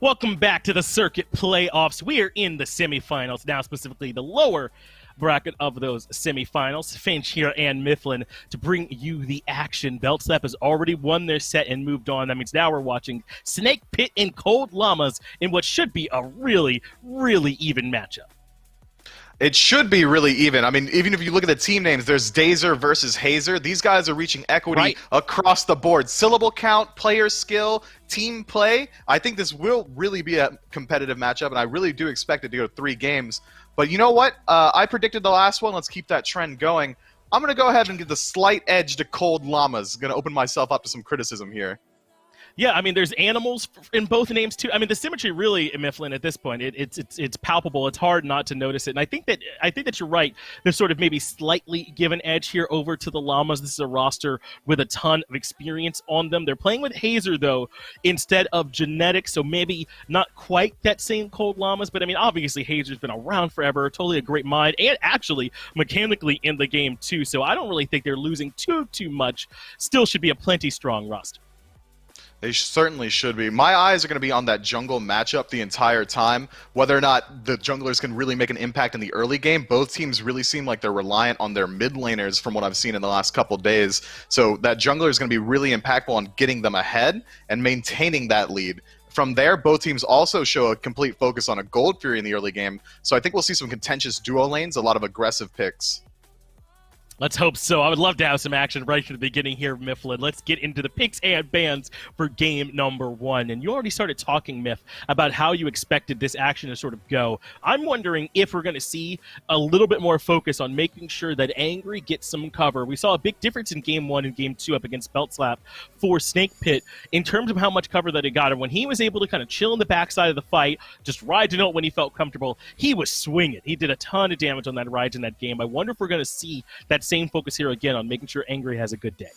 Welcome back to the circuit playoffs. We are in the semifinals now, specifically the lower bracket of those semifinals. Finch here and Mifflin to bring you the action. Beltslap has already won their set and moved on. That means now we're watching Snake Pit and Cold Llamas in what should be a really, really even matchup. It should be really even. I mean, even if you look at the team names, there's Dazer versus Hayzer. These guys are reaching equity across the board. Syllable count, player skill, team play. I think this will really be a competitive matchup, and I really do expect it to go 3 games. But you know what? I predicted the last one. Let's keep that trend going. I'm going to go ahead and give the slight edge to Cold Llamas. Going to open myself up to some criticism here. Yeah, I mean, there's animals in both names too. I mean, the symmetry really, Mifflin, at this point, it's palpable. It's hard not to notice it. And I think that you're right. There's sort of maybe slightly given edge here over to the Llamas. This is a roster with a ton of experience on them. They're playing with Hayzer though instead of genetics, so maybe not quite that same Cold Llamas. But I mean, obviously Hayzer's been around forever, totally a great mind, and actually mechanically in the game too. So I don't really think they're losing too much. Still should be a plenty strong roster. They certainly should be. My eyes are going to be on that jungle matchup the entire time. Whether or not the junglers can really make an impact in the early game, both teams really seem like they're reliant on their mid laners from what I've seen in the last couple days. So that jungler is going to be really impactful on getting them ahead and maintaining that lead. From there, both teams also show a complete focus on a Gold Fury in the early game. So I think we'll see some contentious duo lanes, a lot of aggressive picks. Let's hope so. I would love to have some action right from the beginning here, Mifflin. Let's get into the picks and bans for game number 1. And you already started talking, Miff, about how you expected this action to sort of go. I'm wondering if we're going to see a little bit more focus on making sure that Angry gets some cover. We saw a big difference in game 1 and game 2 up against Beltslap for Snake Pit in terms of how much cover that he got. And when he was able to kind of chill in the backside of the fight, just ride to note when he felt comfortable, he was swinging. He did a ton of damage on that ride in that game. I wonder if we're going to see that same focus here again on making sure Angry has a good day.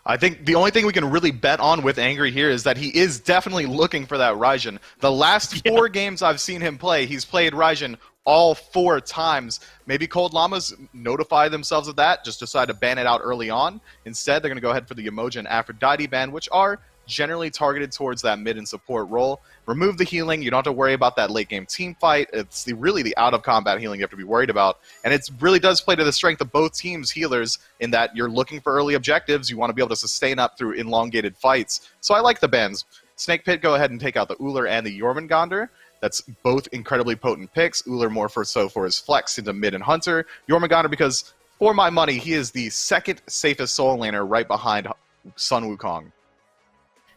I think the only thing we can really bet on with Angry here is that he is definitely looking for that Raijin. The last 4 games I've seen him play, he's played Raijin all 4 times. Maybe Cold Llamas notify themselves of that, just decide to ban it out early on. Instead, they're going to go ahead for the Emoji and Aphrodite ban, which are generally targeted towards that mid and support role. Remove the healing. You don't have to worry about that late game team fight. It's really the out of combat healing you have to be worried about. And it really does play to the strength of both teams' healers in that you're looking for early objectives. You want to be able to sustain up through elongated fights. So I like the bans. Snake Pit, go ahead and take out the Uller and the Jormungandr. That's both incredibly potent picks. Uller more for his flex into mid and hunter. Jormungandr because, for my money, he is the 2nd safest soul laner right behind Sun Wukong.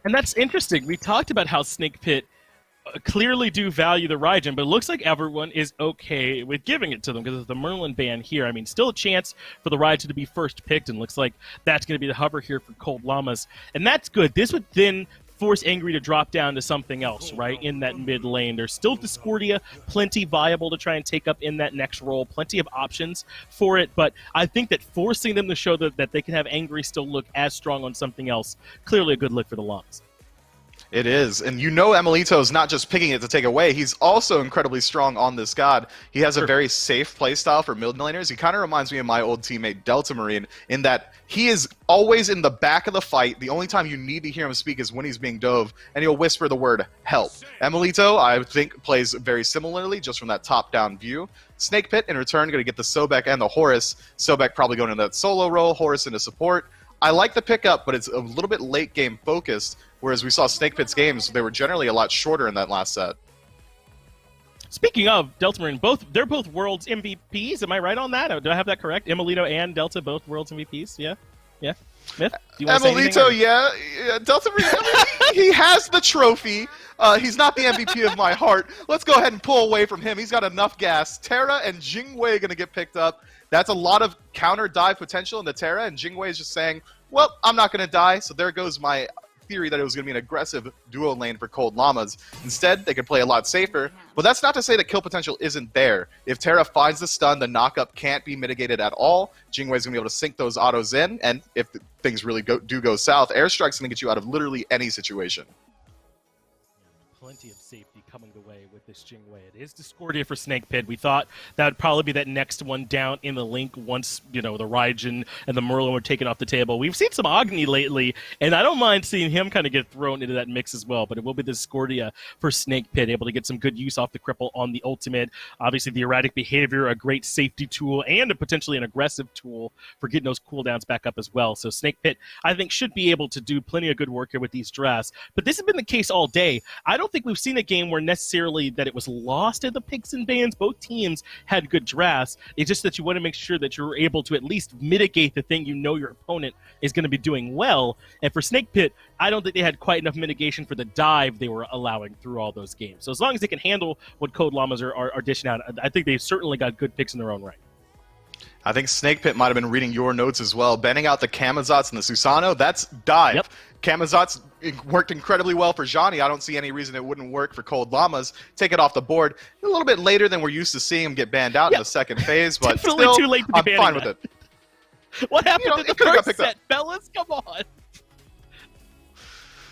And that's interesting. We talked about how Snake Pit clearly do value the Raijin, but it looks like everyone is okay with giving it to them because of the Merlin ban here. I mean, still a chance for the Raijin to be first picked, and looks like that's going to be the hover here for Cold Llamas. And that's good. This would then force Angry to drop down to something else, right, in that mid lane. There's still Discordia, plenty viable to try and take up in that next role, plenty of options for it, but I think that forcing them to show that they can have Angry still look as strong on something else, clearly a good look for the Llamas. It is, and you know emilitoo is not just picking it to take away, he's also incredibly strong on this god. He has a very safe playstyle for mid laners. He kind of reminds me of my old teammate Delta Marine in that he is always in the back of the fight. The only time you need to hear him speak is when he's being dove, and he'll whisper the word help. emilitoo, I think, plays very similarly just from that top-down view. Snake Pit, in return, going to get the Sobek and the Horus. Sobek probably going into that solo role, Horus into support. I like the pickup, but it's a little bit late game focused, whereas we saw Snake Pit's games, they were generally a lot shorter in that last set. Speaking of Delta Marine, they're both Worlds MVPs. Am I right on that? Do I have that correct? emilitoo and Delta both Worlds MVPs? Yeah? Yeah? Myth? Do you want to say anything? emilitoo, yeah. Delta Marine, I mean, he has the trophy. He's not the MVP of my heart. Let's go ahead and pull away from him. He's got enough gas. Terra and Jingwei going to get picked up. That's a lot of counter dive potential in the Terra, and Jingwei is just saying, well, I'm not going to die, so there goes my theory that it was going to be an aggressive duo lane for Cold Llamas. Instead, they could play a lot safer, but that's not to say that kill potential isn't there. If Terra finds the stun, the knockup can't be mitigated at all. Jingwei's going to be able to sink those autos in, and if things really do go south, Airstrike's going to get you out of literally any situation. plenty of safety coming the way with this Jingwei. It is Discordia for Snake Pit. We thought that would probably be that next one down in the link once, you know, the Raijin and the Merlin were taken off the table. We've seen some Agni lately, and I don't mind seeing him kind of get thrown into that mix as well, but it will be the Discordia for Snake Pit, able to get some good use off the cripple on the ultimate. Obviously, the erratic behavior, a great safety tool, and potentially an aggressive tool for getting those cooldowns back up as well. So Snake Pit, I think, should be able to do plenty of good work here with these drafts. But this has been the case all day. I don't think we've seen a game where necessarily that it was lost in the picks and bans. Both teams had good drafts. It's just that you want to make sure that you're able to at least mitigate the thing you know your opponent is going to be doing well. And for Snake Pit, I don't think they had quite enough mitigation for the dive they were allowing through all those games. So as long as they can handle what Code Llamas are dishing out, I think they've certainly got good picks in their own right. I think Snake Pit might have been reading your notes as well. Banning out the Kamazats and the Susanoo, that's dive. Yep. Kamazats worked incredibly well for Johnny. I don't see any reason it wouldn't work for Cold Llamas. Take it off the board. A little bit later than we're used to seeing him get banned out in the second phase, but definitely still, too late to be I'm fine banning with it. What happened to the first set, fellas? Come on.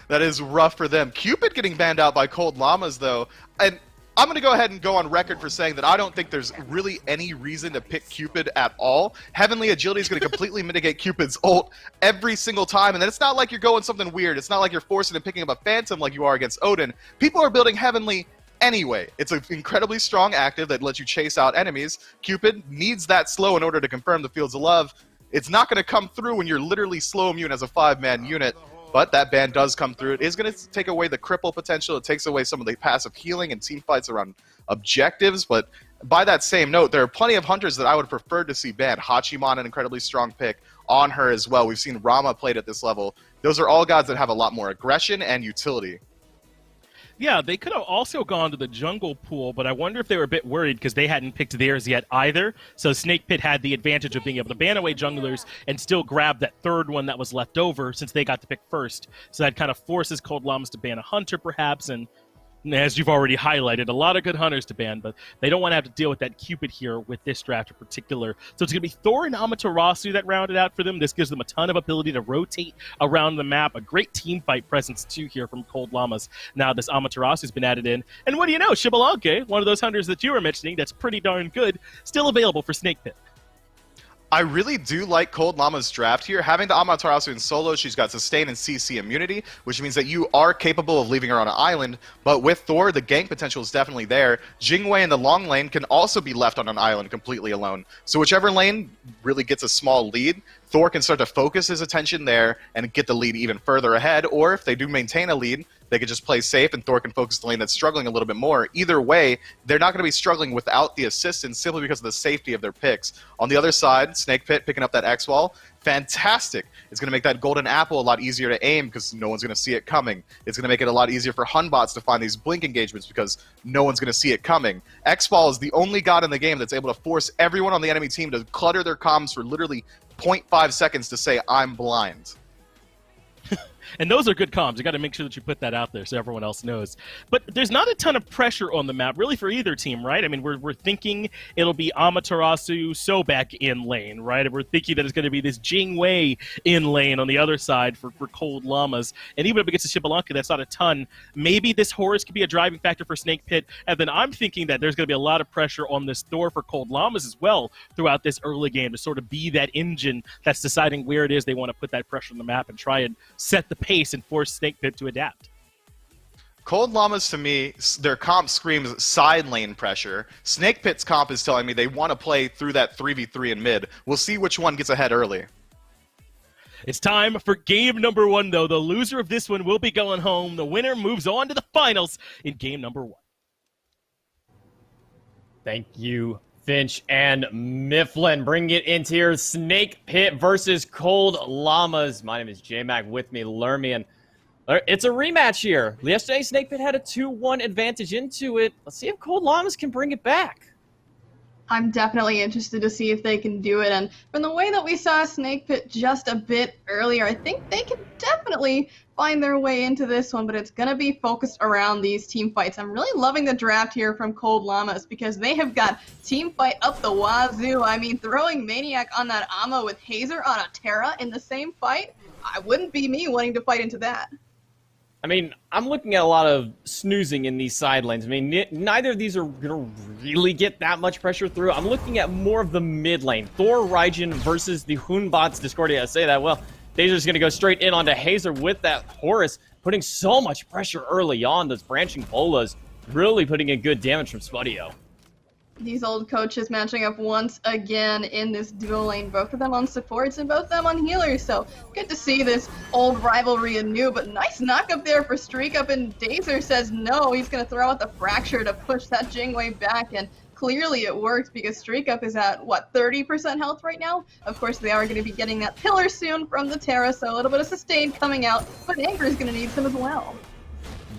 That is rough for them. Cupid getting banned out by Cold Llamas, though, and I'm going to go ahead and go on record for saying that I don't think there's really any reason to pick Cupid at all. Heavenly Agility is going to completely mitigate Cupid's ult every single time, and then it's not like you're going something weird. It's not like you're forcing and picking up a Phantom like you are against Odin. People are building Heavenly anyway. It's an incredibly strong active that lets you chase out enemies. Cupid needs that slow in order to confirm the Fields of Love. It's not going to come through when you're literally slow immune as a 5-man unit. But that ban does come through. It is going to take away the cripple potential. It takes away some of the passive healing and team fights around objectives. But by that same note, there are plenty of hunters that I would prefer to see banned. Hachiman, an incredibly strong pick on her as well. We've seen Rama played at this level. Those are all gods that have a lot more aggression and utility. Yeah, they could have also gone to the jungle pool, but I wonder if they were a bit worried because they hadn't picked theirs yet either. So Snake Pit had the advantage of being able to ban away junglers and still grab that third one that was left over since they got to pick first. So that kind of forces Cold Llamas to ban a hunter perhaps, and as you've already highlighted, a lot of good hunters to ban, but they don't want to have to deal with that Cupid here with this draft in particular. So it's going to be Thor and Amaterasu that rounded out for them. This gives them a ton of ability to rotate around the map. A great team fight presence, too, here from Cold Llamas. Now this Amaterasu has been added in. And what do you know? Xbalanque, one of those hunters that you were mentioning that's pretty darn good, still available for Snake Pit. I really do like Cold Llama's draft here. Having the Amaterasu in solo, she's got sustain and CC immunity, which means that you are capable of leaving her on an island. But with Thor, the gank potential is definitely there. Jingwei in the long lane can also be left on an island completely alone. So whichever lane really gets a small lead, Thor can start to focus his attention there and get the lead even further ahead. Or if they do maintain a lead, they could just play safe and Thor can focus the lane that's struggling a little bit more. Either way, they're not going to be struggling without the assistance simply because of the safety of their picks. On the other side, Snake Pit picking up that X-Wall, fantastic. It's going to make that golden apple a lot easier to aim because no one's going to see it coming. It's going to make it a lot easier for Hunbots to find these blink engagements because no one's going to see it coming. X-Ball is the only god in the game that's able to force everyone on the enemy team to clutter their comms for literally 0.5 seconds to say, I'm blind. And those are good comms. You got to make sure that you put that out there so everyone else knows. But there's not a ton of pressure on the map, really, for either team, right? I mean, we're thinking it'll be Amaterasu Sobek in lane, right? And we're thinking that it's going to be this Jingwei in lane on the other side for Cold Llamas. And even if it gets to Xbalanque, that's not a ton. Maybe this Horus could be a driving factor for Snake Pit. And then I'm thinking that there's going to be a lot of pressure on this Thor for Cold Llamas as well throughout this early game to sort of be that engine that's deciding where it is they want to put that pressure on the map and try and set the pace and force Snake Pit to adapt. Cold Llamas, to me, their comp screams side lane pressure. Snake Pit's comp is telling me they want to play through that 3v3 in mid. We'll see which one gets ahead early. It's time for game number 1, though. The loser of this one will be going home. The winner moves on to the finals in game number 1. Thank you, Finch and Mifflin. Bring it into here. Snake Pit versus Cold Llamas. My name is J-Mac, with me, Lermian. It's a rematch here. Yesterday, Snake Pit had a 2-1 advantage into it. Let's see if Cold Llamas can bring it back. I'm definitely interested to see if they can do it. And from the way that we saw Snake Pit just a bit earlier, I think they can definitely find their way into this one, but it's going to be focused around these team fights. I'm really loving the draft here from Cold Llamas because they have got team fight up the wazoo. I mean, throwing maniaKK on that Amma with Hayzer on a Terra in the same fight, I wouldn't be me wanting to fight into that. I mean, I'm looking at a lot of snoozing in these side lanes. I mean, neither of these are going to really get that much pressure through. I'm looking at more of the mid lane. Thor, Raijin versus the Hunbots Discordia. I say that, well, Dazer's going to go straight in onto Hayzer with that Horus, putting so much pressure early on. Those branching bolas really putting in good damage from Spudio. These old coaches matching up once again in this dual lane, both of them on supports and both of them on healers, so good to see this old rivalry anew, but nice knock up there for StreakUp, and Dazer says no, he's going to throw out the Fracture to push that Jingwei back, and clearly it worked because StreakUp is at, what, 30% health right now? Of course, they are going to be getting that pillar soon from the Terra, so a little bit of sustain coming out, but Angry is going to need some as well.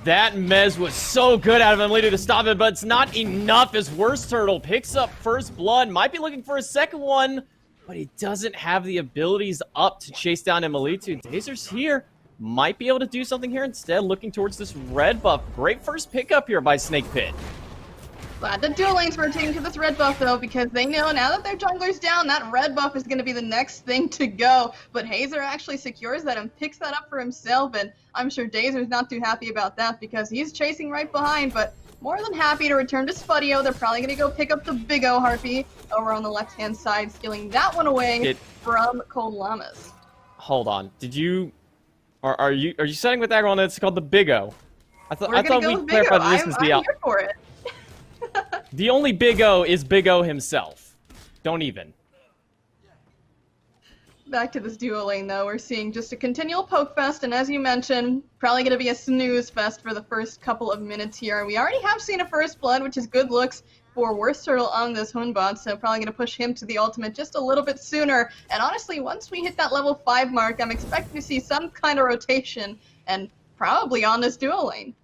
That Mez was so good out of emilitoo to stop it, but it's not enough as WorstTurttle picks up first blood. Might be looking for a second one, but he doesn't have the abilities up to chase down emilitoo. Dazer's here. Might be able to do something here instead, looking towards this red buff. Great first pickup here by SnakePit. Glad the dual lanes rotating to this red buff though, because they know now that their jungler's down, that red buff is going to be the next thing to go. But Hayzer actually secures that and picks that up for himself, and I'm sure Dazer's not too happy about that because he's chasing right behind, but more than happy to return to Spudio. They're probably going to go pick up the big O Harpy over on the left-hand side, stealing that one away from Cold Llamas. Hold on. Did you... Are you setting with that one that's called the Big O? I thought we clarified that this was the... I'm here for it. The only Big O is Big O himself. Don't even. Back to this duo lane though, we're seeing just a continual poke fest, and as you mentioned, probably going to be a snooze fest for the first couple of minutes here. We already have seen a first blood, which is good looks for WorstTurttle on this Hunbot, so probably going to push him to the ultimate just a little bit sooner. And honestly, once we hit that level 5 mark, I'm expecting to see some kind of rotation, and probably on this duo lane.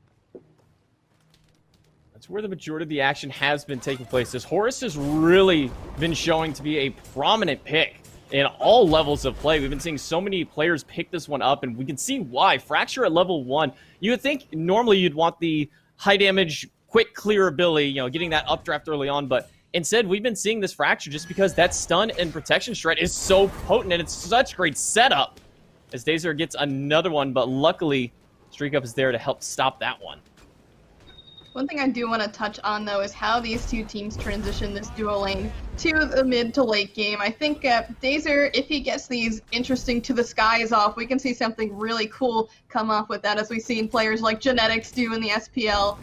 That's where the majority of the action has been taking place. This Horus has really been showing to be a prominent pick in all levels of play. We've been seeing so many players pick this one up, and we can see why. Fracture at level 1. You would think normally you'd want the high damage, quick clear ability, you know, getting that updraft early on, but instead we've been seeing this Fracture just because that stun and protection strat is so potent, and it's such great setup as Dazer gets another one, but luckily StreakUp is there to help stop that one. One thing I do want to touch on, though, is how these two teams transition this duo lane to the mid to late game. I think Dazer, if he gets these interesting to the skies off, we can see something really cool come off with that, as we've seen players like Genetics do in the SPL.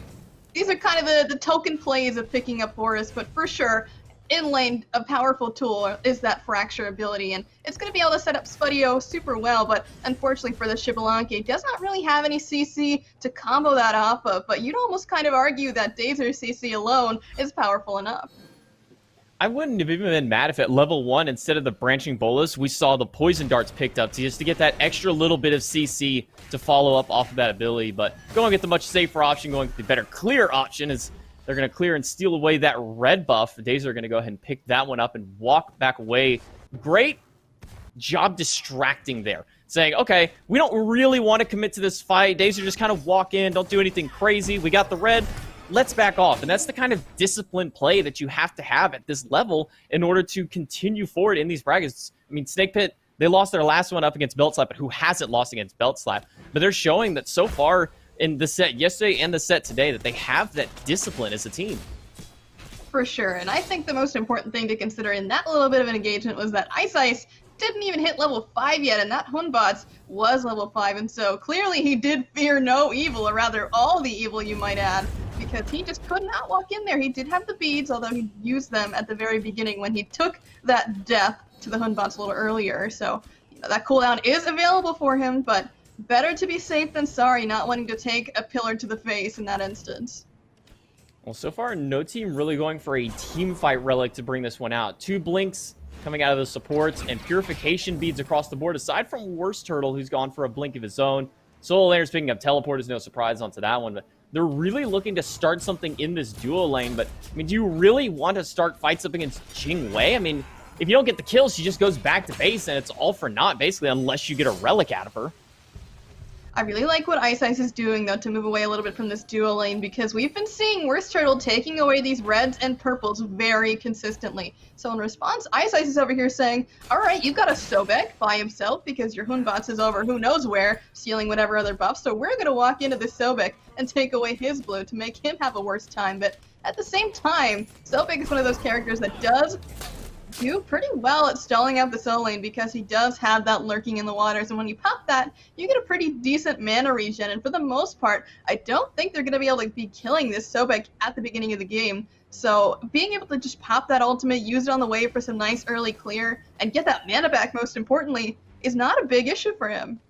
These are kind of the token plays of picking up Horus, but for sure, in lane, a powerful tool is that Fracture ability, and it's going to be able to set up Spudio super well, but unfortunately for the Xbalanque, it does not really have any CC to combo that off of, but you'd almost kind of argue that Dazer's CC alone is powerful enough. I wouldn't have even been mad if at level 1, instead of the branching bolus, we saw the poison darts picked up just to get that extra little bit of CC to follow up off of that ability, but going with the much safer option, going with the better clear option is they're going to clear and steal away that red buff. Dazer are going to go ahead and pick that one up and walk back away. Great job distracting there. Saying, okay, we don't really want to commit to this fight. Dazer just kind of walk in, don't do anything crazy. We got the red, let's back off. And that's the kind of disciplined play that you have to have at this level in order to continue forward in these brackets. I mean, SnakePit, they lost their last one up against Belt Slap, but who hasn't lost against Belt Slap? But they're showing that so far in the set yesterday and the set today that they have that discipline as a team. For sure, and I think the most important thing to consider in that little bit of an engagement was that iceice didn't even hit level 5 yet, and that Hunbots was level 5, and so clearly he did fear no evil, or rather all the evil you might add, because he just could not walk in there. He did have the beads, although he used them at the very beginning when he took that death to the Hunbots a little earlier, so you know, that cooldown is available for him, but better to be safe than sorry, not wanting to take a pillar to the face in that instance. Well, so far, no team really going for a team fight relic to bring this one out. 2 blinks coming out of the supports and purification beads across the board, aside from WorstTurttle, who's gone for a blink of his own. Solo laners picking up teleporters, no surprise onto that one, but they're really looking to start something in this duo lane. But, I mean, do you really want to start fights up against Jingwei? I mean, if you don't get the kill, she just goes back to base, and it's all for naught, basically, unless you get a relic out of her. I really like what iceice is doing, though, to move away a little bit from this duo lane, because we've been seeing WorstTurttle taking away these reds and purples very consistently. So in response, iceice is over here saying, alright, you've got a Sobek by himself because your Hunbots is over who knows where, stealing whatever other buff, so we're going to walk into the Sobek and take away his blue to make him have a worse time. But at the same time, Sobek is one of those characters that does do pretty well at stalling out the solo lane because he does have that lurking in the waters, and when you pop that, you get a pretty decent mana regen, and for the most part, I don't think they're going to be able to be killing this Sobek at the beginning of the game. So being able to just pop that ultimate, use it on the wave for some nice early clear, and get that mana back most importantly, is not a big issue for him.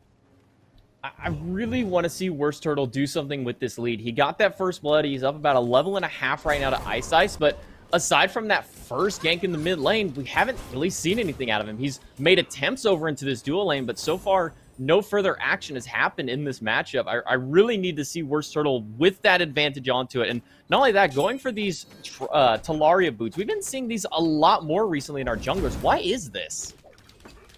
I really want to see WorstTurttle do something with this lead. He got that first blood, he's up about a level and a half right now to iceice, but aside from that first gank in the mid lane, we haven't really seen anything out of him. He's made attempts over into this dual lane, but so far, no further action has happened in this matchup. I really need to see WorstTurttle with that advantage onto it. And not only that, going for these Talaria boots. We've been seeing these a lot more recently in our junglers. Why is this?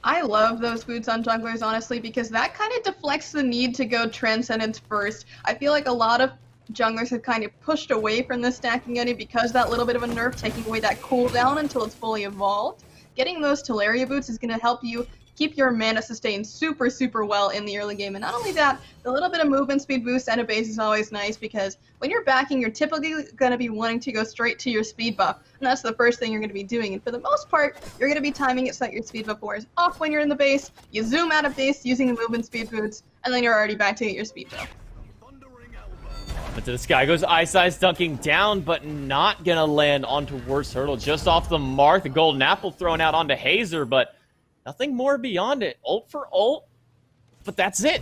I love those boots on junglers, honestly, because that kind of deflects the need to go Transcendence first. I feel like a lot of junglers have kind of pushed away from the stacking eddy because that little bit of a nerf taking away that cooldown until it's fully evolved. Getting those Talaria boots is going to help you keep your mana sustained super, super well in the early game. And not only that, the little bit of movement speed boost at a base is always nice because when you're backing, you're typically going to be wanting to go straight to your speed buff. And that's the first thing you're going to be doing. And for the most part, you're going to be timing it so that your speed buff wears off when you're in the base. You zoom out of base using the movement speed boots, and then you're already back to get your speed buff. But to the sky goes iceice, dunking down, but not gonna land onto WorstTurttle. Just off the mark, the golden apple thrown out onto Hayzer, but nothing more beyond it. Ult for ult, but that's it.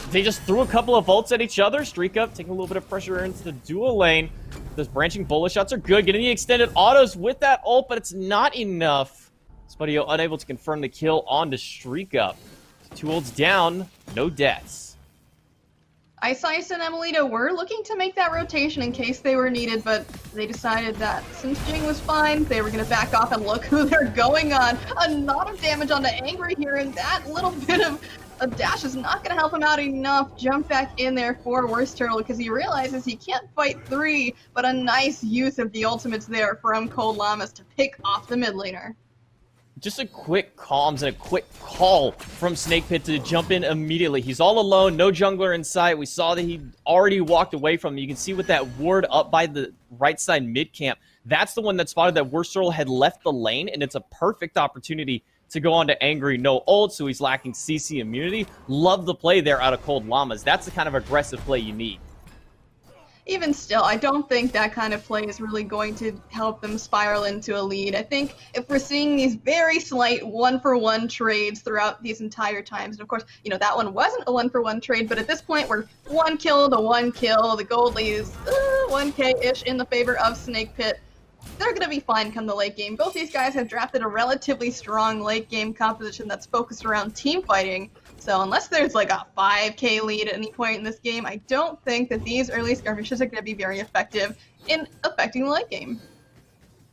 They just threw a couple of ults at each other. StreakUp taking a little bit of pressure into the dual lane. Those branching bullet shots are good. Getting the extended autos with that ult, but it's not enough. Spudio unable to confirm the kill onto StreakUp. 2 ults down, no deaths. iceice and emilitoo were looking to make that rotation in case they were needed, but they decided that since Jing was fine, they were going to back off, and look who they're going on. A lot of damage onto Angry here, and that little bit of a dash is not going to help him out enough. Jump back in there for WorstTurttle because he realizes he can't fight 3, but a nice use of the ultimates there from Cold Llamas to pick off the mid laner. Just a quick comms and a quick call from SnakePit to jump in immediately. He's all alone, no jungler in sight. We saw that he already walked away from him. You can see with that ward up by the right side mid camp, that's the one that spotted that WorstTurttle had left the lane, and it's a perfect opportunity to go on to Angry. No ult, so he's lacking CC immunity. Love the play there out of Cold Llamas. That's the kind of aggressive play you need. Even still, I don't think that kind of play is really going to help them spiral into a lead. I think if we're seeing these very slight one-for-one trades throughout these entire times, and of course, you know, that one wasn't a one-for-one trade, but at this point, we're 1 kill to 1 kill. The gold lead is 1k-ish in the favor of SnakePit. They're going to be fine come the late game. Both these guys have drafted a relatively strong late game composition that's focused around team fighting. So unless there's like a 5k lead at any point in this game, I don't think that these early skirmishes are going to be very effective in affecting the late game.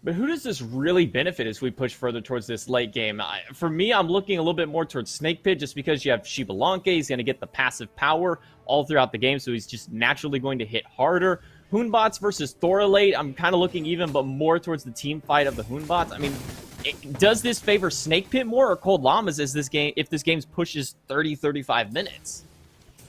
But who does this really benefit as we push further towards this late game? For me, I'm looking a little bit more towards SnakePit just because you have Shibalanke. He's going to get the passive power all throughout the game, so he's just naturally going to hit harder. Hoonbots versus Thorolate, I'm kind of looking even, but more towards the team fight of the Hoonbots. I mean, does this favor SnakePit more or Cold Llamas as this game, if this game pushes 30-35 minutes?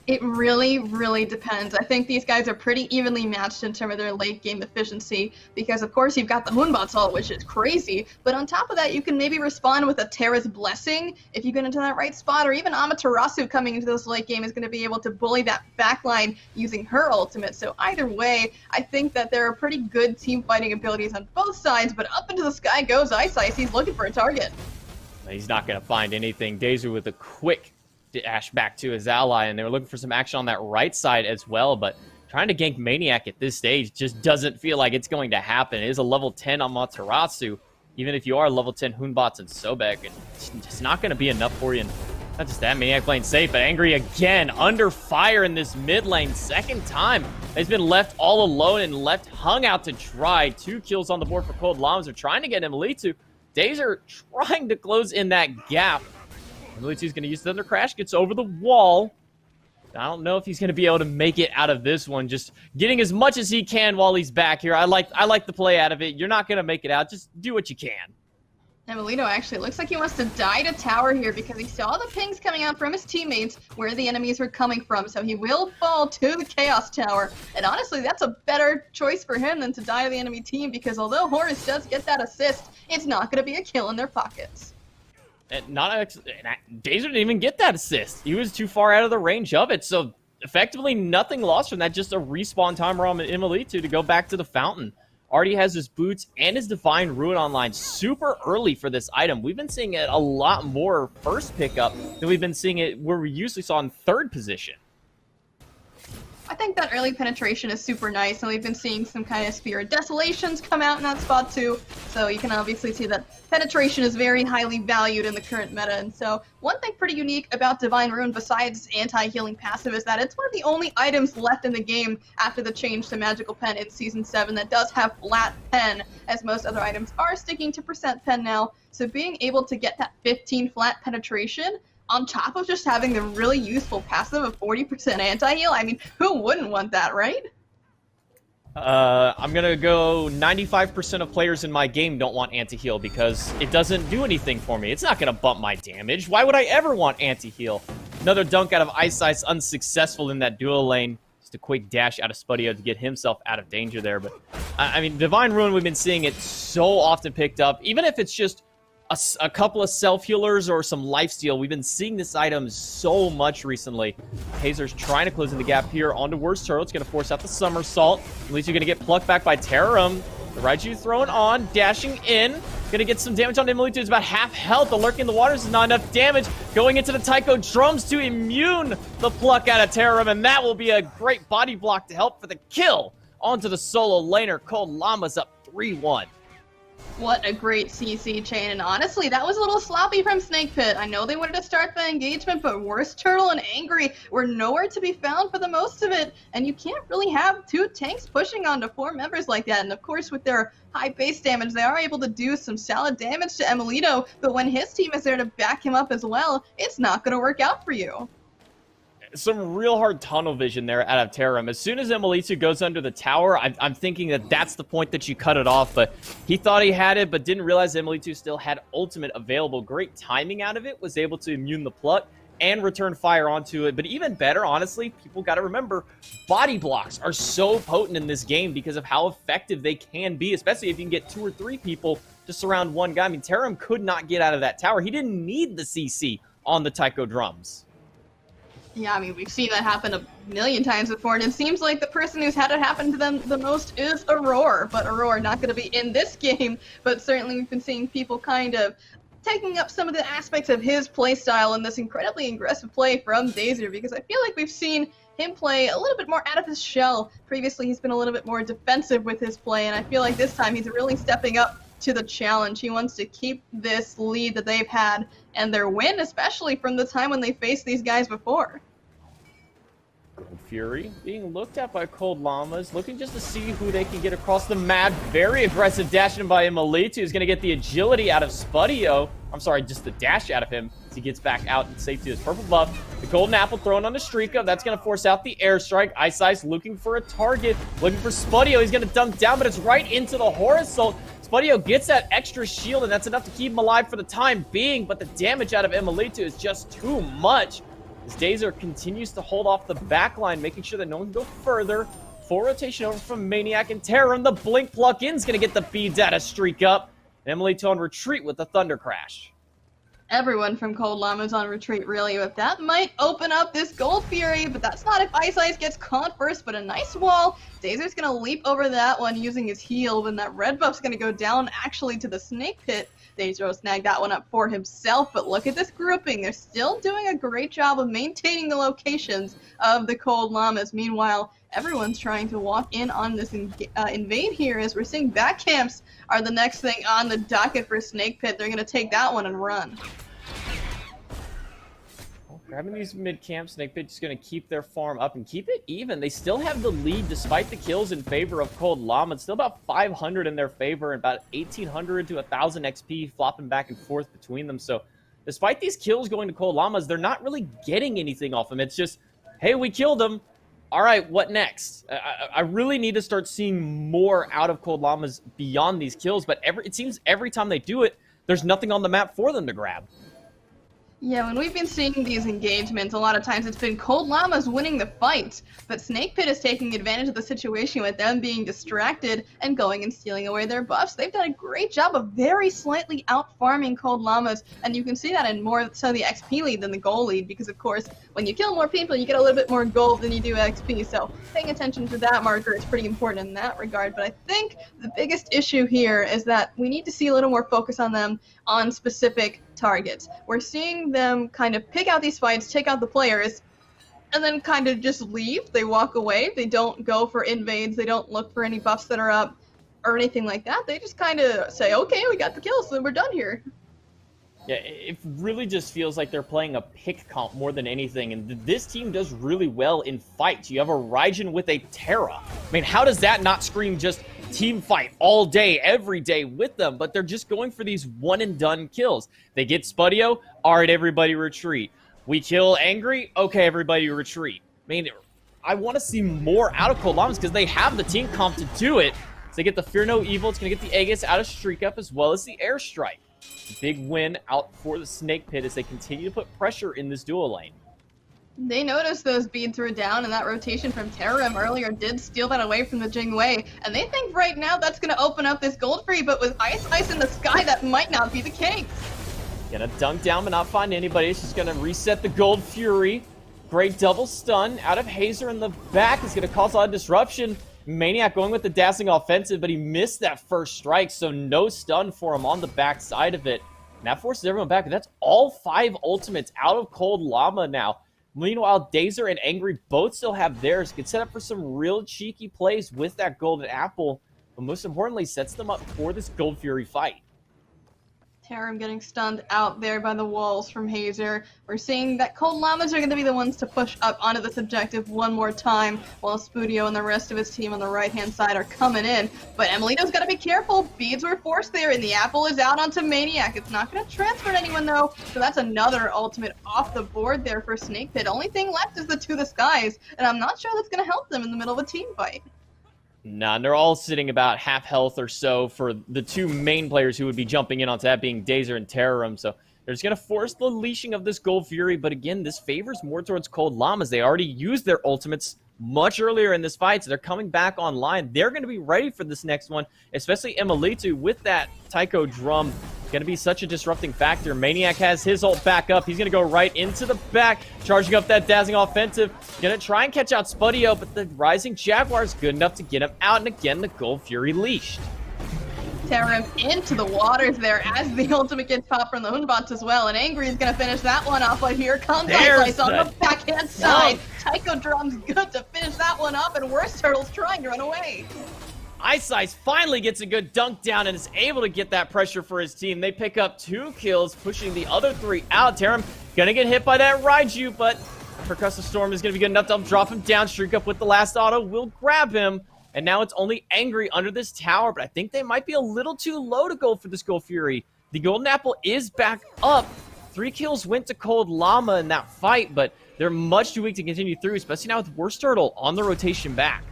It really, really depends. I think these guys are pretty evenly matched in terms of their late game efficiency because, of course, you've got the Hoonbots ult, which is crazy, but on top of that, you can maybe respond with a Terra's Blessing if you get into that right spot, or even Amaterasu coming into this late game is going to be able to bully that backline using her ultimate. So either way, I think that there are pretty good team fighting abilities on both sides, but up into the sky goes iceice. He's looking for a target. He's not going to find anything. Dazer with a quick dash back to his ally, and they were looking for some action on that right side as well, but trying to gank maniaKK at this stage just doesn't feel like it's going to happen. It is a level 10 Amaterasu. Even if you are level 10 Hoonbots and Sobek, it's just not going to be enough for you. And not just that, maniaKK playing safe, but Angry again, under fire in this mid lane. Second time he's been left all alone and left hung out to dry. 2 kills on the board for Cold Llamas. They're trying to get emilitoo. Dazer trying to close in that gap. emilitoo's going to use the Thunder Crash, gets over the wall. I don't know if he's going to be able to make it out of this one. Just getting as much as he can while he's back here. I like the play out of it. You're not going to make it out. Just do what you can. Emilitoo actually looks like he wants to die to tower here because he saw the pings coming out from his teammates where the enemies were coming from, so he will fall to the Chaos Tower. And honestly, that's a better choice for him than to die to the enemy team because although Horus does get that assist, it's not going to be a kill in their pockets. And Dazer didn't even get that assist. He was too far out of the range of it, so effectively nothing lost from that, just a respawn timer on emilitoo to go back to the fountain. Already has his boots and his Divine Ruin online super early for this item. We've been seeing it a lot more first pickup than we've been seeing it where we usually saw in third position. I think that early penetration is super nice, and we've been seeing some kind of Spear of Desolations come out in that spot too, so you can obviously see that penetration is very highly valued in the current meta. And so one thing pretty unique about Divine Ruin besides anti-healing passive is that it's one of the only items left in the game after the change to Magical Pen in Season 7 that does have flat pen, as most other items are sticking to percent pen now. So being able to get that 15 flat penetration on top of just having the really useful passive of 40% anti-heal, I mean, who wouldn't want that, right? I'm gonna go 95% of players in my game don't want anti-heal because it doesn't do anything for me. It's not gonna bump my damage. Why would I ever want anti-heal? Another dunk out of iceice, unsuccessful in that dual lane. Just a quick dash out of Spudio to get himself out of danger there. But, I mean, Divine Ruin, we've been seeing it so often picked up. Even if it's just a couple of self-healers or some lifesteal. We've been seeing this item so much recently. Hayzer's trying to close in the gap here onto WorstTurttle. It's going to force out the somersault. At least you're going to get plucked back by Terrorem. The Raiju throwing on, dashing in. Going to get some damage on emilitoo. It's about half health. The lurking in the waters is not enough damage. Going into the Taiko drums to immune the pluck out of Terrorem. And that will be a great body block to help for the kill. Onto the solo laner. Cold Llamas up 3-1. What a great CC chain, and honestly, that was a little sloppy from SnakePit. I know they wanted to start the engagement, but WorstTurttle and Angry were nowhere to be found for the most of it, and you can't really have two tanks pushing onto 4 members like that, and of course, with their high base damage, they are able to do some solid damage to emilitoo, but when his team is there to back him up as well, it's not going to work out for you. Some real hard tunnel vision there out of Terrorem. As soon as emilitoo goes under the tower, I'm thinking that that's the point that you cut it off, but he thought he had it, but didn't realize emilitoo still had ultimate available. Great timing out of it, was able to immune the pluck and return fire onto it. But even better, honestly, people got to remember, body blocks are so potent in this game because of how effective they can be, especially if you can get 2 or 3 people to surround one guy. I mean, Terrorem could not get out of that tower. He didn't need the CC on the Taiko drums. Yeah, I mean, we've seen that happen a million times before, and it seems like the person who's had it happen to them the most is Aurora, but Aurora not going to be in this game, but certainly we've been seeing people kind of taking up some of the aspects of his playstyle in this incredibly aggressive play from Dazer, because I feel like we've seen him play a little bit more out of his shell. Previously, he's been a little bit more defensive with his play, and I feel like this time he's really stepping up to the challenge. He wants to keep this lead that they've had and their win, especially from the time when they faced these guys before. Fury being looked at by Cold Llamas, looking just to see who they can get across the map. Very aggressive dash in by emilitoo. Is going to get the agility out of Spudio. I'm sorry, just the dash out of him as he gets back out and safe to his purple buff. The golden apple thrown on the StreakUp. That's going to force out the airstrike. iceice looking for a target, looking for Spudio. He's going to dunk down, but it's right into the horizontal. Spudio gets that extra shield, and that's enough to keep him alive for the time being, but the damage out of emilitoo is just too much. As Dazer continues to hold off the backline, making sure that no one can go further. Full rotation over from maniaKK and Terrorem. The blink pluck in's going to get the beads out of StreakUp. And emilitoo on retreat with the Thunder Crash. Everyone from Cold Llamas on retreat, really, but that might open up this Gold Fury, but that's not if iceice gets caught first, but a nice wall. Dazer's going to leap over that one using his heal, and that red buff's going to go down actually to the Snake Pit. Dazer will snag that one up for himself, but look at this grouping. They're still doing a great job of maintaining the locations of the Cold Llamas. Meanwhile, everyone's trying to walk in on this invade here, as we're seeing back camps are the next thing on the docket for Snake Pit. They're going to take that one and run. Grabbing these mid camps, Snake Pit just going to keep their farm up and keep it even. They still have the lead despite the kills in favor of Cold Llama. It's still about 500 in their favor and about 1,800 to 1,000 XP flopping back and forth between them. So despite these kills going to Cold Llamas, they're not really getting anything off them. It's just hey, we killed him. All right, what next? I really need to start seeing more out of Cold Llamas beyond these kills, but it seems every time they do it, there's nothing on the map for them to grab. Yeah, when we've been seeing these engagements, a lot of times it's been Cold Llamas winning the fight, but Snake Pit is taking advantage of the situation with them being distracted and going and stealing away their buffs. They've done a great job of very slightly out-farming Cold Llamas, and you can see that in more so the XP lead than the goal lead, because of course, when you kill more people, you get a little bit more gold than you do XP, so paying attention to that marker is pretty important in that regard. But I think the biggest issue here is that we need to see a little more focus on them on specific targets. We're seeing them kind of pick out these fights, take out the players, and then kind of just leave. They walk away. They don't go for invades. They don't look for any buffs that are up or anything like that. They just kind of say, okay, we got the kill, so we're done here. Yeah, it really just feels like they're playing a pick comp more than anything, and this team does really well in fights. You have a Raijin with a Terra. I mean, how does that not scream just team fight all day, every day with them? But they're just going for these one-and-done kills. They get Spudio, all right, everybody retreat. We kill Angry, okay, everybody retreat. I mean, I want to see more out of Cold Llamas because they have the team comp to do it. So they get the Fear No Evil. It's going to get the Aegis out of StreakUp as well as the Airstrike. Big win out for the Snake Pit as they continue to put pressure in this duo lane. They noticed those beads were down, and that rotation from Terrorem earlier did steal that away from the Jingwei, and they think right now that's going to open up this gold free, but with iceice in the sky, that might not be the case. Gonna dunk down but not find anybody. It's just gonna reset the Gold Fury. Great double stun out of Hayzer in the back is gonna cause a lot of disruption. maniaKK going with the dazzling offensive, but he missed that first strike, so no stun for him on the back side of it. And that forces everyone back, and that's all 5 ultimates out of Cold Llama now. Meanwhile, Dazer and Angry both still have theirs. Can set up for some real cheeky plays with that golden apple, but most importantly, sets them up for this Gold Fury fight. Terrorem getting stunned out there by the walls from Hayzer. We're seeing that Cold Llamas are going to be the ones to push up onto this objective one more time, while Spudio and the rest of his team on the right-hand side are coming in. But emilitoo's got to be careful. Beads were forced there, and the apple is out onto maniaKK. It's not going to transfer to anyone, though, so that's another ultimate off the board there for Snake Pit. Only thing left is the To the Skies, and I'm not sure that's going to help them in the middle of a team fight. Nah, and they're all sitting about half health or so for the 2 main players who would be jumping in onto that, being Dazer and Terrorem. So they're just going to force the leashing of this Gold Fury. But again, this favors more towards Cold Llamas. They already used their ultimates much earlier in this fight, so they're coming back online. They're going to be ready for this next one, especially emilitoo with that Taiko drum. Going to be such a disrupting factor. maniaKK has his ult back up. He's going to go right into the back, charging up that dazzling offensive. Going to try and catch out Spudio, but the Rising Jaguar is good enough to get him out, and again, the Gold Fury leashed. Terrorem into the waters there as the ultimate gets popped from the Hunbots as well, and Angry is going to finish that one off, but here comes iceice on the backhand side. Taiko drum's good to finish that one up, and WorstTurtle's trying to run away. iceice finally gets a good dunk down and is able to get that pressure for his team. They pick up 2 kills, pushing the other 3 out. Terrorem gonna get hit by that Raiju, but Percussive Storm is gonna be good enough to drop him down. StreakUp with the last auto will grab him, and now it's only Angry under this tower, but I think they might be a little too low to go for this Gold Fury. The Golden Apple is back up. 3 kills went to Cold Llama in that fight, but they're much too weak to continue through, especially now with WorstTurttle on the rotation back.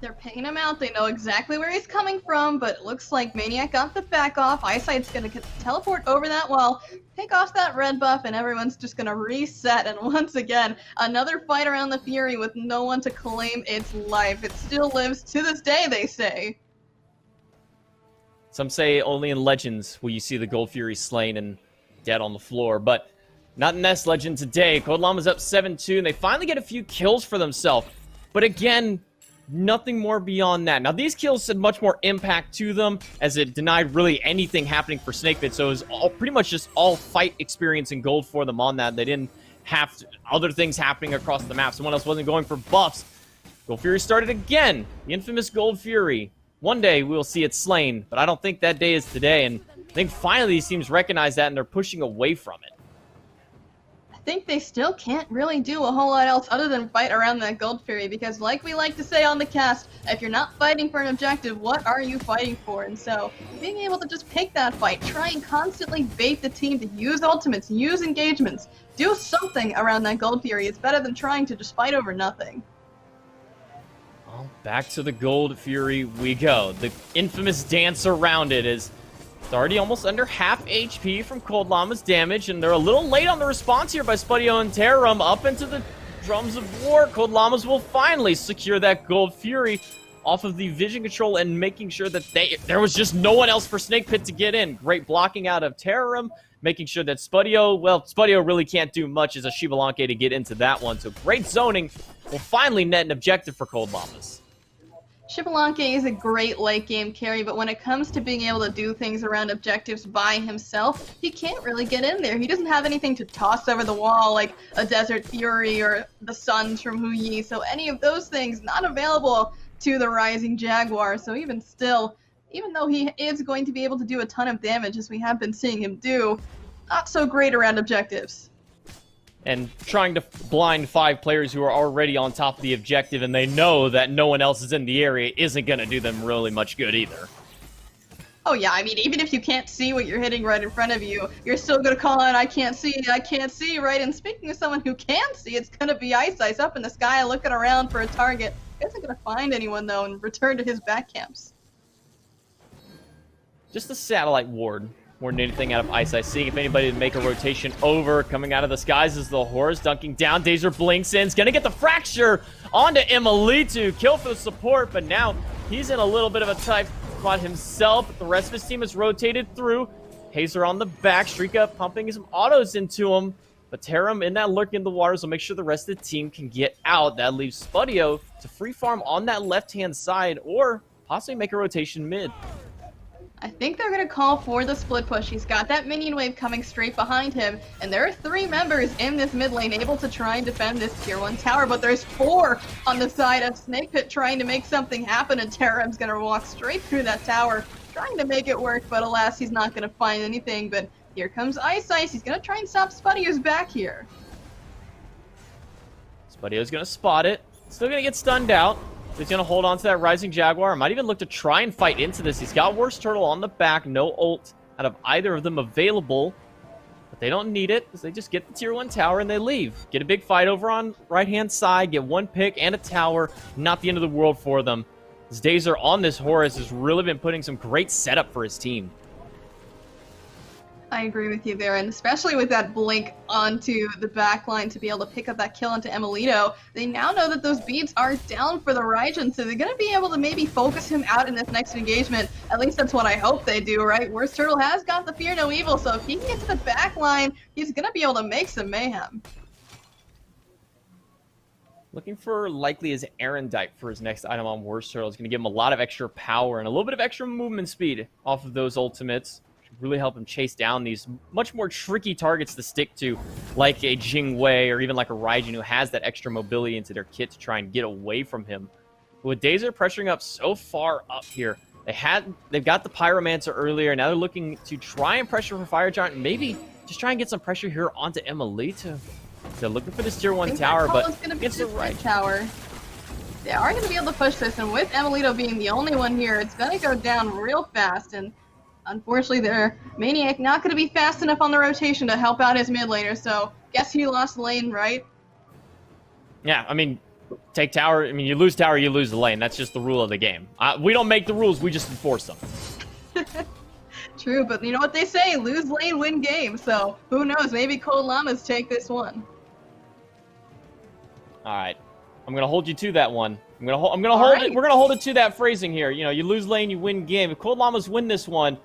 They're picking him out. They know exactly where he's coming from, but it looks like maniaKK got the back off. iceice's going to teleport over that wall, take off that red buff, and everyone's just going to reset. And once again, another fight around the Fury with no one to claim its life. It still lives to this day, they say. Some say only in Legends will you see the Gold Fury slain and dead on the floor, but not in this Legend today. Cold Llama's up 7-2, and they finally get a few kills for themselves. But again, nothing more beyond that. Now, these kills had much more impact to them, as it denied really anything happening for Snake Pit, so it was pretty much just all fight experience and gold for them on that. They didn't have other things happening across the map. Someone else wasn't going for buffs. Gold Fury started again. The infamous Gold Fury. One day, we'll see it slain, but I don't think that day is today, and I think finally these teams recognize that, and they're pushing away from it. I I think they still can't really do a whole lot else other than fight around that Gold Fury, because like we like to say on the cast, if you're not fighting for an objective, what are you fighting for? And so being able to just pick that fight, try and constantly bait the team to use ultimates, use engagements, do something around that Gold Fury is better than trying to just fight over nothing. Well, back to the Gold Fury we go. The infamous dance around it is it's already almost under half HP from Cold Llama's damage, and they're a little late on the response here by Spudio and Terrorem. Up into the drums of war, Cold Llamas will finally secure that Gold Fury off of the vision control and making sure that there was just no one else for Snake Pit to get in. Great blocking out of Terrorem, making sure that Spudio really can't do much as a Shibalanke to get into that one. So great zoning will finally net an objective for Cold Llamas. Shibalanke is a great late game carry, but when it comes to being able to do things around objectives by himself, he can't really get in there. He doesn't have anything to toss over the wall like a Desert Fury or the Suns from Hu Yi, so any of those things not available to the Rising Jaguar. So even still, even though he is going to be able to do a ton of damage, as we have been seeing him do, not so great around objectives. And trying to blind 5 players who are already on top of the objective and they know that no one else is in the area isn't going to do them really much good either. Oh yeah, I mean, even if you can't see what you're hitting right in front of you, you're still going to call out, I can't see, right? And speaking of someone who can see, it's going to be iceice up in the sky looking around for a target. He isn't going to find anyone, though, and return to his back camps. Just a satellite ward more than anything out of iceice, seeing if anybody would make a rotation over. Coming out of the skies is the horse, dunking down. Dazer blinks in, is gonna get the fracture onto emilitoo. Kill for the support, but now he's in a little bit of a tight spot himself. The rest of his team is rotated through. Hayzer on the back, StreakUp pumping some autos into him, but Terrorem in that lurk in the waters will make sure the rest of the team can get out. That leaves Spudio to free farm on that left-hand side, or possibly make a rotation mid. I think they're going to call for the split push. He's got that minion wave coming straight behind him, and there are 3 members in this mid lane able to try and defend this tier 1 tower, but there's 4 on the side of Snake Pit trying to make something happen, and Terrorem's going to walk straight through that tower, trying to make it work, but alas, he's not going to find anything. But here comes iceice. He's going to try and stop Spudio's back here. Spudio's going to spot it. Still going to get stunned out. He's going to hold on to that Rising Jaguar. Might even look to try and fight into this. He's got WorstTurttle on the back. No ult out of either of them available. But they don't need it, because they just get the tier 1 tower and they leave. Get a big fight over on right-hand side. Get 1 pick and a tower. Not the end of the world for them. This Dazer on this Horus has really been putting some great setup for his team. I agree with you there, and especially with that blink onto the back line to be able to pick up that kill into emilitoo, they now know that those beads are down for the Raijin, so they're going to be able to maybe focus him out in this next engagement. At least that's what I hope they do, right? WorstTurttle has got the Fear No Evil, so if he can get to the back line, he's going to be able to make some mayhem. Looking for likely his Erendite for his next item on WorstTurttle. Is going to give him a lot of extra power and a little bit of extra movement speed off of those ultimates. Really help him chase down these much more tricky targets to stick to, like a Jingwei or even like a Raijin who has that extra mobility into their kit to try and get away from him. But with Dazer pressuring up so far up here, they've got the Pyromancer earlier, now they're looking to try and pressure for Fire Giant, and maybe just try and get some pressure here onto emilitoo. They're looking for this tier 1 tower, but it's the right tower. They are going to be able to push this, and with emilitoo being the only one here, it's going to go down real fast, and unfortunately, their maniaKK not going to be fast enough on the rotation to help out his mid laner, so guess he lost lane, right? Yeah, I mean, take tower. I mean, you lose tower, you lose the lane. That's just the rule of the game. We don't make the rules, we just enforce them. True, but you know what they say, lose lane, win game, so who knows, maybe Cold Llamas take this one. Alright, I'm going to hold you to that one. We're gonna hold it to that phrasing here. You know, you lose lane, you win game. If Cold Llamas win this one,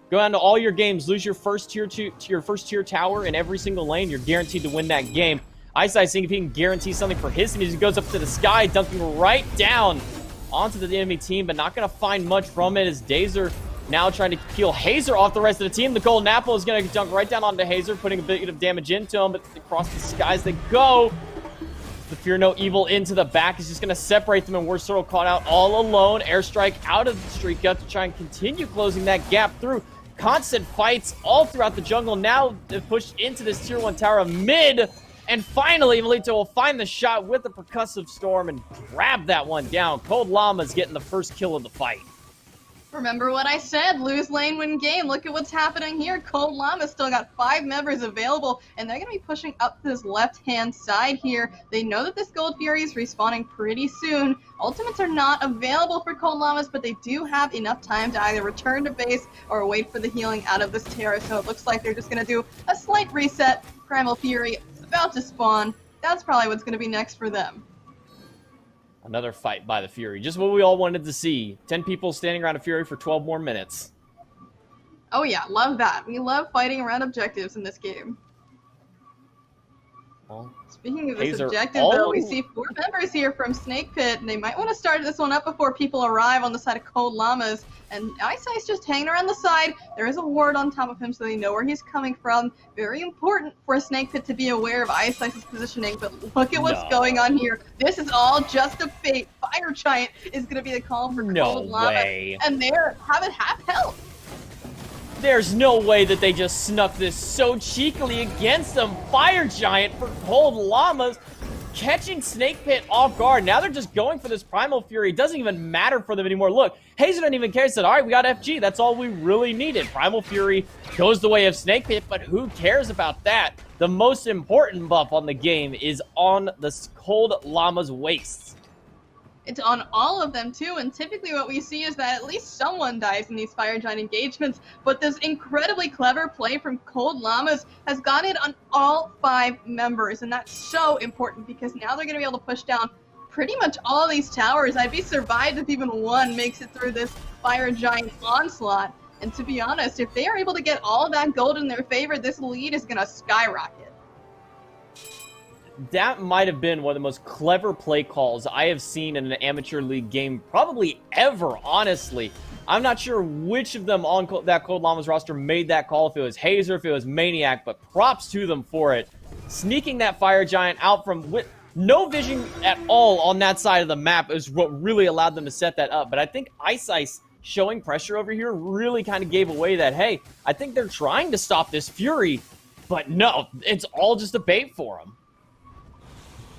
go down to all your games, lose your first tier tower in every single lane, you're guaranteed to win that game. iceice seeing if he can guarantee something for his team as he goes up to the sky, dunking right down onto the enemy team, but not gonna find much from it as Dazer now trying to peel Hayzer off the rest of the team. The golden apple is gonna dunk right down onto Hayzer, putting a bit of damage into him, but across the skies they go. The Fear No Evil into the back is just going to separate them, and WorstTurttle caught out all alone. Airstrike out of the StreakUp to try and continue closing that gap through. Constant fights all throughout the jungle. Now they've pushed into this tier 1 tower mid. And finally, emilitoo will find the shot with the percussive storm and grab that one down. Cold Llamas getting the first kill of the fight. Remember what I said, lose lane, win game. Look at what's happening here. Cold Llamas still got 5 members available, and they're going to be pushing up to this left-hand side here. They know that this Gold Fury is respawning pretty soon. Ultimates are not available for Cold Llamas, but they do have enough time to either return to base or wait for the healing out of this Terror. So it looks like they're just going to do a slight reset. Primal Fury about to spawn. That's probably what's going to be next for them. Another fight by the Fury. Just what we all wanted to see. 10 people standing around a Fury for 12 more minutes. Oh yeah, love that. We love fighting around objectives in this game. Well, Speaking of this Hayzer- objective, though, we see 4 members here from Snake Pit, and they might want to start this one up before people arrive on the side of Cold Llamas. And iceice just hanging around the side. There is a ward on top of him, so they know where he's coming from. Very important for Snake Pit to be aware of iceice's positioning, but look at what's going on here. This is all just a bait. Fire Giant is going to be the call for Cold Llamas. way. And they're having half health. There's no way that they just snuck this so cheekily against them. Fire Giant for Cold Llamas, catching Snake Pit off guard. Now they're just going for this Primal Fury. It doesn't even matter for them anymore. Look, Hayzer didn't even care. He said, all right, we got FG. That's all we really needed. Primal Fury goes the way of Snake Pit, but who cares about that? The most important buff on the game is on the Cold Llama's waists. It's on all of them too, and typically what we see is that at least someone dies in these Fire Giant engagements, but this incredibly clever play from Cold Llamas has got it on all 5 members, and that's so important because now they're going to be able to push down pretty much all of these towers. I'd be surprised if even one makes it through this Fire Giant onslaught, and to be honest, if they are able to get all of that gold in their favor, this lead is going to skyrocket. That might have been one of the most clever play calls I have seen in an amateur league game probably ever, honestly. I'm not sure which of them on that Cold Llamas roster made that call, if it was Hayzer, if it was maniaKK, but props to them for it. Sneaking that Fire Giant out from no vision at all on that side of the map is what really allowed them to set that up. But I think iceice showing pressure over here really kind of gave away that, hey, I think they're trying to stop this Fury, but no, it's all just a bait for them.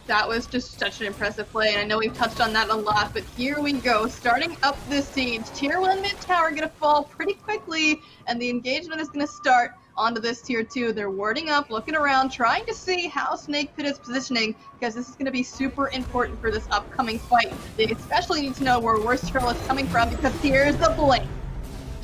That was just such an impressive play, and I know we've touched on that a lot, but here we go. Starting up this siege, Tier 1 mid tower going to fall pretty quickly, and the engagement is going to start onto this Tier 2. They're warding up, looking around, trying to see how Snake Pit is positioning, because this is going to be super important for this upcoming fight. They especially need to know where WorstTurttle is coming from, because here's the blink.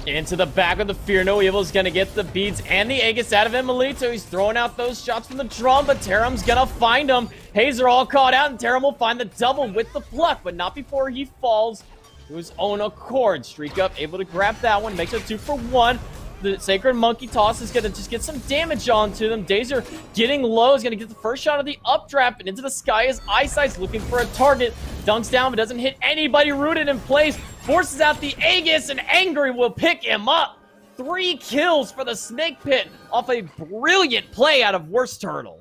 Into the back of the Fear No Evil is going to get the beads and the Aegis out of emilitoo. He's throwing out those shots from the drum, but Terrorem's going to find him. Hayzer all caught out, and Terrorem will find the double with the pluck, but not before he falls to his own accord. StreakUp able to grab that one, makes it 2 for 1. The Sacred Monkey Toss is going to just get some damage onto them. Dazer getting low is going to get the first shot of the updraft, and into the sky is iceice looking for a target. Dunks down, but doesn't hit anybody. Rooted in place, forces out the Aegis, and Angry will pick him up. 3 kills for the Snake Pit off a brilliant play out of WorstTurttle.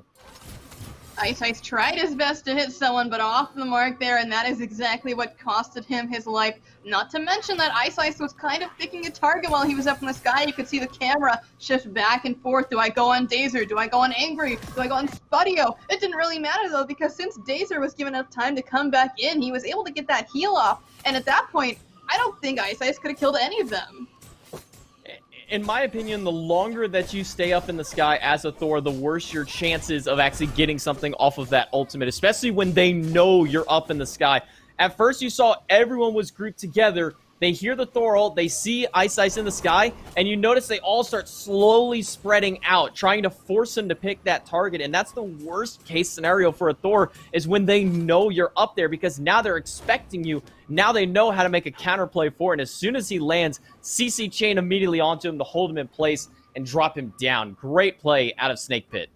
iceice tried his best to hit someone, but off the mark there, and that is exactly what costed him his life. Not to mention that iceice was kind of picking a target while he was up in the sky. You could see the camera shift back and forth. Do I go on Dazer? Do I go on Angry? Do I go on Spudio? It didn't really matter, though, because since Dazer was given enough time to come back in, he was able to get that heal off. And at that point, I don't think iceice could have killed any of them. In my opinion, the longer that you stay up in the sky as a Thor, the worse your chances of actually getting something off of that ultimate, especially when they know you're up in the sky. At first, you saw everyone was grouped together. They hear the Thor ult, they see iceice in the sky, and you notice they all start slowly spreading out, trying to force him to pick that target. And that's the worst case scenario for a Thor, is when they know you're up there, because now they're expecting you. Now they know how to make a counterplay for it. And as soon as he lands, CC chain immediately onto him to hold him in place and drop him down. Great play out of Snake Pit.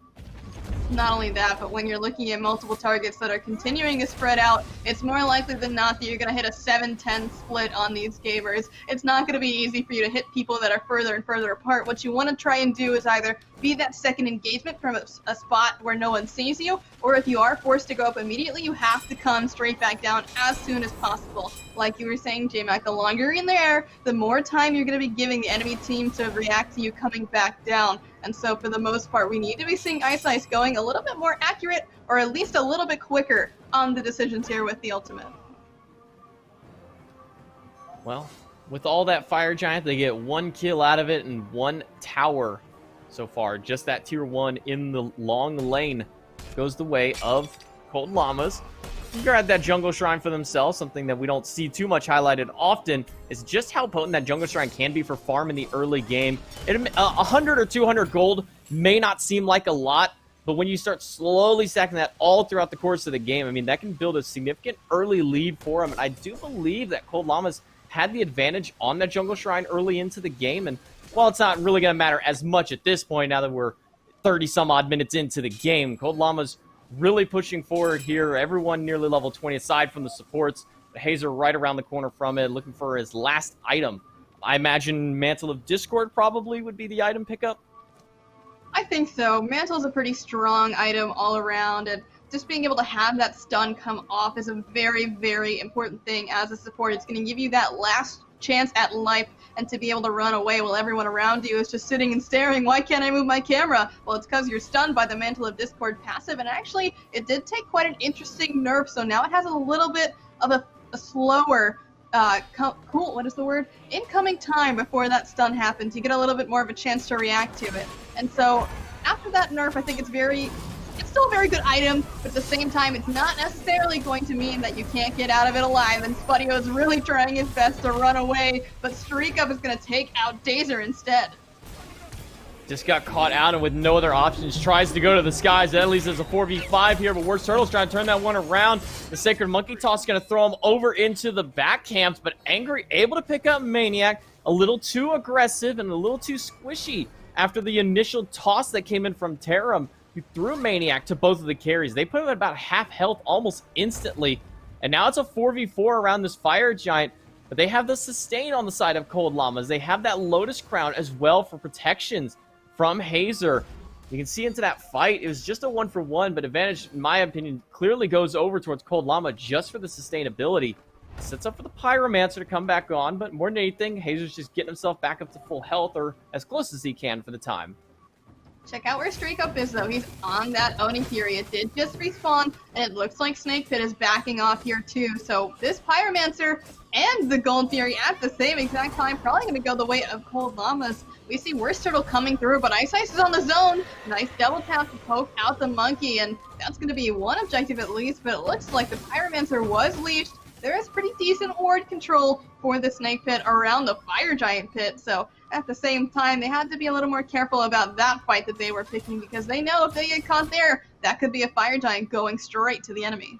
Not only that, but when you're looking at multiple targets that are continuing to spread out, it's more likely than not that you're going to hit a 7-10 split on these gamers. It's not going to be easy for you to hit people that are further and further apart. What you want to try and do is either be that second engagement from a spot where no one sees you, or if you are forced to go up immediately, you have to come straight back down as soon as possible. Like you were saying, J-Mac, the longer you're in there, the more time you're going to be giving the enemy team to react to you coming back down. And so for the most part, we need to be seeing iceice going a little bit more accurate, or at least a little bit quicker on the decisions here with the ultimate. Well, with all that Fire Giant, they get 1 kill out of it and 1 tower so far. Just that tier 1 in the long lane goes the way of Cold Llamas. You grab that jungle shrine for themselves. Something that we don't see too much highlighted often is just how potent that jungle shrine can be for farm in the early game. 100 or 200 gold may not seem like a lot, but when you start slowly stacking that all throughout the course of the game, I mean, that can build a significant early lead for them. And I do believe that Cold Llamas had the advantage on that jungle shrine early into the game. And while it's not really going to matter as much at this point, now that we're 30 some odd minutes into the game, Cold Llamas really pushing forward here. Everyone nearly level 20 aside from the supports. Hayzer right around the corner from it, looking for his last item. I imagine Mantle of Discord probably would be the item pickup. I think so. Mantle's a pretty strong item all around, and just being able to have that stun come off is a very, very important thing as a support. It's going to give you that last chance at life, and to be able to run away while everyone around you is just sitting and staring. Why can't I move my camera? Well, it's because you're stunned by the Mantle of Discord passive, and actually, it did take quite an interesting nerf, so now it has a little bit of a slower, incoming time before that stun happens. You get a little bit more of a chance to react to it. And so, after that nerf, I think it's still a very good item, but at the same time, it's not necessarily going to mean that you can't get out of it alive, and Spudio is really trying his best to run away, but StreakUp is going to take out Dazer instead. Just got caught out, and with no other options, tries to go to the skies. At least there's a 4v5 here, but WorstTurtle's trying to turn that one around. The Sacred Monkey Toss is going to throw him over into the back camps, but Angry able to pick up maniaKK, a little too aggressive and a little too squishy after the initial toss that came in from Terrorem, who threw maniaKK to both of the carries. They put him at about half health almost instantly, and now it's a 4v4 around this Fire Giant, but they have the sustain on the side of Cold Llamas. They have that Lotus Crown as well for protections from Hayzer. You can see into that fight, it was just a 1-for-1, but advantage, in my opinion, clearly goes over towards Cold Llama just for the sustainability. Sets up for the Pyromancer to come back on, but more than anything, Hayzer's just getting himself back up to full health, or as close as he can for the time. Check out where StreakUp is, though. He's on that Oni Fury. It did just respawn, and it looks like Snake Pit is backing off here, too. So this Pyromancer and the Gold Fury at the same exact time probably going to go the way of Cold Llamas. We see WorstTurttle coming through, but iceice is on the zone. Nice double tap to poke out the monkey, and that's going to be one objective at least, but it looks like the Pyromancer was leashed. There is pretty decent ward control for the Snake Pit around the Fire Giant pit, so at the same time, they had to be a little more careful about that fight that they were picking, because they know if they get caught there, that could be a Fire Giant going straight to the enemy.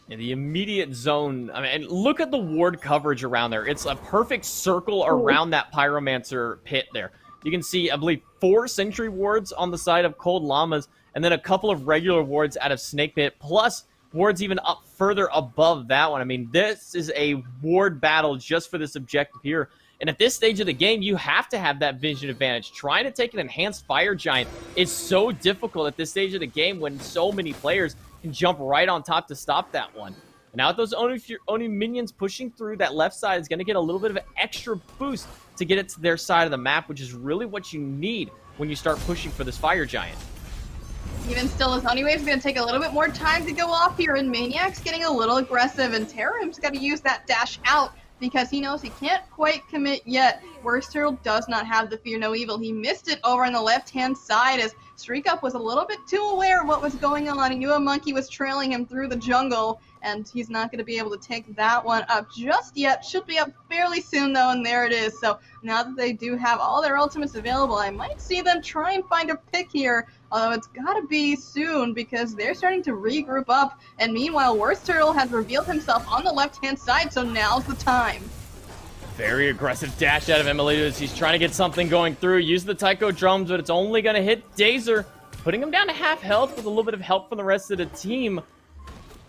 In the immediate zone, I mean, and look at the ward coverage around there. It's a perfect circle around that Pyromancer pit there. You can see, I believe, 4 sentry wards on the side of Cold Llamas, and then a couple of regular wards out of Snake Pit, plus wards even up further above that one. I mean, this is a ward battle just for this objective here. And at this stage of the game, you have to have that vision advantage. Trying to take an enhanced Fire Giant is so difficult at this stage of the game when so many players can jump right on top to stop that one. And now with those Oni minions pushing through, that left side is going to get a little bit of an extra boost to get it to their side of the map, which is really what you need when you start pushing for this Fire Giant. Even still, his Oni Wave's going to take a little bit more time to go off here, and maniaKK's getting a little aggressive, and Terrorem's got to use that dash out because he knows he can't quite commit yet. WorstTurttle does not have the Fear No Evil. He missed it over on the left-hand side as StreakUp was a little bit too aware of what was going on. He knew a monkey was trailing him through the jungle, and he's not going to be able to take that one up just yet. Should be up fairly soon, though, and there it is. So now that they do have all their ultimates available, I might see them try and find a pick here, although it's got to be soon because they're starting to regroup up. And meanwhile, WorstTurttle has revealed himself on the left-hand side, so now's the time. Very aggressive dash out of emilitoo as he's trying to get something going through. Use the taiko drums, but it's only going to hit Dazer, putting him down to half health with a little bit of help from the rest of the team.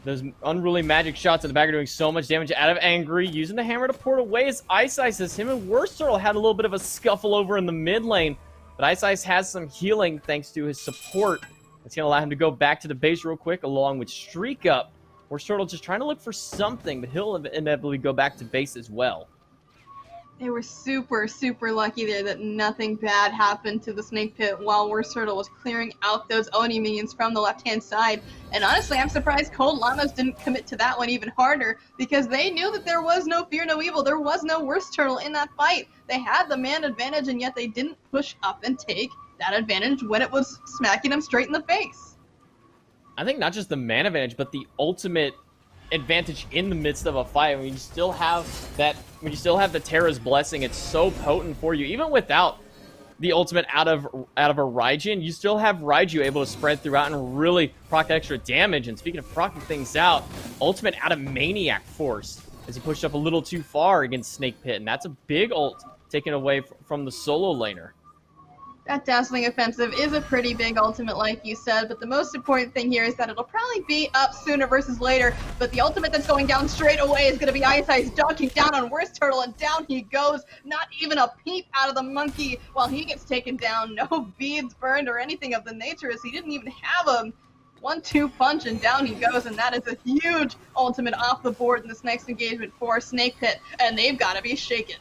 Those unruly magic shots in the back are doing so much damage out of Angry. Using the hammer to port away as iceice as him and WorstTurtle had a little bit of a scuffle over in the mid lane. But iceice has some healing thanks to his support. It's going to allow him to go back to the base real quick along with StreakUp. WorstTurtle just trying to look for something, but he'll inevitably go back to base as well. They were super, super lucky there that nothing bad happened to the Snake Pit while WorstTurttle was clearing out those Oni minions from the left-hand side. And honestly, I'm surprised Cold Llamas didn't commit to that one even harder, because they knew that there was no Fear No Evil, there was no WorstTurttle in that fight. They had the man advantage, and yet they didn't push up and take that advantage when it was smacking them straight in the face. I think not just the man advantage, but the ultimate advantage in the midst of a fight. When you still have the Terra's blessing, it's so potent for you. Even without the ultimate out of a Raijin, you still have Raiju able to spread throughout and really proc extra damage. And speaking of procking things out, ultimate out of Maniac force as he pushed up a little too far against Snake Pit, and that's a big ult taken away from the solo laner. That Dazzling Offensive is a pretty big ultimate, like you said, but the most important thing here is that it'll probably be up sooner versus later, but the ultimate that's going down straight away is going to be iceice dunking down on WorstTurtle, and down he goes, not even a peep out of the monkey while he gets taken down. No beads burned or anything of the nature, as he didn't even have a 1-2 punch, and down he goes, and that is a huge ultimate off the board in this next engagement for Snake Pit, and they've got to be shaken.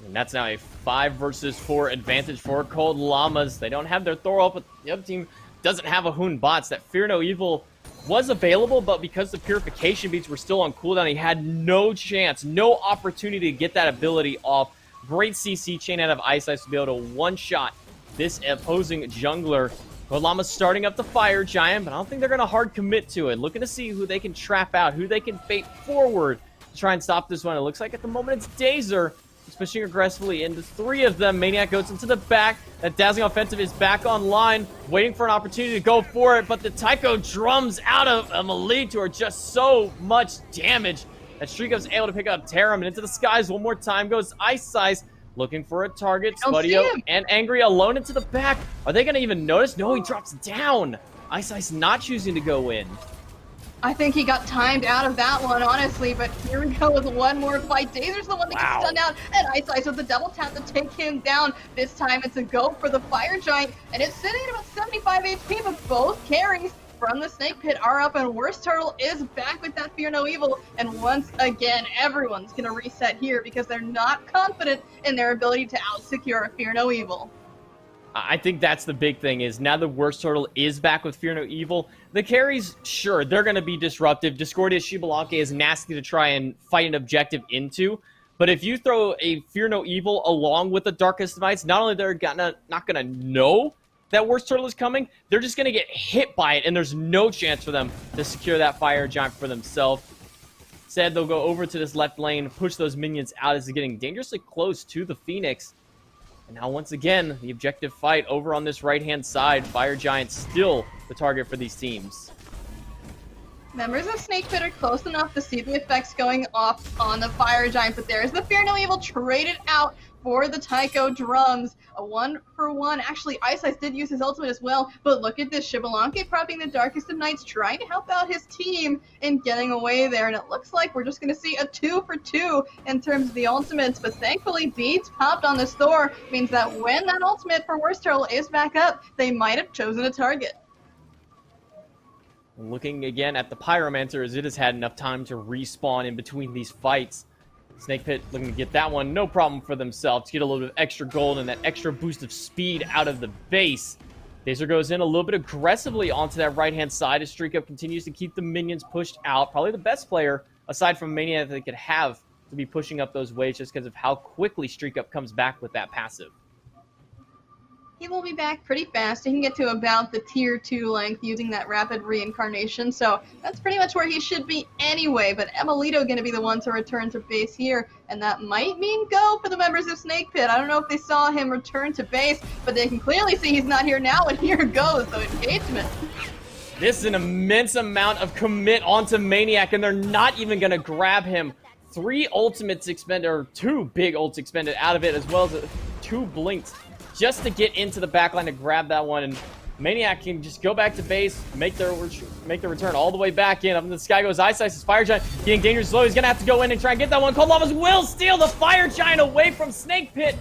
And that's now a 5 versus 4 advantage for Cold Llamas. They don't have their Thor up, but the other team doesn't have a Hoon bots. That Fear No Evil was available, but because the Purification beats were still on cooldown, he had no chance, no opportunity to get that ability off. Great CC chain out of iceice to be able to one-shot this opposing jungler. Cold Llamas starting up the Fire Giant, but I don't think they're going to hard commit to it. Looking to see who they can trap out, who they can bait forward to try and stop this one. It looks like at the moment it's Dazer. He's pushing aggressively into 3 of them. Maniac goes into the back. That Dazzling Offensive is back online, waiting for an opportunity to go for it, but the Taiko drums out of emilitoo are just so much damage that StreakUp's able to pick up Terrorem, and into the skies one more time goes iceice, looking for a target. Spudio and Angry alone into the back. Are they going to even notice? No, he drops down. iceice not choosing to go in. I think he got timed out of that one, honestly, but here we go with one more fight. Dazer's the one that gets stunned out, and iceice with the double tap to take him down. This time it's a go for the Fire Giant, and it's sitting at about 75 HP, but both carries from the Snake Pit are up, and WorstTurtle is back with that Fear No Evil, and once again, everyone's going to reset here because they're not confident in their ability to out-secure a Fear No Evil. I think that's the big thing, is now the WorstTurtle is back with Fear No Evil. The carries, sure, they're going to be disruptive. Discordia's Shibalanke is nasty to try and fight an objective into. But if you throw a Fear No Evil along with the Darkest Mites, not only they're not going to know that WorstTurtle is coming, they're just going to get hit by it, and there's no chance for them to secure that Fire Giant for themselves. Instead, they'll go over to this left lane, push those minions out as they're getting dangerously close to the Phoenix. And now, once again, the objective fight over on this right-hand side. Fire Giant still the target for these teams. Members of Snake Pit are close enough to see the effects going off on the Fire Giant, but there's the Fear No Evil traded out for the Taiko drums. A 1-for-1. Actually, iceice did use his ultimate as well, but look at this. Shibalanke propping the Darkest of Nights, trying to help out his team in getting away there, and it looks like we're just going to see a 2-for-2 in terms of the ultimates, but thankfully beads popped on this Thor means that when that ultimate for WorstTurtle is back up, they might have chosen a target. Looking again at the Pyromancer, as it has had enough time to respawn in between these fights. Snake Pit looking to get that one, no problem for themselves. Get a little bit of extra gold and that extra boost of speed out of the base. Dazer goes in a little bit aggressively onto that right-hand side as StreakUp continues to keep the minions pushed out. Probably the best player, aside from Maniac, that they could have to be pushing up those waves just because of how quickly StreakUp comes back with that passive. He will be back pretty fast. He can get to about the tier 2 length using that rapid reincarnation, so that's pretty much where he should be anyway, but emilitoo going to be the one to return to base here, and that might mean go for the members of Snake Pit. I don't know if they saw him return to base, but they can clearly see he's not here now, and here goes the engagement. This is an immense amount of commit onto Maniac, and they're not even going to grab him. 3 ultimates expended, or 2 big ults expended out of it, as well as 2 blinks, just to get into the backline to grab that one, and Maniac can just go back to base, make the return all the way back in. Up in the sky goes iceice's Fire Giant, getting dangerous slow. He's gonna have to go in and try and get that one. Cold Llamas will steal the Fire Giant away from Snake Pit.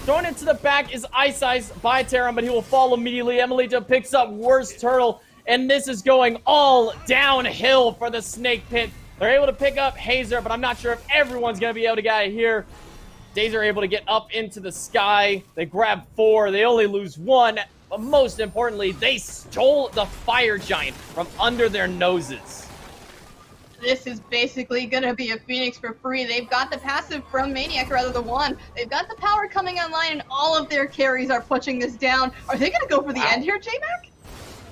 Thrown into the back is iceice by Terrorem, but he will fall immediately. emilitoo picks up WorstTurttle, and this is going all downhill for the Snake Pit. They're able to pick up Hayzer, but I'm not sure if everyone's going to be able to get out of here. Dazer able to get up into the sky. They grab 4. They only lose 1. But most importantly, they stole the fire giant from under their noses. This is basically going to be a Phoenix for free. They've got the passive from maniaKK, rather the one. They've got the power coming online, and all of their carries are pushing this down. Are they going to go for the end here, J-Mac?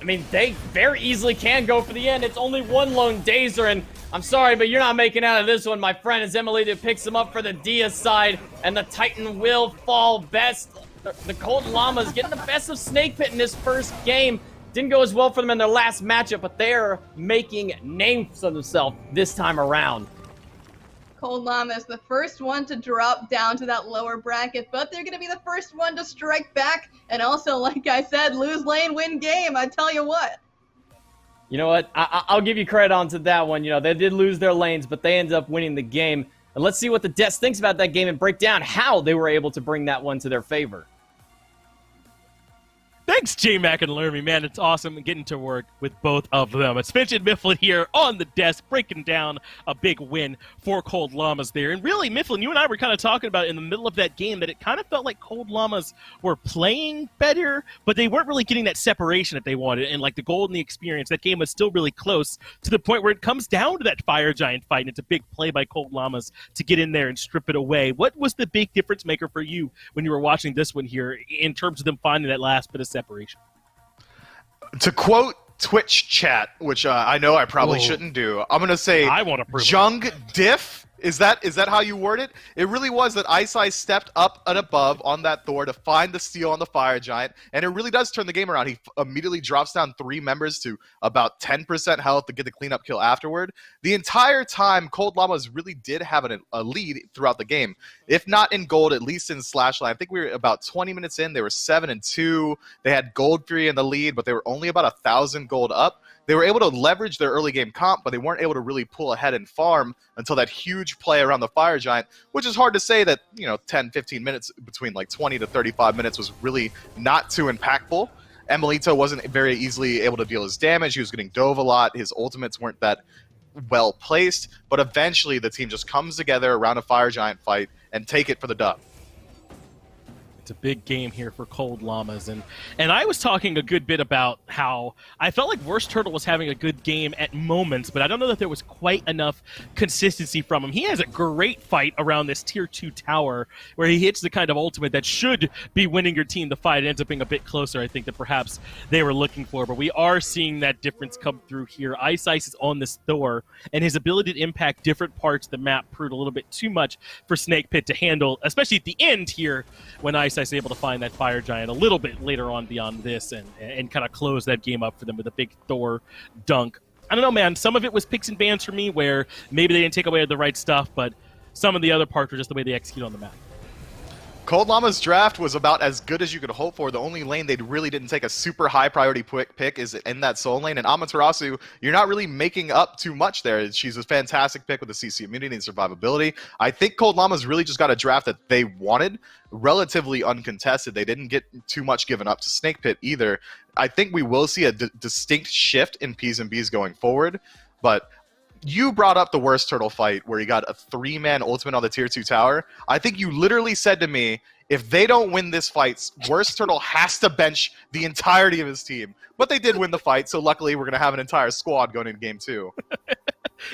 I mean, they very easily can go for the end. It's only one lone Dazer, and I'm sorry, but you're not making out of this one, my friend, as emilitoo picks him up for the Dia side, and the Titan will fall best. The Cold Llamas getting the best of Snake in this first game. Didn't go as well for them in their last matchup, but they're making names for themselves this time around. Cold Llamas, the first one to drop down to that lower bracket, but they're going to be the first one to strike back, and also, like I said, lose lane, win game, I tell you what. You know what? I'll give you credit onto that one. You know, they did lose their lanes, but they ended up winning the game. And let's see what the Deaths thinks about that game and break down how they were able to bring that one to their favor. Thanks, J-Mac and Lermy. Man, it's awesome getting to work with both of them. It's Finch and Mifflin here on the desk, breaking down a big win for Cold Llamas there. And really, Mifflin, you and I were kind of talking about it in the middle of that game that it kind of felt like Cold Llamas were playing better, but they weren't really getting that separation that they wanted. And like the gold and the experience, that game was still really close to the point where it comes down to that fire giant fight. And it's a big play by Cold Llamas to get in there and strip it away. What was the big difference maker for you when you were watching this one here in terms of them finding that last bit of separation? To quote Twitch chat, which I know I probably shouldn't do, I'm going to say I want to prove Jung Diff. Is that how you word it? It really was that iceice stepped up and above on that Thor to find the steal on the fire giant, and it really does turn the game around. He immediately drops down 3 members to about 10% health to get the cleanup kill afterward. The entire time, Cold Llamas really did have a lead throughout the game. If not in gold, at least in slash line. I think we were about 20 minutes in. They were 7-2. They had Gold Fury in the lead, but they were only about 1,000 gold up. They were able to leverage their early game comp, but they weren't able to really pull ahead and farm until that huge play around the fire giant, which is hard to say that, 10, 15 minutes between like 20 to 35 minutes was really not too impactful. emilitoo wasn't very easily able to deal his damage. He was getting dove a lot. His ultimates weren't that well placed, but eventually the team just comes together around a fire giant fight and take it for the dub. It's a big game here for Cold Llamas, and I was talking a good bit about how I felt like WorstTurttle was having a good game at moments, but I don't know that there was quite enough consistency from him. He has a great fight around this tier 2 tower where he hits the kind of ultimate that should be winning your team the fight. It ends up being a bit closer, I think, than perhaps they were looking for, but we are seeing that difference come through here. iceice is on this Thor, and his ability to impact different parts of the map proved a little bit too much for Snake to handle, especially at the end here when iceice is able to find that fire giant a little bit later on beyond this and kind of close that game up for them with a big Thor dunk. I don't know, man. Some of it was picks and bans for me where maybe they didn't take away the right stuff, but some of the other parts were just the way they execute on the map. Cold Llama's draft was about as good as you could hope for. The only lane they really didn't take a super high priority pick is in that soul lane. And Amaterasu, you're not really making up too much there. She's a fantastic pick with the CC immunity and survivability. I think Cold Llama's really just got a draft that they wanted, relatively uncontested. They didn't get too much given up to Snake either. I think we will see a distinct shift in P's and B's going forward, but you brought up the WorstTurttle fight where he got a 3-man ultimate on the tier 2 tower. I think you literally said to me, if they don't win this fight, WorstTurttle has to bench the entirety of his team. But they did win the fight, so luckily we're going to have an entire squad going into game 2.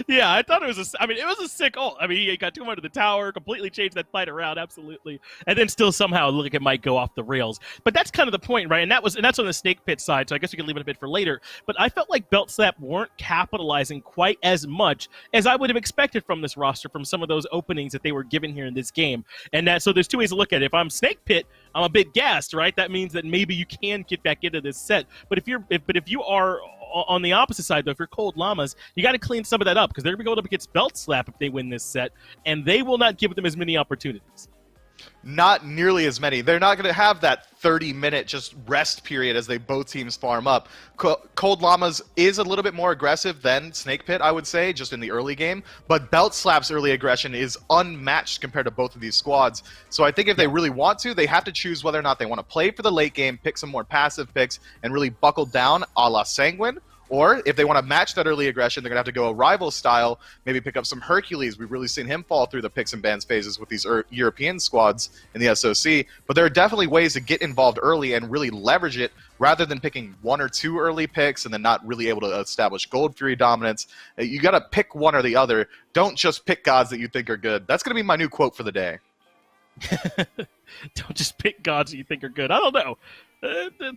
Yeah, I thought it was it was a sick ult. I mean, he got 2 under the tower, completely changed that fight around, absolutely. And then still somehow look like it might go off the rails. But that's kind of the point, right? And that's on the Snake side, so I guess we can leave it a bit for later. But I felt like Belt Slap weren't capitalizing quite as much as I would have expected from this roster, from some of those openings that they were given here in this game. And so there's 2 ways to look at it. If I'm Snake I'm a bit gassed, right? That means that maybe you can get back into this set. But if you are on the opposite side, though, if you're Cold Llamas, you got to clean some of that up because they're going to go up against Belt Slap if they win this set, and they will not give them as many opportunities. Not nearly as many. They're not going to have that 30-minute just rest period as they both teams farm up. Cold Llamas is a little bit more aggressive than Snake I would say, just in the early game. But Belt Slap's early aggression is unmatched compared to both of these squads. So I think if they really want to, they have to choose whether or not they want to play for the late game, pick some more passive picks, and really buckle down a la Sanguine, Or if they want to match that early aggression, they're going to have to go a rival style, maybe pick up some Hercules. We've really seen him fall through the picks and bans phases with these European squads in the SOC. But there are definitely ways to get involved early and really leverage it rather than picking 1 or 2 early picks and then not really able to establish Gold Fury dominance. You got to pick one or the other. Don't just pick gods that you think are good. That's going to be my new quote for the day. Don't just pick gods that you think are good. I don't know.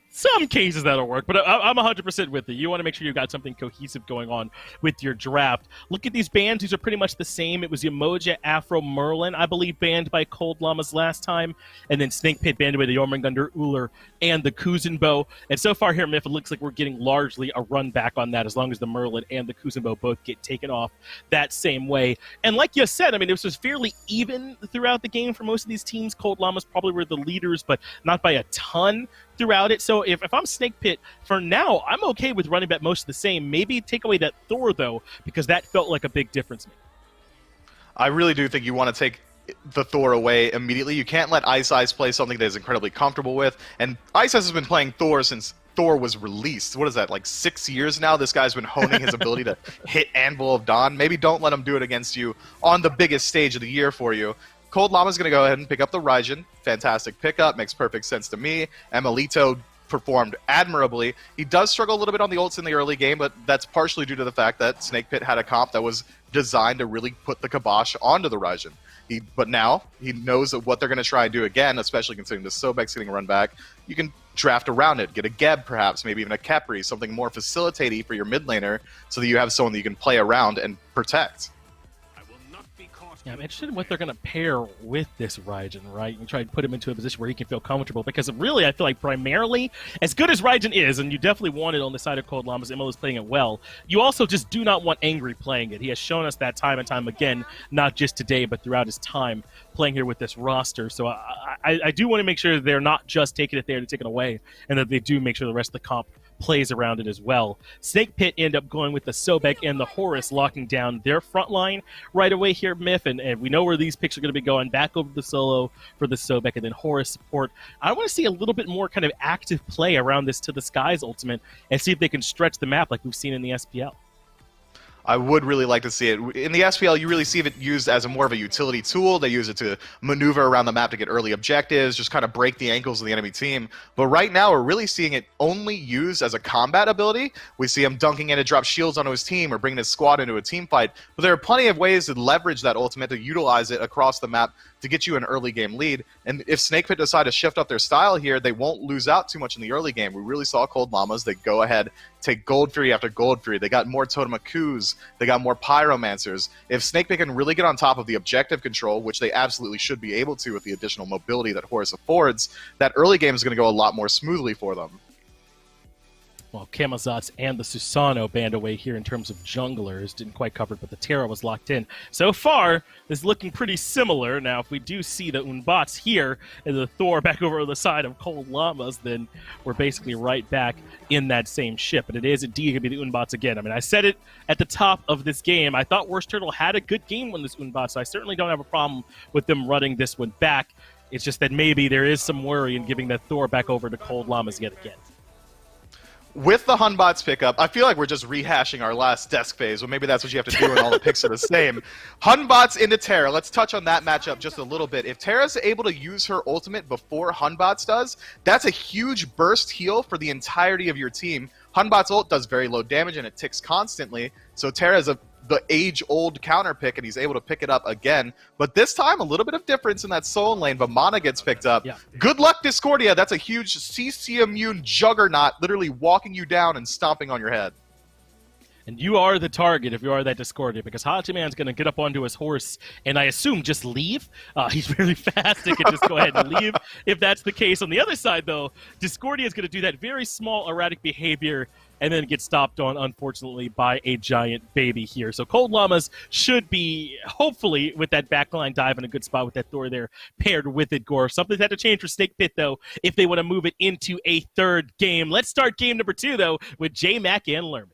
Some cases that'll work, but I'm 100% with you. You want to make sure you've got something cohesive going on with your draft. Look at these bans. These are pretty much the same. It was Yemoja, Afro, Merlin, I believe, banned by Cold Llamas last time, and then Snake Pit banned by the Jormungandr, Uller, and the Kuzenbo. And so far here, Myth, it looks like we're getting largely a run back on that as long as the Merlin and the Kuzenbo both get taken off that same way. And like you said, I mean, this was fairly even throughout the game for most of these teams. Cold Llamas probably were the leaders, but not by a ton throughout it. So if I'm Snake Pit, for now, I'm okay with running back most of the same. Maybe take away that Thor, though, because that felt like a big difference to me. I really do think you want to take the Thor away immediately. You can't let iceice play something that is incredibly comfortable with. And iceice has been playing Thor since Thor was released. What is that, like 6 years now? This guy's been honing his ability to hit Anvil of Dawn. Maybe don't let him do it against you on the biggest stage of the year for you. Cold Llama's going to go ahead and pick up the Raijin. Fantastic pickup. Makes perfect sense to me. Emilitoo performed admirably. He does struggle a little bit on the ults in the early game, but that's partially due to the fact that Snake Pit had a comp that was designed to really put the kibosh onto the Raijin. But now he knows that what they're going to try and do again, especially considering the Sobek's getting run back. You can draft around it. Get a Geb, perhaps, maybe even a Khepri, something more facilitating for your mid laner so that you have someone that you can play around and protect. Yeah, I'm interested in what they're going to pair with this Raijin, right? And try and put him into a position where he can feel comfortable. Because really, I feel like primarily, as good as Raijin is, and you definitely want it on the side of Cold Llamas, Emil is playing it well, you also just do not want Angry playing it. He has shown us that time and time again, not just today, but throughout his time playing here with this roster. So I do want to make sure that they're not just taking it there to take it away, and that they do make sure the rest of the comp plays around it as well. Snake Pit end up going with the Sobek and the Horus, locking down their front line right away here, Myth, and we know where these picks are going to be going. Back over the solo for the Sobek, and then Horus support. I want to see a little bit more kind of active play around this To the Skies ultimate and see if they can stretch the map like we've seen in the SPL. I would really like to see it. In the SPL, you really see it used as a more of a utility tool. They use it to maneuver around the map to get early objectives, just kind of break the ankles of the enemy team. But right now, we're really seeing it only used as a combat ability. We see him dunking in to drop shields onto his team or bringing his squad into a team fight. But there are plenty of ways to leverage that ultimate, to utilize it across the map to get you an early game lead. And if Snake Pit decide to shift up their style here, they won't lose out too much in the early game. We really saw Cold Llamas. They go ahead, take Gold Fury after Gold Fury. They got more Totem Akus. They got more Pyromancers. If Snake Pit can really get on top of the objective control, which they absolutely should be able to with the additional mobility that Horus affords, that early game is going to go a lot more smoothly for them. Well, Camazotz and the Susano band away here in terms of junglers. Didn't quite cover it, but the Terra was locked in. So far, this is looking pretty similar. Now, if we do see the Unbots here and the Thor back over on the side of Cold Llamas, then we're basically right back in that same ship. But it is indeed going to be the Unbots again. I mean, I said it at the top of this game. I thought WorstTurttle had a good game on this Unbot, so I certainly don't have a problem with them running this one back. It's just that maybe there is some worry in giving that Thor back over to Cold Llamas yet again. With the Hunbots pickup, I feel like we're just rehashing our last desk phase, but maybe that's what you have to do when all the picks are the same. Hunbots into Terra. Let's touch on that matchup just a little bit. If Terra's able to use her ultimate before Hunbots does, that's a huge burst heal for the entirety of your team. Hunbots ult does very low damage and it ticks constantly, so Terra's the age-old counter pick, and he's able to pick it up again. But this time, a little bit of difference in that soul lane. Vamana gets picked up. Yeah. Good luck, Discordia. That's a huge CC immune juggernaut, literally walking you down and stomping on your head. And you are the target if you are that Discordia, because Hachiman's going to get up onto his horse and I assume just leave. He's really fast. He can just go ahead and leave if that's the case. On the other side, though, Discordia is going to do that very small erratic behavior and then get stopped on, unfortunately, by a giant baby here. So Cold Llamas should be, hopefully, with that backline dive in a good spot with that Thor there, paired with it, Gore. Something's had to change for Snake Pit, though, if they want to move it into a third game. Let's start game number 2, though, with J-Mac and Lermy.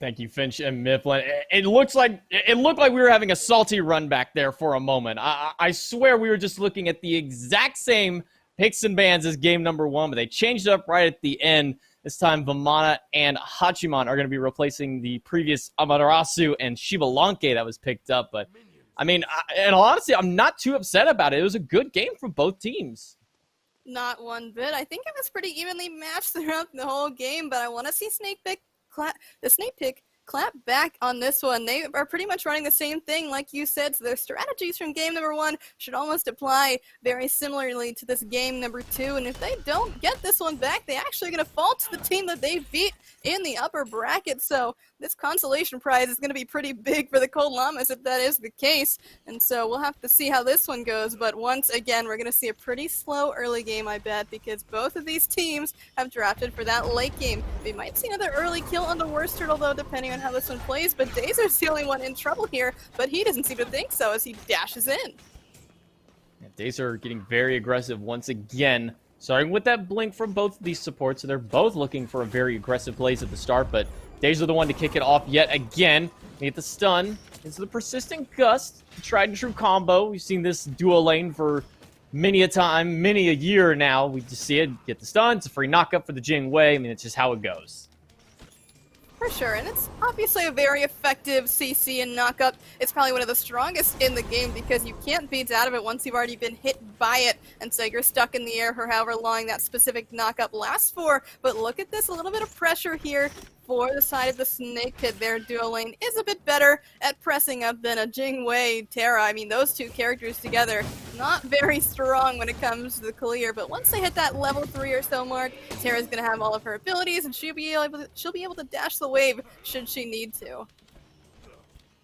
Thank you, Finch and Mifflin. It looked like we were having a salty run back there for a moment. I swear we were just looking at the exact same picks and bans as game number 1, but they changed it up right at the end. This time, Vamana and Hachiman are going to be replacing the previous Amaterasu and Shibalanke that was picked up. But, I mean, and honestly, I'm not too upset about it. It was a good game from both teams. Not one bit. I think it was pretty evenly matched throughout the whole game, but I want to see the Snake Pick clap back on this one. They are pretty much running the same thing like you said, so their strategies from game number 1 should almost apply very similarly to this game number 2, and if they don't get this one back, they actually are going to fall to the team that they beat in the upper bracket, so this consolation prize is going to be pretty big for the Cold Llamas if that is the case, and so we'll have to see how this one goes, but once again, we're going to see a pretty slow early game, I bet, because both of these teams have drafted for that late game. We might see another early kill on the WorstTurttle, though, depending on how this one plays, but Dazer's the only one in trouble here, but he doesn't seem to think so as he dashes in. Yeah, Dazer getting very aggressive once again, starting with that blink from both of these supports, so they're both looking for a very aggressive plays at the start, but Dazer the one to kick it off yet again. They get the stun into the persistent gust, tried and true combo. We've seen this dual lane for many a time, many a year now. We just see it, get the stun, it's a free knockup for the Jing Wei. I mean, it's just how it goes. For sure, and it's obviously a very effective CC and knockup. It's probably one of the strongest in the game because you can't beat out of it once you've already been hit by it, and so you're stuck in the air for however long that specific knockup lasts for. But look at this, a little bit of pressure here for the side of the Snake Pit. Their duo lane is a bit better at pressing up than a Jing Wei, Terra. I mean, those two characters together, not very strong when it comes to the clear, but once they hit that level 3 or so mark, Terra's going to have all of her abilities, and she'll be able to dash the wave should she need to.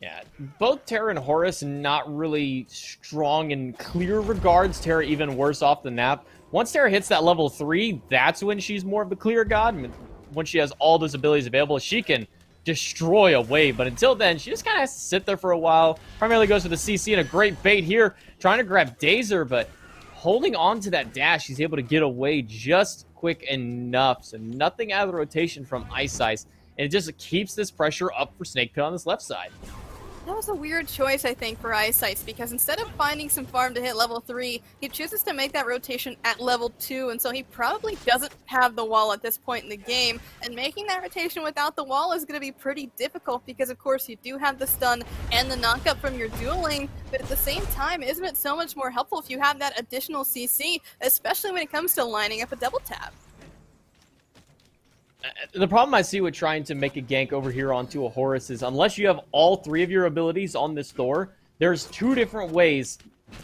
Yeah, both Terra and Horus not really strong in clear regards. Terra even worse off the nap. Once Terra hits that level 3, that's when she's more of the clear god. I mean, when she has all those abilities available, she can destroy a wave. But until then, she just kind of has to sit there for a while. Primarily goes for the CC and a great bait here, trying to grab Dazer, but holding on to that dash, he's able to get away just quick enough. So nothing out of the rotation from iceice. And it just keeps this pressure up for Snake Pit on this left side. That was a weird choice, I think, for iceice, because instead of finding some farm to hit level 3, he chooses to make that rotation at level 2, and so he probably doesn't have the wall at this point in the game, and making that rotation without the wall is going to be pretty difficult, because of course you do have the stun and the knockup from your dual lane, but at the same time, isn't it so much more helpful if you have that additional CC, especially when it comes to lining up a double tap? The problem I see with trying to make a gank over here onto a Horus is unless you have all 3 of your abilities on this Thor, there's 2 different ways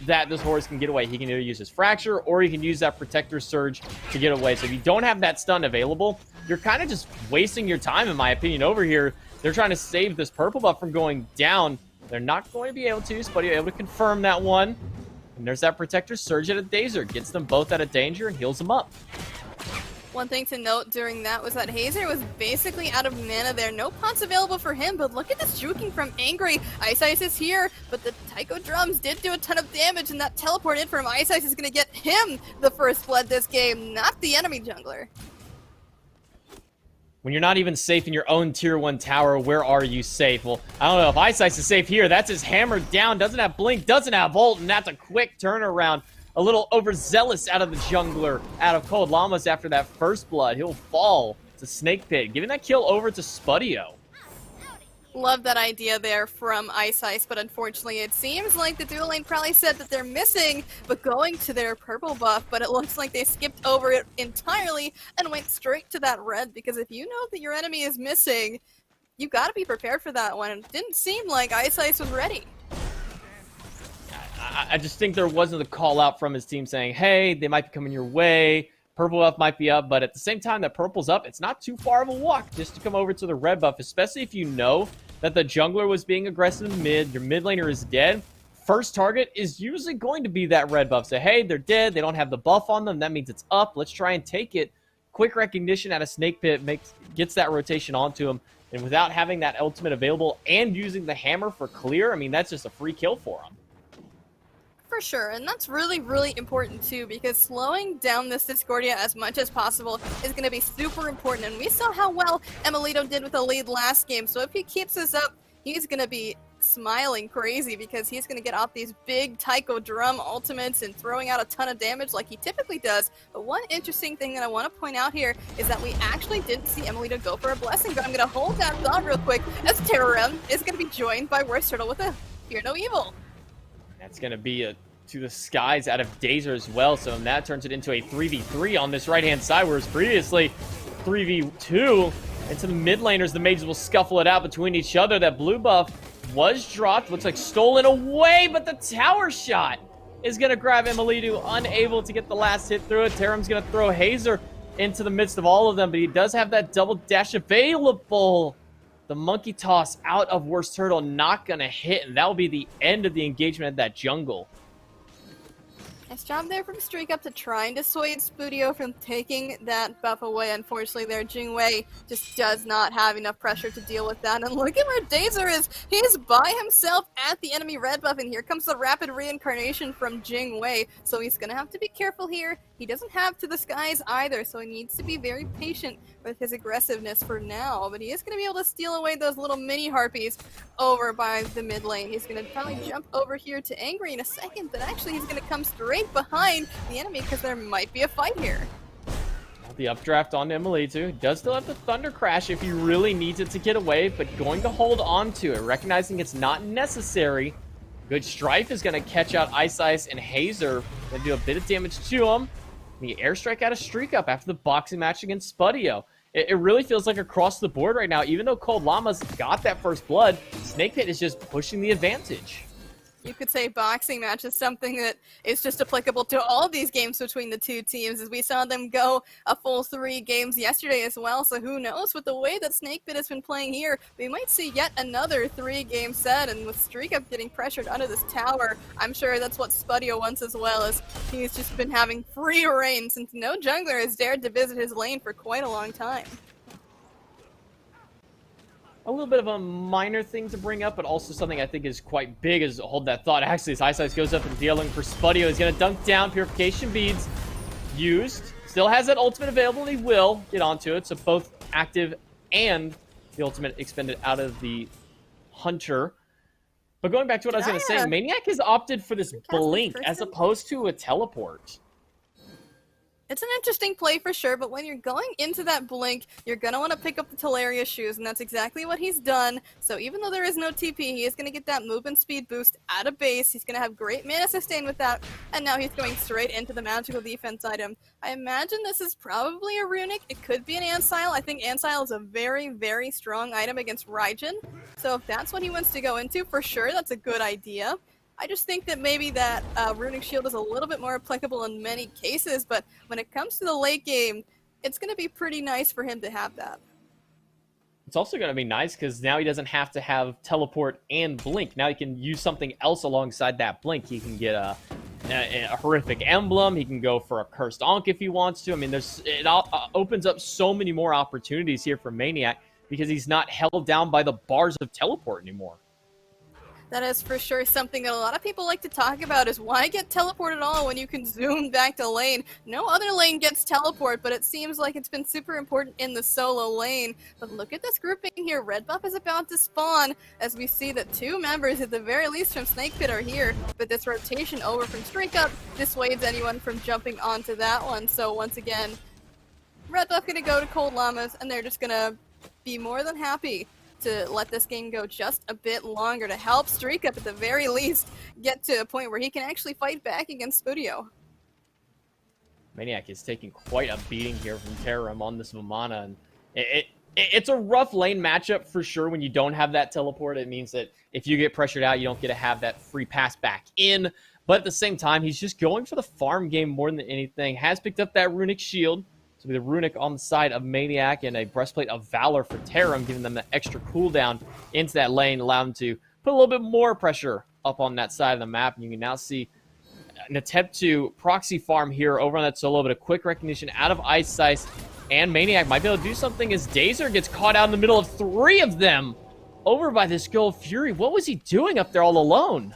that this Horus can get away. He can either use his Fracture or he can use that Protector Surge to get away. So if you don't have that stun available, you're kind of just wasting your time, in my opinion, over here. They're trying to save this purple buff from going down. They're not going to be able to. Spudio able to confirm that one. And there's that Protector Surge at a Dazer. Gets them both out of danger and heals them up. One thing to note during that was that Hayzer was basically out of mana there. No pots available for him, but look at this juking from Angry. iceice is here, but the Taiko drums did do a ton of damage, and that teleport in from iceice is going to get him the first blood this game, not the enemy jungler. When you're not even safe in your own tier 1 tower, where are you safe? Well, I don't know if iceice is safe here. That's his hammer down, doesn't have blink, doesn't have ult, and that's a quick turnaround. A little overzealous out of the jungler, out of Cold Llamas after that first blood. He'll fall to Snake Pit, giving that kill over to Spudio. Love that idea there from iceice, but unfortunately it seems like the dual lane probably said that they're missing, but going to their purple buff, but it looks like they skipped over it entirely and went straight to that red, because if you know that your enemy is missing, you gotta be prepared for that one. It didn't seem like iceice was ready. I just think there wasn't a call out from his team saying, hey, they might be coming your way, purple buff might be up, but at the same time that purple's up, it's not too far of a walk just to come over to the red buff, especially if you know that the jungler was being aggressive in mid, your mid laner is dead. First target is usually going to be that red buff. So, hey, they're dead, they don't have the buff on them, that means it's up, let's try and take it. Quick recognition at a Snake Pit gets that rotation onto him, and without having that ultimate available and using the hammer for clear, I mean, that's just a free kill for him. For sure, and that's really, really important too, because slowing down this Discordia as much as possible is going to be super important, and we saw how well emilitoo did with the lead last game, so if he keeps this up, he's going to be smiling crazy because he's going to get off these big taiko drum ultimates and throwing out a ton of damage like he typically does. But one interesting thing that I want to point out here is that we actually didn't see emilitoo go for a blessing, but I'm going to hold that thought real quick as Terrorem is going to be joined by WorstTurttle with a Fear No Evil. That's going to be to the skies out of Dazer as well, so that turns it into a 3v3 on this right-hand side, whereas previously 3v2. Into the mid laners, the mages will scuffle it out between each other. That blue buff was dropped. Looks like stolen away, but the tower shot is going to grab emilitoo, unable to get the last hit through it. Terrorem's going to throw Hayzer into the midst of all of them, but he does have that double dash available. The monkey toss out of WorstTurttle not going to hit, and that will be the end of the engagement at that jungle. Nice job there from StreakUp to try and dissuade Spudio from taking that buff away. Unfortunately there, Jingwei just does not have enough pressure to deal with that. And look at where Dazer is. He's by himself at the enemy red buff, and here comes the rapid reincarnation from Jingwei. So he's going to have to be careful here. He doesn't have to the skies either, so he needs to be very patient with his aggressiveness for now. But he is going to be able to steal away those little mini harpies over by the mid lane. He's going to probably jump over here to Angry in a second, but actually he's going to come straight behind the enemy because there might be a fight here. The updraft on emilitoo. Does still have the Thunder Crash if he really needs it to get away, but going to hold on to it, recognizing it's not necessary. Good Strife is going to catch out iceice and Hayzer. Going to do a bit of damage to him. The airstrike out of StreakUp after the boxing match against Spudio. It really feels like across the board right now, even though Cold Llamas got that first blood, SnakePit is just pushing the advantage. You could say boxing match is something that is just applicable to all of these games between the two teams, as we saw them go a full 3 games yesterday as well. So who knows, with the way that SnakePit has been playing here, we might see yet another 3-game set. And with StreakUp getting pressured under this tower, I'm sure that's what Spudio wants as well, as he's just been having free reign since no jungler has dared to visit his lane for quite a long time. A little bit of a minor thing to bring up, but also something I think is quite big, is hold that thought. Actually, as iceice goes up and dealing for Spudio, he's going to dunk down. Purification beads used. Still has that ultimate available. He will get onto it. So both active and the ultimate expended out of the Hunter. But going back to what I was going to say, maniaKK has opted for this blink as opposed to a teleport. It's an interesting play for sure, but when you're going into that blink, you're going to want to pick up the Teleria shoes, and that's exactly what he's done. So even though there is no TP, he is going to get that movement speed boost out of base. He's going to have great mana sustain with that, and now he's going straight into the magical defense item. I imagine this is probably a runic. It could be an Ancile. I think Ancile is a very, very strong item against Raijin. So if that's what he wants to go into, for sure, that's a good idea. I just think that maybe that Runic Shield is a little bit more applicable in many cases, but when it comes to the late game, it's going to be pretty nice for him to have that. It's also going to be nice because now he doesn't have to have Teleport and Blink. Now he can use something else alongside that Blink. He can get a horrific emblem. He can go for a Cursed Ankh if he wants to. I mean, it opens up so many more opportunities here for maniaKK because he's not held down by the bars of Teleport anymore. That is for sure something that a lot of people like to talk about, is why get teleport at all when you can zoom back to lane? No other lane gets teleport, but it seems like it's been super important in the solo lane. But look at this grouping here. Red buff is about to spawn, as we see that 2 members at the very least from SnakePit are here. But this rotation over from StreakUp dissuades anyone from jumping onto that one. So once again, red buff going to go to Cold Llamas, and they're just going to be more than happy to let this game go just a bit longer to help StreakUp at the very least get to a point where he can actually fight back against Spudio. maniaKK is taking quite a beating here from Terrorem on this Vamana, and it's a rough lane matchup for sure when you don't have that teleport. It means that if you get pressured out, you don't get to have that free pass back in, but at the same time, he's just going for the farm game more than anything. Has picked up that Runic Shield. So the Runic on the side of maniaKK and a Breastplate of Valor for Terrorem, giving them the extra cooldown into that lane, allow them to put a little bit more pressure up on that side of the map. And you can now see an attempt to proxy farm here over on that solo, but a quick recognition out of iceice, and maniaKK might be able to do something as Dazer gets caught out in the middle of 3 of them over by this Gold Fury. What was he doing up there all alone?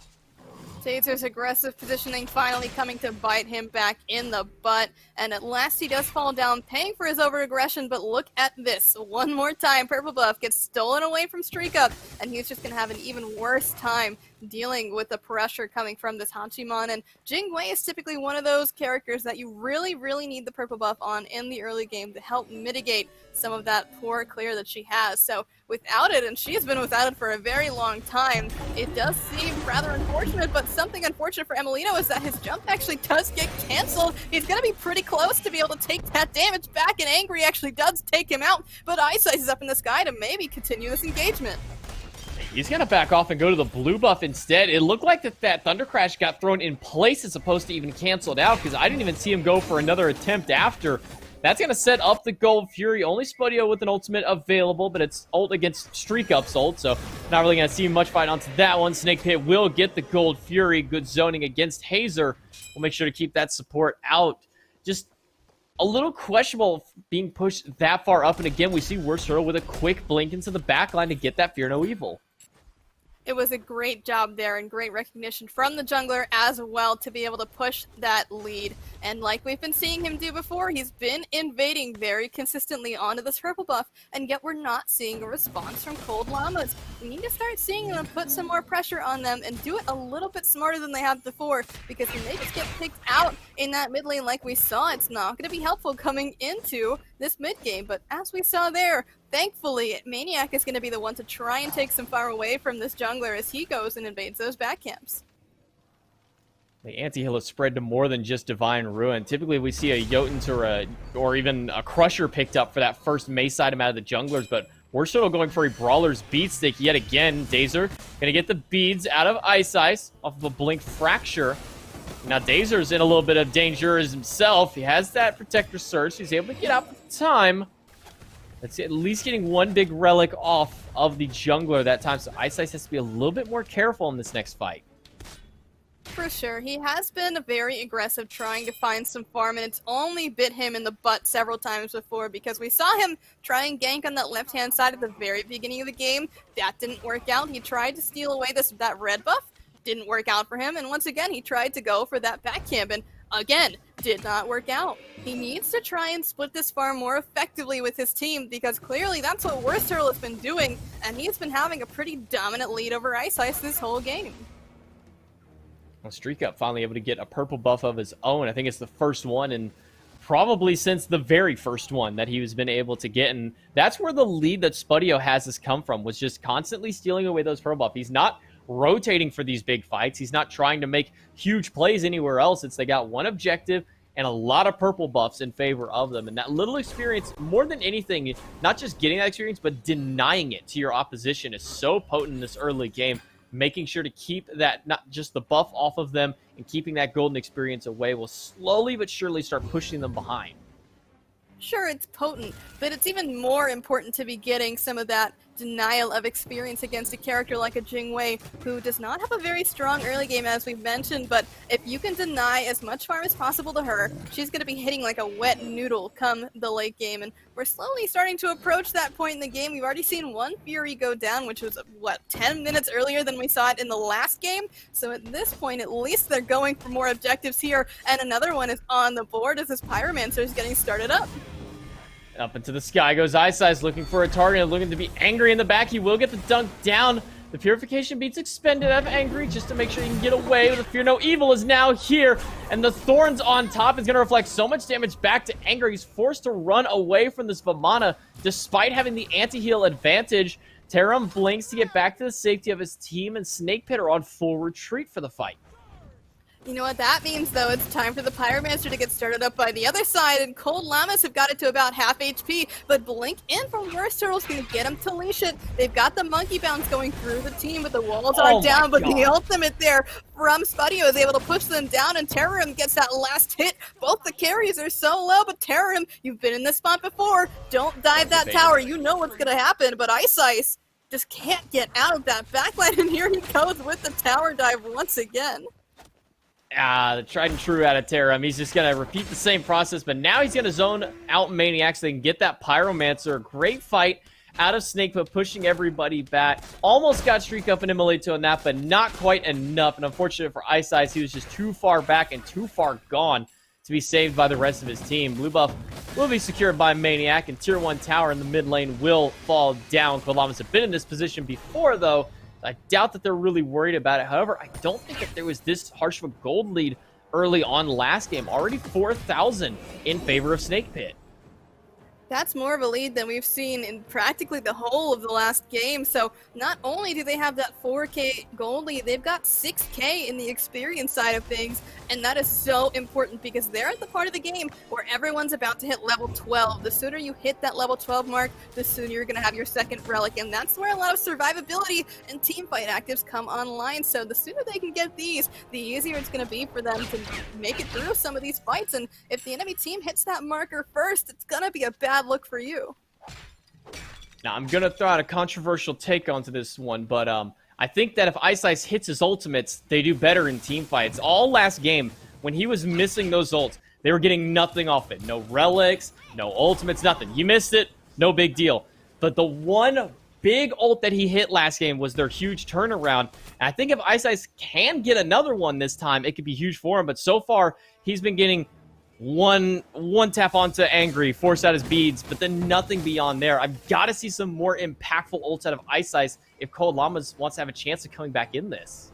Dazer's aggressive positioning finally coming to bite him back in the butt, and at last he does fall down, paying for his over-aggression, but look at this. One more time, Purple Buff gets stolen away from StreakUp, and he's just going to have an even worse time dealing with the pressure coming from this Hachimon, and Jingwei is typically one of those characters that you really, really need the Purple Buff on in the early game to help mitigate some of that poor clear that she has. So without it, and she's been without it for a very long time, it does seem rather unfortunate, but something unfortunate for emilitoo is that his jump actually does get cancelled. He's going to be pretty close to be able to take that damage back, and Angry actually does take him out, but iceice is up in the sky to maybe continue this engagement. He's going to back off and go to the blue buff instead. It looked like that Thunder Crash got thrown in place as opposed to even canceled out, because I didn't even see him go for another attempt after. That's going to set up the Gold Fury. Only Spudio with an ultimate available, but it's ult against StreakUp's ult, so not really going to see much fight onto that one. Snake Pit will get the Gold Fury. Good zoning against Hayzer. We'll make sure to keep that support out. Just a little questionable being pushed that far up, and again, we see WorstTurttle with a quick blink into the backline to get that Fear No Evil. It was a great job there and great recognition from the jungler as well to be able to push that lead. And like we've been seeing him do before, he's been invading very consistently onto this purple buff, and yet we're not seeing a response from Cold Llamas. We need to start seeing them put some more pressure on them and do it a little bit smarter than they have before, because when they just get picked out in that mid lane like we saw, it's not going to be helpful coming into this mid game. But as we saw there, thankfully, maniaKK is going to be the one to try and take some fire away from this jungler as he goes and invades those back camps. The anti-heal has spread to more than just Divine Ruin. Typically, we see a Jotun or even a Crusher picked up for that first mace item out of the junglers, but WorstTurttle going for a Brawler's Beat Stick yet again. Dazer going to get the beads out of iceice off of a Blink Fracture. Now, Dazer's in a little bit of danger as himself. He has that Protector Surge. He's able to get out for time. That's at least getting one big relic off of the jungler that time, so iceice has to be a little bit more careful in this next fight. For sure. He has been very aggressive trying to find some farm, and it's only bit him in the butt several times before, because we saw him try and gank on that left-hand side at the very beginning of the game. That didn't work out. He tried to steal away that red buff. Didn't work out for him, and once again, he tried to go for that back camp, and again, did not work out. He needs to try and split this farm more effectively with his team, because clearly that's what WorstTurttle has been doing, and he's been having a pretty dominant lead over iceice this whole game. Well, StreakUp finally able to get a purple buff of his own. I think it's the first one, and probably since the very first one that he has been able to get, and that's where the lead that Spudio has come from, was just constantly stealing away those purple buff. He's not rotating for these big fights. He's not trying to make huge plays anywhere else. They got one objective and a lot of purple buffs in favor of them. And that little experience, more than anything, not just getting that experience, but denying it to your opposition is so potent in this early game. Making sure to keep that, not just the buff off of them, and keeping that golden experience away will slowly but surely start pushing them behind. Sure, it's potent, but it's even more important to be getting some of that denial of experience against a character like a Jingwei, who does not have a very strong early game, as we've mentioned, but if you can deny as much farm as possible to her, she's going to be hitting like a wet noodle come the late game, and we're slowly starting to approach that point in the game. We've already seen one Fury go down, which was, 10 minutes earlier than we saw it in the last game, so at this point, at least they're going for more objectives here, and another one is on the board as this Pyromancer is getting started up. Up into the sky goes iceice, looking for a target and looking to be angry in the back. He will get the dunk down. The Purification Beats expended out of Angry just to make sure he can get away. The Fear No Evil is now here, and the Thorns on top is going to reflect so much damage back to Angry. He's forced to run away from this Vamana despite having the anti-heal advantage. Terrorem blinks to get back to the safety of his team, and Snake Pit are on full retreat for the fight. You know what that means, though? It's time for the Pyromancer to get started up by the other side, and Cold Llamas have got it to about half HP, but Blink in from WorstTurtle's going to get him to leash it. They've got the monkey bounce going through the team, but the walls are down, but the ultimate there from Spudio is able to push them down, and Terrorem gets that last hit. Both the carries are so low, but Terrorem, you've been in this spot before. Don't dive that tower. You know what's going to happen, but iceice just can't get out of that backline, and here he goes with the tower dive once again. The tried and true out of Terrorem. He's just going to repeat the same process, but now he's going to zone out maniaKK so they can get that Pyromancer. Great fight out of StreakUp, pushing everybody back. Almost got StreakUp and emilitoo on that, but not quite enough. And unfortunate for iceice, he was just too far back and too far gone to be saved by the rest of his team. Blue buff will be secured by maniaKK, and tier 1 tower in the mid lane will fall down. Llamas have been in this position before, though. I doubt that they're really worried about it. However, I don't think that there was this harsh of a gold lead early on last game. Already 4,000 in favor of Snake That's more of a lead than we've seen in practically the whole of the last game. So not only do they have that 4K gold lead, they've got 6K in the experience side of things. And that is so important because they're at the part of the game where everyone's about to hit level 12. The sooner you hit that level 12 mark, the sooner you're going to have your second relic. And that's where a lot of survivability and teamfight actives come online. So the sooner they can get these, the easier it's going to be for them to make it through some of these fights. And if the enemy team hits that marker first, it's going to be a bad look for you. Now, I'm going to throw out a controversial take onto this one, but I think that if iceice hits his ultimates, they do better in team fights. All last game, when he was missing those ults, they were getting nothing off it. No relics, no ultimates, nothing. You missed it, no big deal. But the one big ult that he hit last game was their huge turnaround. And I think if iceice can get another one this time, it could be huge for him. But so far, he's been getting one tap onto Angry, force out his beads, but then nothing beyond there. I've got to see some more impactful ults out of iceice if Cold Llamas wants to have a chance of coming back in this.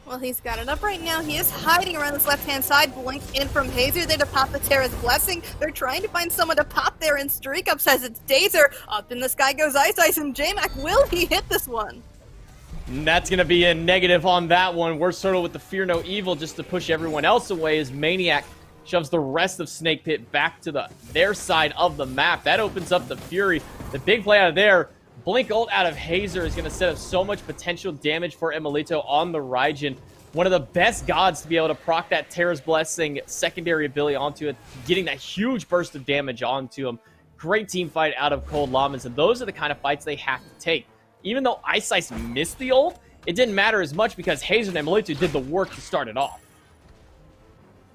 Well, he's got it up right now. He is hiding around this left-hand side. Blink in from Hayzer there to pop the Terra's Blessing. They're trying to find someone to pop there, and StreakUp says it's Dazer. Up in the sky goes iceice, and JMac, will he hit this one? And that's going to be a negative on that one. WorstTurttle with the Fear No Evil just to push everyone else away as maniaKK shoves the rest of Snake back to their side of the map. That opens up the Fury. The big play out of there, Blink ult out of Hayzer is going to set up so much potential damage for emilitoo on the Raijin. One of the best gods to be able to proc that Terra's Blessing secondary ability onto it, getting that huge burst of damage onto him. Great team fight out of Cold Llamas, and those are the kind of fights they have to take. Even though iceice missed the ult, it didn't matter as much because Hayzer and emilitoo did the work to start it off.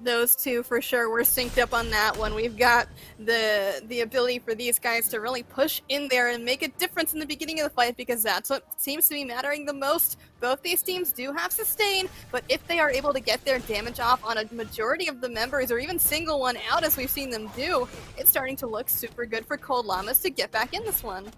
Those two for sure were synced up on that one. We've got the ability for these guys to really push in there and make a difference in the beginning of the fight because that's what seems to be mattering the most. Both these teams do have sustain, but if they are able to get their damage off on a majority of the members or even single one out as we've seen them do, it's starting to look super good for Cold Llamas to get back in this one.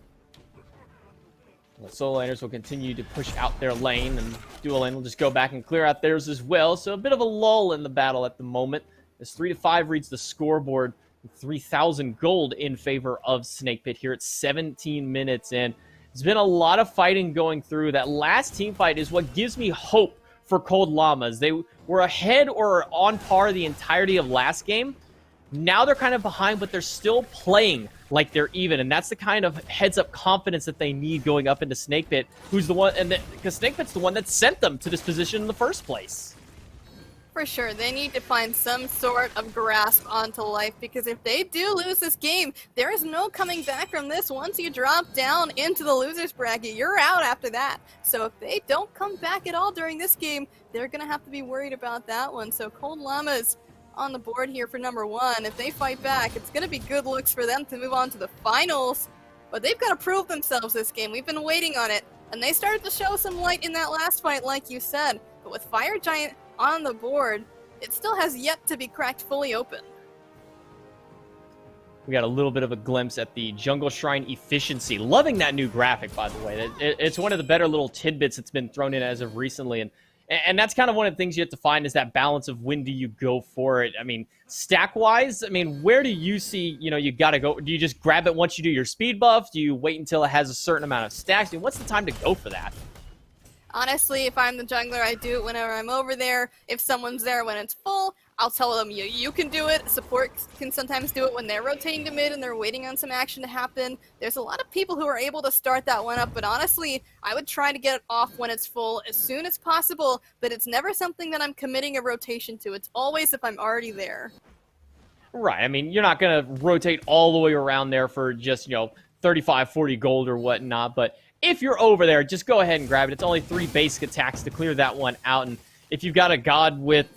The solo laners will continue to push out their lane, and dual lane will just go back and clear out theirs as well. So a bit of a lull in the battle at the moment. As 3-5 reads the scoreboard, 3,000 gold in favor of Snake here at 17 minutes in. There's been a lot of fighting going through. That last team fight is what gives me hope for Cold Llamas. They were ahead or on par the entirety of last game. Now they're kind of behind, but they're still playing like they're even, and that's the kind of heads-up confidence that they need going up into Snake, who's the one, and because Snake's the one that sent them to this position in the first place. For sure, they need to find some sort of grasp onto life because if they do lose this game, there is no coming back from this. Once you drop down into the losers bracket, you're out after that. So if they don't come back at all during this game, they're going to have to be worried about that one. So Cold Llamas on the board here for number one. If they fight back, it's going to be good looks for them to move on to the finals. But they've got to prove themselves this game. We've been waiting on it. And they started to show some light in that last fight, like you said. But with Fire Giant on the board, it still has yet to be cracked fully open. We got a little bit of a glimpse at the Jungle Shrine efficiency. Loving that new graphic, by the way. It's one of the better little tidbits that's been thrown in as of recently. And that's kind of one of the things you have to find is that balance of when do you go for it. I mean, stack-wise, I mean, where do you see, you got to go? Do you just grab it once you do your speed buff? Do you wait until it has a certain amount of stacks? I mean, what's the time to go for that? Honestly, if I'm the jungler, I do it whenever I'm over there. If someone's there when it's full, I'll tell them, you can do it. Support can sometimes do it when they're rotating to mid and they're waiting on some action to happen. There's a lot of people who are able to start that one up, but honestly, I would try to get it off when it's full as soon as possible, but it's never something that I'm committing a rotation to. It's always if I'm already there. Right. I mean, you're not going to rotate all the way around there for just, 35, 40 gold or whatnot, but if you're over there, just go ahead and grab it. It's only 3 basic attacks to clear that one out, and if you've got a god with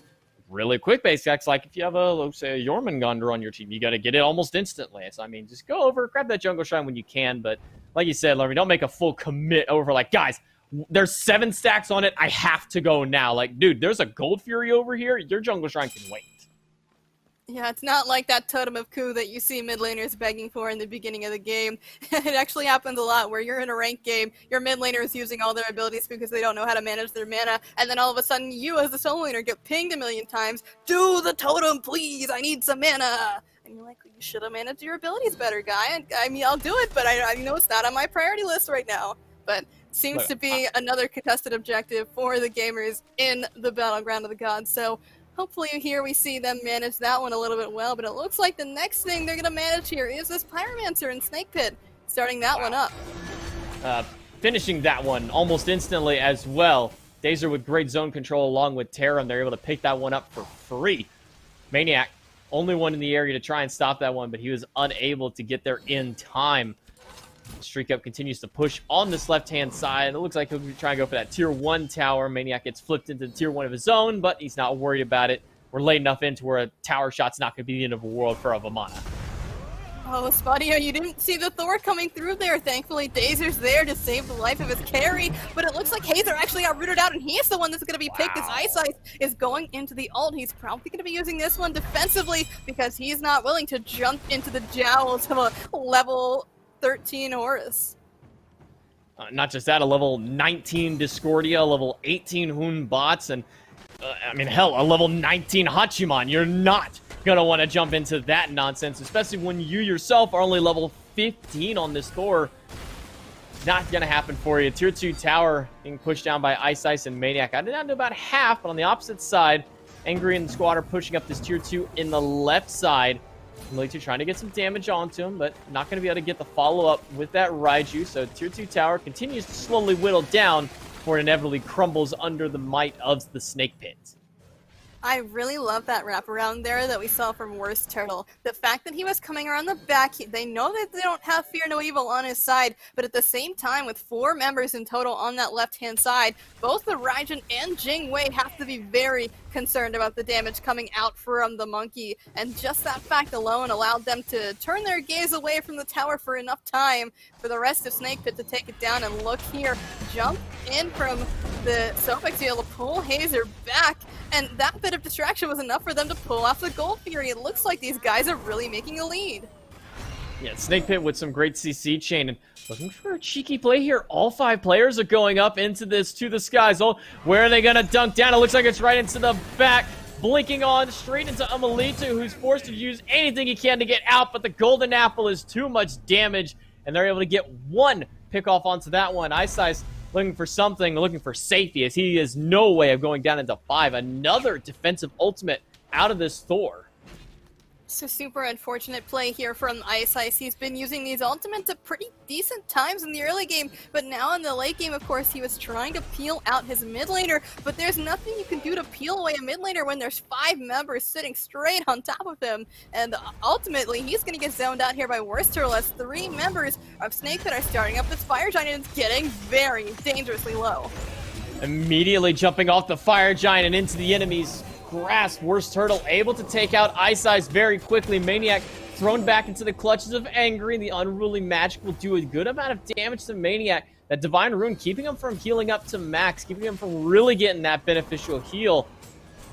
really quick basic attacks, like if you have let's say a Jormungandr on your team, you got to get it almost instantly. So, I mean, just go over, grab that Jungle Shrine when you can, but like you said, Larry, don't make a full commit over like, guys, there's 7 stacks on it. I have to go now. Like, dude, there's a Gold Fury over here. Your jungle shrine can wait. Yeah, it's not like that totem of coup that you see mid laners begging for in the beginning of the game. It actually happens a lot where you're in a ranked game, your mid laner is using all their abilities because they don't know how to manage their mana, and then all of a sudden you as the solo laner get pinged a million times, do the totem please, I need some mana! And you're like, you should have managed your abilities better, guy. I mean, I'll do it, but I know it's not on my priority list right now. But seems to be another contested objective for the gamers in the Battleground of the Gods, so hopefully here we see them manage that one a little bit well, but it looks like the next thing they're going to manage here is this Pyromancer and Snake Pit, starting that one up. Finishing that one almost instantly as well. Dazer with great zone control along with Terrorem. They're able to pick that one up for free. maniaKK, only one in the area to try and stop that one, but he was unable to get there in time. StreakUp continues to push on this left-hand side. It looks like he'll be trying to go for that tier 1 tower. maniaKK gets flipped into tier 1 of his own, but he's not worried about it. We're late enough into where a tower shot's not going to be the end of the world for Avamana. Oh, Spudio, you didn't see the Thor coming through there. Thankfully, Dazer's there to save the life of his carry, but it looks like Hayzer actually got rooted out, and he's the one that's going to be picked. As iceice is going into the ult. He's probably going to be using this one defensively because he's not willing to jump into the jowls of a level 13 Horus. Not just that, a level 19 Discordia, level 18 Hoon bots, and I mean, hell, a level 19 Hachiman. You're not going to want to jump into that nonsense, especially when you yourself are only level 15 on this Thor. Not going to happen for you. Tier 2 tower being pushed down by iceice and maniaKK. I did not do about half, but on the opposite side, Angry and the squad are pushing up this tier 2 in the left side. emilitoo trying to get some damage onto him, but not going to be able to get the follow-up with that Raiju. So tier 2 tower continues to slowly whittle down before it inevitably crumbles under the might of the Snake Pit. I really love that wraparound there that we saw from WorstTurttle. The fact that he was coming around the back, they know that they don't have Fear No Evil on his side, but at the same time, with 4 members in total on that left-hand side, both the Raijin and Jingwei have to be very concerned about the damage coming out from the monkey, and just that fact alone allowed them to turn their gaze away from the tower for enough time for the rest of Snake Pit to take it down. And look here, jump in from the Sophic to be able to pull Hayzer back, and that bit of distraction was enough for them to pull off the Gold Fury. It looks like these guys are really making a lead. Yeah, Snake Pit with some great CC chain, and looking for a cheeky play here. All 5 players are going up into this to the skies. Oh, where are they going to dunk down? It looks like it's right into the back. Blinking on straight into emilitoo, who's forced to use anything he can to get out, but the golden apple is too much damage, and they're able to get 1 pick off onto that one. iceice looking for something, looking for safety, as he has no way of going down into 5. Another defensive ultimate out of this Thor. So super unfortunate play here from iceice. He's been using these ultimates at pretty decent times in the early game, but now in the late game, of course, he was trying to peel out his mid laner, but there's nothing you can do to peel away a mid laner when there's 5 members sitting straight on top of him, and ultimately, he's going to get zoned out here by WorstTurttle as 3 members of Snake Pit are starting up this Fire Giant, and it's getting very dangerously low. Immediately jumping off the Fire Giant and into the enemy's grasp. WorstTurttle able to take out iceice very quickly. maniaKK thrown back into the clutches of Angry. The Unruly Magic will do a good amount of damage to maniaKK. That Divine Rune keeping him from healing up to max, keeping him from really getting that beneficial heal.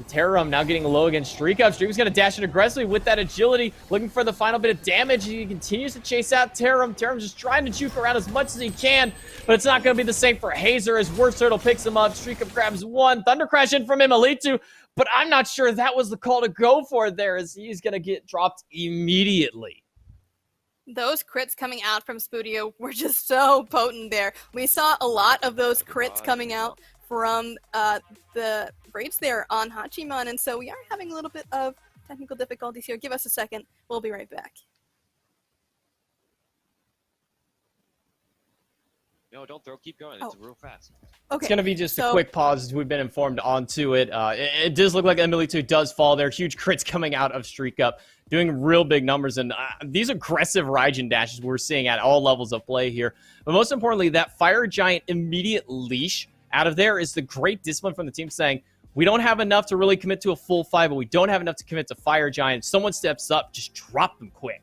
Terrorem now getting low against StreakUp. StreakUp's going to dash in aggressively with that agility, looking for the final bit of damage. He continues to chase out Terrorem. Terrorem's just trying to juke around as much as he can, but it's not going to be the same for Hayzer as WorstTurttle picks him up. StreakUp grabs 1. Thunder Crash in from emilitoo, but I'm not sure that was the call to go for there, as he's going to get dropped immediately. Those crits coming out from Spudio were just so potent there. We saw a lot of those crits coming out from the raids there on Hachiman, and so we are having a little bit of technical difficulties here. Give us a second. We'll be right back. No, don't throw. Keep going. It's real fast. Okay. It's going to be just a quick pause as we've been informed onto it. It does look like emilitoo does fall there. Huge crits coming out of StreakUp, doing real big numbers. And these aggressive Raijin dashes we're seeing at all levels of play here. But most importantly, that Fire Giant immediate leash out of there is the great discipline from the team saying, we don't have enough to really commit to a full fight, but we don't have enough to commit to Fire Giant. Someone steps up, just drop them quick.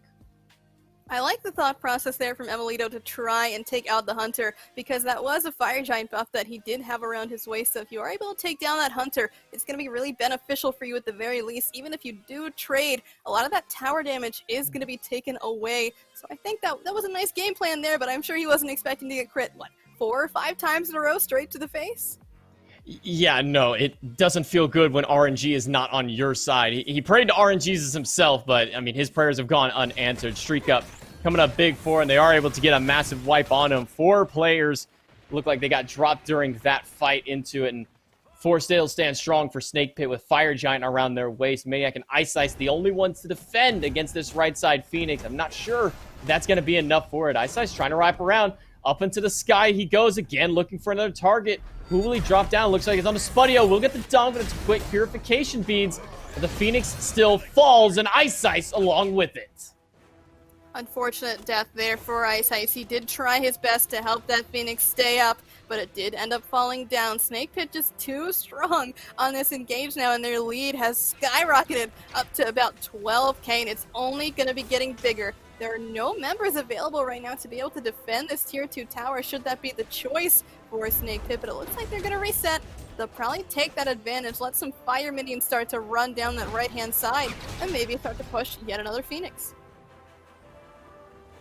I like the thought process there from emilitoo to try and take out the Hunter, because that was a Fire Giant buff that he did have around his waist, so if you are able to take down that Hunter, it's going to be really beneficial for you at the very least. Even if you do trade, a lot of that tower damage is going to be taken away, so I think that was a nice game plan there, but I'm sure he wasn't expecting to get crit, what, 4 or 5 times in a row straight to the face? Yeah, no, it doesn't feel good when RNG is not on your side. He prayed to RNGs himself, but, I mean, his prayers have gone unanswered. StreakUp coming up big for, and they are able to get a massive wipe on him. 4 players look like they got dropped during that fight into it, and 4 still stand strong for Snake Pit with Fire Giant around their waist. maniaKK and iceice, the only ones to defend against this right side Phoenix. I'm not sure that's going to be enough for it. iceice trying to wrap around. Up into the sky he goes again, looking for another target. Who will he drop down? Looks like it's on the Spudio. We'll get the dunk, but it's quick purification beads. But the Phoenix still falls, and iceice along with it. Unfortunate death there for iceice. He did try his best to help that Phoenix stay up, but it did end up falling down. Snake Pit just too strong on this engage now, and their lead has skyrocketed up to about 12k, and it's only going to be getting bigger. There are no members available right now to be able to defend this tier 2 tower, should that be the choice for Snake Pit, but it looks like they're going to reset. They'll probably take that advantage, let some fire minions start to run down that right-hand side, and maybe start to push yet another Phoenix.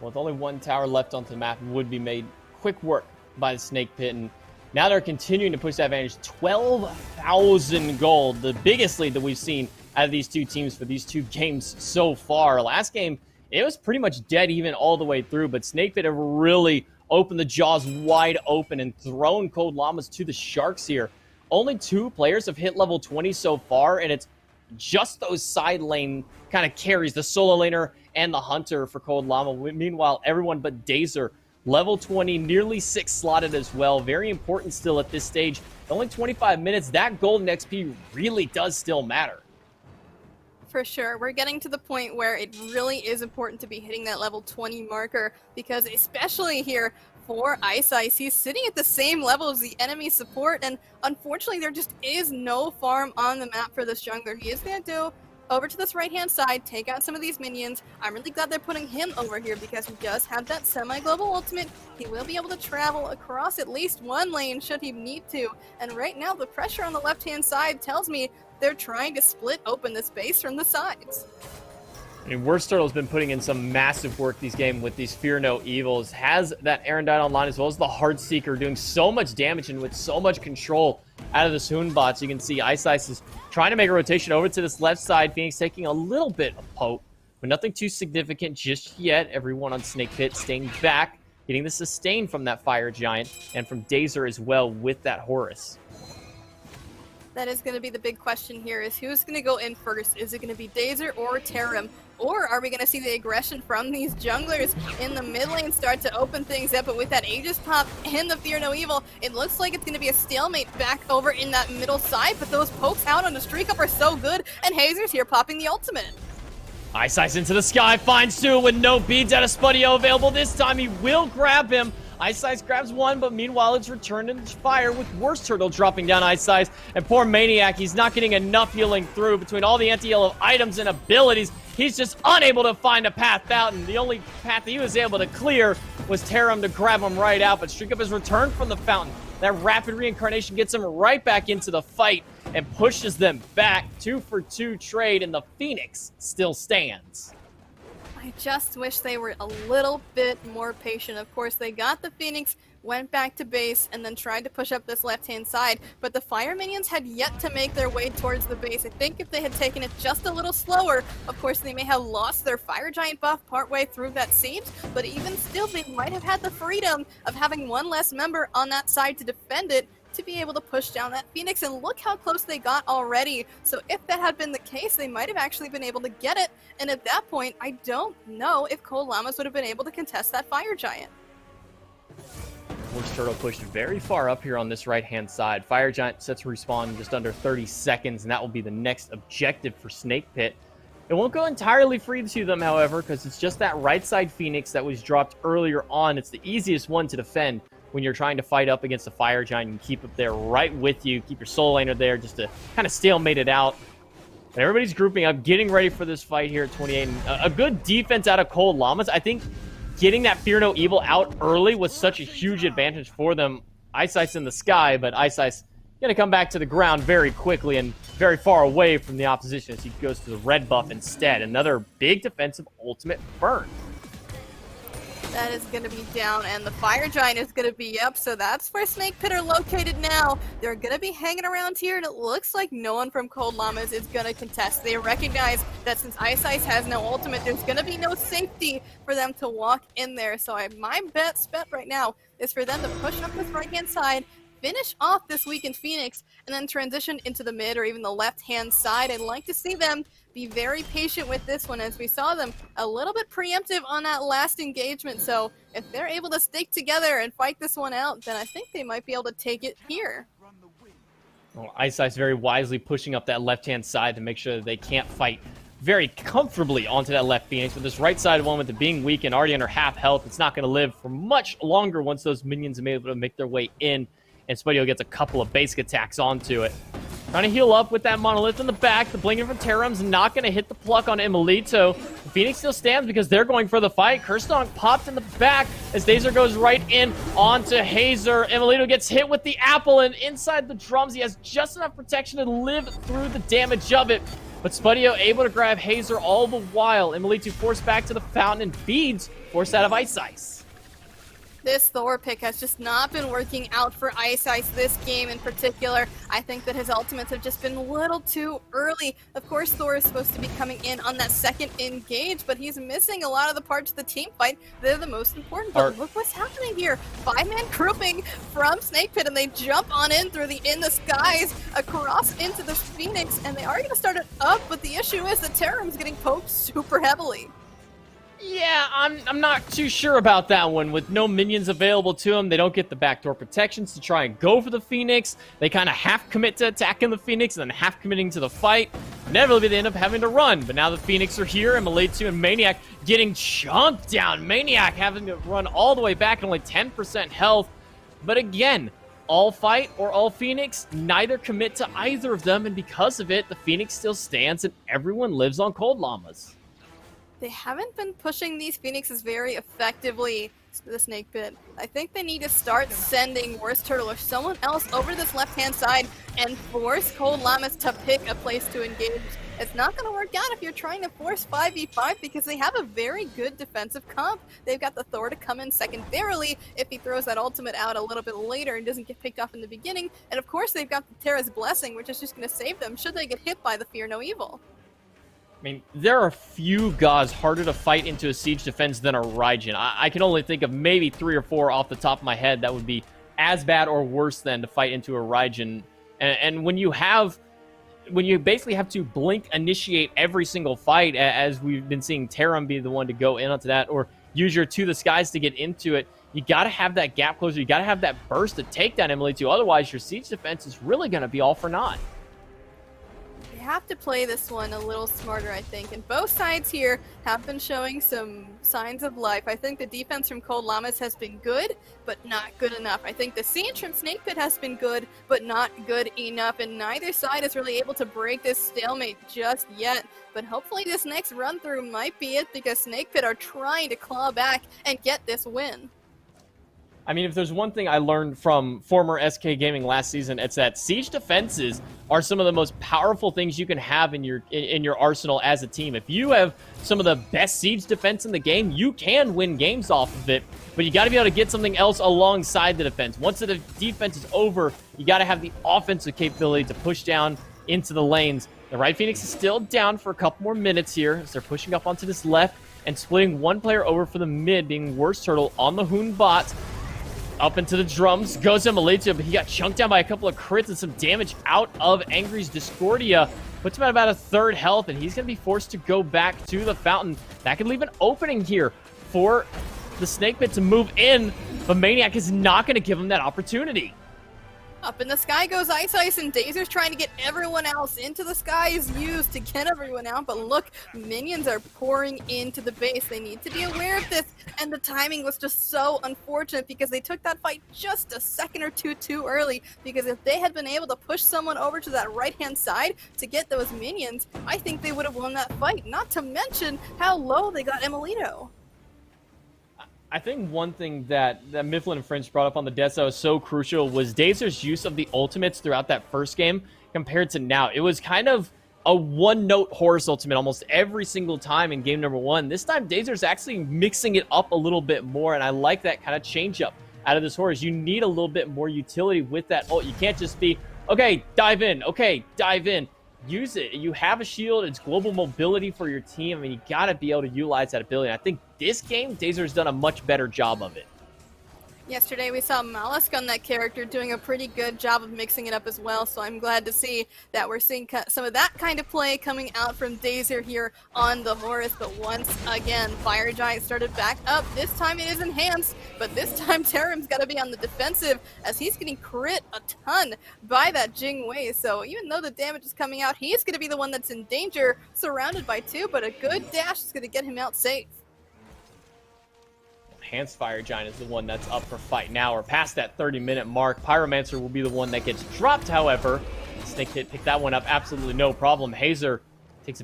Well, with only 1 tower left onto the map, would be made quick work by the Snake Pit, and now they're continuing to push that advantage. 12,000 gold, the biggest lead that we've seen out of these two teams for these 2 games so far. Last game, it was pretty much dead even all the way through, but Snake Pit have really opened the jaws wide open and thrown Cold Llamas to the sharks here. Only 2 players have hit level 20 so far, and it's just those side lane kind of carries, the solo laner and the Hunter for Cold Llama. Meanwhile, everyone but Dazer, level 20, nearly 6 slotted as well. Very important still at this stage. Only 25 minutes, that golden XP really does still matter. For sure. We're getting to the point where it really is important to be hitting that level 20 marker, because especially here for iceice, he's sitting at the same level as the enemy support, and unfortunately there just is no farm on the map for this jungler. He is going to do over to this right-hand side, take out some of these minions. I'm really glad they're putting him over here because he does have that semi-global ultimate. He will be able to travel across at least one lane should he need to. And right now, the pressure on the left-hand side tells me they're trying to split open this base from the sides. I mean, WorstTurtle's been putting in some massive work these games with these Fear No Evils. Has that Erendite online as well as the Heartseeker doing so much damage and with so much control out of the Soon bots. You can see iceice is trying to make a rotation over to this left side. Phoenix taking a little bit of poke, but nothing too significant just yet. Everyone on Snake Pit staying back, getting the sustain from that Fire Giant and from Dazer as well with that Horus. That is going to be the big question here, is who's going to go in first? Is it going to be Dazer or Terrorem? Or are we going to see the aggression from these junglers in the mid lane start to open things up? But with that Aegis pop and the Fear No Evil, it looks like it's going to be a stalemate back over in that middle side. But those pokes out on the StreakUp are so good, and Hayzer's here popping the ultimate. iceice into the sky, finds 2 with no beads out of Spudio available. This time he will grab him. iceice grabs 1, but meanwhile it's returned into fire with WorstTurttle dropping down iceice. And poor maniaKK, he's not getting enough healing through between all the anti-yellow items and abilities. He's just unable to find a path out, and the only path that he was able to clear was Terrorem to grab him right out. But StreakUp has returned from the fountain. That rapid reincarnation gets him right back into the fight and pushes them back. 2-for-2 trade, and the Phoenix still stands. I just wish they were a little bit more patient. Of course, they got the Phoenix, went back to base, and then tried to push up this left-hand side, but the fire minions had yet to make their way towards the base. I think if they had taken it just a little slower, of course, they may have lost their Fire Giant buff partway through that siege, but even still, they might have had the freedom of having one less member on that side to defend it, to be able to push down that Phoenix, and look how close they got already. So if that had been the case, they might have actually been able to get it, and at that point, I don't know if Cold Llamas would have been able to contest that Fire Giant. WorstTurtle pushed very far up here on this right-hand side. Fire Giant sets respawn in just under 30 seconds, and that will be the next objective for Snake Pit. It won't go entirely free to them, however, because it's just that right side Phoenix that was dropped earlier on. It's the easiest one to defend when you're trying to fight up against a Fire Giant. You can keep it there right with you, keep your soul laner there just to kind of stalemate it out. But everybody's grouping up, getting ready for this fight here at 28. And a good defense out of Cold Llamas. I think getting that Fear No Evil out early was such a huge advantage for them. iceice in the sky, but iceice going to come back to the ground very quickly and very far away from the opposition as he goes to the red buff instead. Another big defensive ultimate burn. That is going to be down, and the Fire Giant is going to be up, so that's where Snake Pit are located now. They're going to be hanging around here, and it looks like no one from Cold Llamas is going to contest. They recognize that since iceice has no ultimate, there's going to be no safety for them to walk in there. So my best bet right now is for them to push up this right-hand side, finish off this weakened Phoenix, and then transition into the mid or even the left-hand side. I'd like to see them be very patient with this one, as we saw them a little bit preemptive on that last engagement. So if they're able to stick together and fight this one out, then I think they might be able to take it here. Well, iceice very wisely pushing up that left-hand side to make sure that they can't fight very comfortably onto that left Phoenix. With this right side one, with it being weak and already under half health, it's not going to live for much longer once those minions are able to make their way in, and Spudio gets a couple of basic attacks onto it. Trying to heal up with that Monolith in the back. The blinking from Terrorem's not going to hit the pluck on emilitoo. The Phoenix still stands because they're going for the fight. Cursed popped in the back as Dazer goes right in onto Hayzer. emilitoo gets hit with the apple, and inside the drums, he has just enough protection to live through the damage of it. But Spudio able to grab Hayzer all the while. emilitoo forced back to the fountain, and Beads forced out of iceice. This Thor pick has just not been working out for iceice this game in particular. I think that his ultimates have just been a little too early. Of course, Thor is supposed to be coming in on that second engage, but he's missing a lot of the parts of the team fight that are the most important. But look what's happening here. 5-man grouping from Snake Pit, and they jump on in through the in the skies across into the Phoenix, and they are going to start it up, but the issue is that Terrorem's getting poked super heavily. Yeah, I'm not too sure about that one. With no minions available to them, they don't get the backdoor protections to try and go for the Phoenix. They kind of half commit to attacking the Phoenix and then half committing to the fight. Inevitably, they end up having to run. But now the Phoenix are here, and emilitoo and maniaKK getting chunked down. maniaKK having to run all the way back at only 10% health. But again, all fight or all Phoenix, neither commit to either of them. And because of it, the Phoenix still stands and everyone lives on Cold Llamas. They haven't been pushing these Phoenixes very effectively to the Snake Pit. I think they need to start sending WorstTurttle or someone else over this left-hand side and force Cold Llamas to pick a place to engage. It's not going to work out if you're trying to force 5v5 because they have a very good defensive comp. They've got the Thor to come in secondarily if he throws that ultimate out a little bit later and doesn't get picked off in the beginning. And of course they've got the Terra's Blessing, which is just going to save them should they get hit by the Fear No Evil. I mean, there are few gods harder to fight into a siege defense than a Raijin. I can only think of maybe 3 or 4 off the top of my head that would be as bad or worse than to fight into a Raijin. And when you basically have to blink initiate every single fight, as we've been seeing Terrorem be the one to go in onto that, or use your To the Skies to get into it, you got to have that gap closer. You got to have that burst to take down emilitoo. Otherwise, your siege defense is really going to be all for naught. Have to play this one a little smarter, I think, and both sides here have been showing some signs of life. I think the defense from Cold Llamas has been good, but not good enough. I think the siege from Snake Pit has been good, but not good enough, and neither side is really able to break this stalemate just yet. But hopefully this next run through might be it, because Snake Pit are trying to claw back and get this win. I mean, if there's one thing I learned from former SK Gaming last season, it's that siege defenses are some of the most powerful things you can have in your arsenal as a team. If you have some of the best siege defense in the game, you can win games off of it, but you got to be able to get something else alongside the defense. Once the defense is over, you got to have the offensive capability to push down into the lanes. The right Phoenix is still down for a couple more minutes here as they're pushing up onto this left and splitting one player over for the mid, being WorstTurttle on the Hoon bot. Up into the drums goes emilitoo, but he got chunked down by a couple of crits and some damage out of Angry's Discordia. Puts him at about a 3rd health, and he's going to be forced to go back to the fountain. That could leave an opening here for the Snake Pit to move in, but maniaKK is not going to give him that opportunity. Up in the sky goes iceice, and Dazer's trying to get everyone else into the sky is used to get everyone out, but look, minions are pouring into the base. They need to be aware of this, and the timing was just so unfortunate because they took that fight just a second or two too early, because if they had been able to push someone over to that right-hand side to get those minions, I think they would have won that fight, not to mention how low they got emilitoo. I think one thing that Mifflin and French brought up on the deaths that was so crucial was Dazer's use of the ultimates throughout that first game compared to now. It was kind of a one-note Horus ultimate almost every single time in game number 1. This time, Dazer's actually mixing it up a little bit more, and I like that kind of change-up out of this Horus. You need a little bit more utility with that ult. You can't just be, okay, dive in, okay, dive in. Use it. You have a shield. It's global mobility for your team. I mean, you got to be able to utilize that ability. And I think this game, Dazer's done a much better job of it. Yesterday we saw malisk on that character doing a pretty good job of mixing it up as well, so I'm glad to see that we're seeing some of that kind of play coming out from Dazer here on the Horus. But once again, Fire Giant started back up. This time it is enhanced, but this time Terrorem's got to be on the defensive as he's getting crit a ton by that Jing Wei. So even though the damage is coming out, he's going to be the one that's in danger, surrounded by 2, but a good dash is going to get him out safe. Enhanced Fire Giant is the one that's up for fight now. We're past that 30-minute mark. Pyromancer will be the one that gets dropped, however. Snake Pit picked that one up absolutely no problem. Hayzer takes a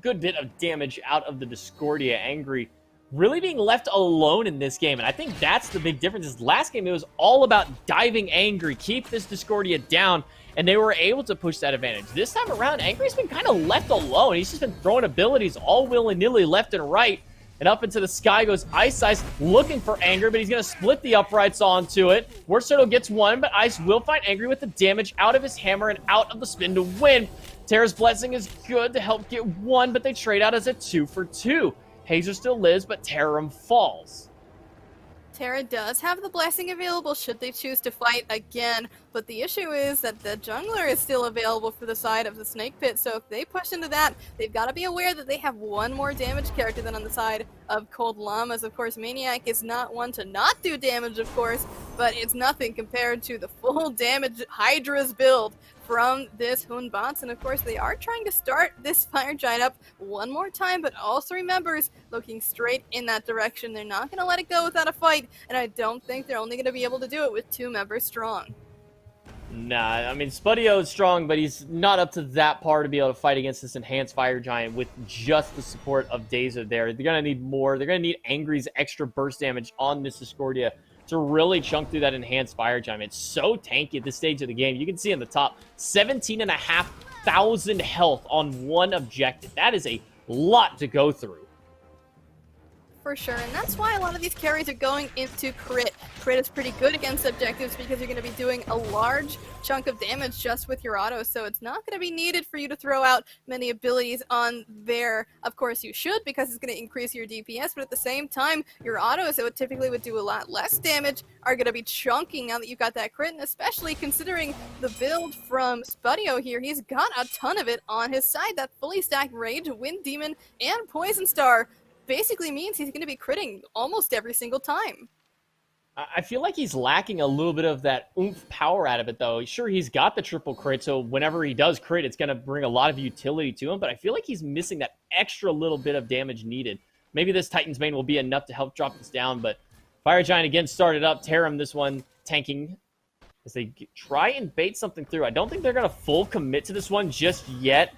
good bit of damage out of the Discordia. Angry really being left alone in this game, and I think that's the big difference. Is last game it was all about diving Angry, keep this Discordia down, and they were able to push that advantage. This time around, Angry's been kind of left alone. He's just been throwing abilities all willy-nilly left and right. And up into the sky goes iceice, looking for Angry, but he's going to split the uprights onto it. WorstTurttle gets one, but Ice will find Angry with the damage out of his hammer and out of the spin to win. Terra's Blessing is good to help get one, but they trade out as a 2 for 2. Hayzer still lives, but Terrorem falls. Terra does have the blessing available should they choose to fight again, but the issue is that the jungler is still available for the side of the Snake Pit, so if they push into that, they've got to be aware that they have one more damage character than on the side of Cold Llamas. Of course, maniaKK is not one to not do damage, of course, but it's nothing compared to the full damage Hydra's build from this Hunbots, and of course they are trying to start this Fire Giant up one more time, but also remembers looking straight in that direction. They're not going to let it go without a fight, and I don't think they're only going to be able to do it with 2 members strong. Nah, I mean, Spudio is strong, but he's not up to that par to be able to fight against this enhanced Fire Giant with just the support of Dazer there. They're going to need more. They're going to need Angry's extra burst damage on this Discordia to really chunk through that enhanced Fire Giant. It's so tanky at this stage of the game. You can see in the top, 17,500 health on one objective. That is a lot to go through. For sure, and that's why a lot of these carries are going into crit. Crit is pretty good against objectives because you're going to be doing a large chunk of damage just with your auto, so it's not going to be needed for you to throw out many abilities on there. Of course you should, because it's going to increase your DPS, but at the same time, your autos that typically would do a lot less damage are going to be chunking now that you've got that crit, and especially considering the build from Spudio here, he's got a ton of it on his side. That fully stacked Rage, Wind Demon, and Poison Star basically means he's going to be critting almost every single time. I feel like he's lacking a little bit of that oomph power out of it, though. Sure, he's got the triple crit, so whenever he does crit, it's going to bring a lot of utility to him, but I feel like he's missing that extra little bit of damage needed. Maybe this Titan's Bane will be enough to help drop this down, but Fire Giant again started up. Terrorem, this one, tanking as they try and bait something through. I don't think they're going to full commit to this one just yet.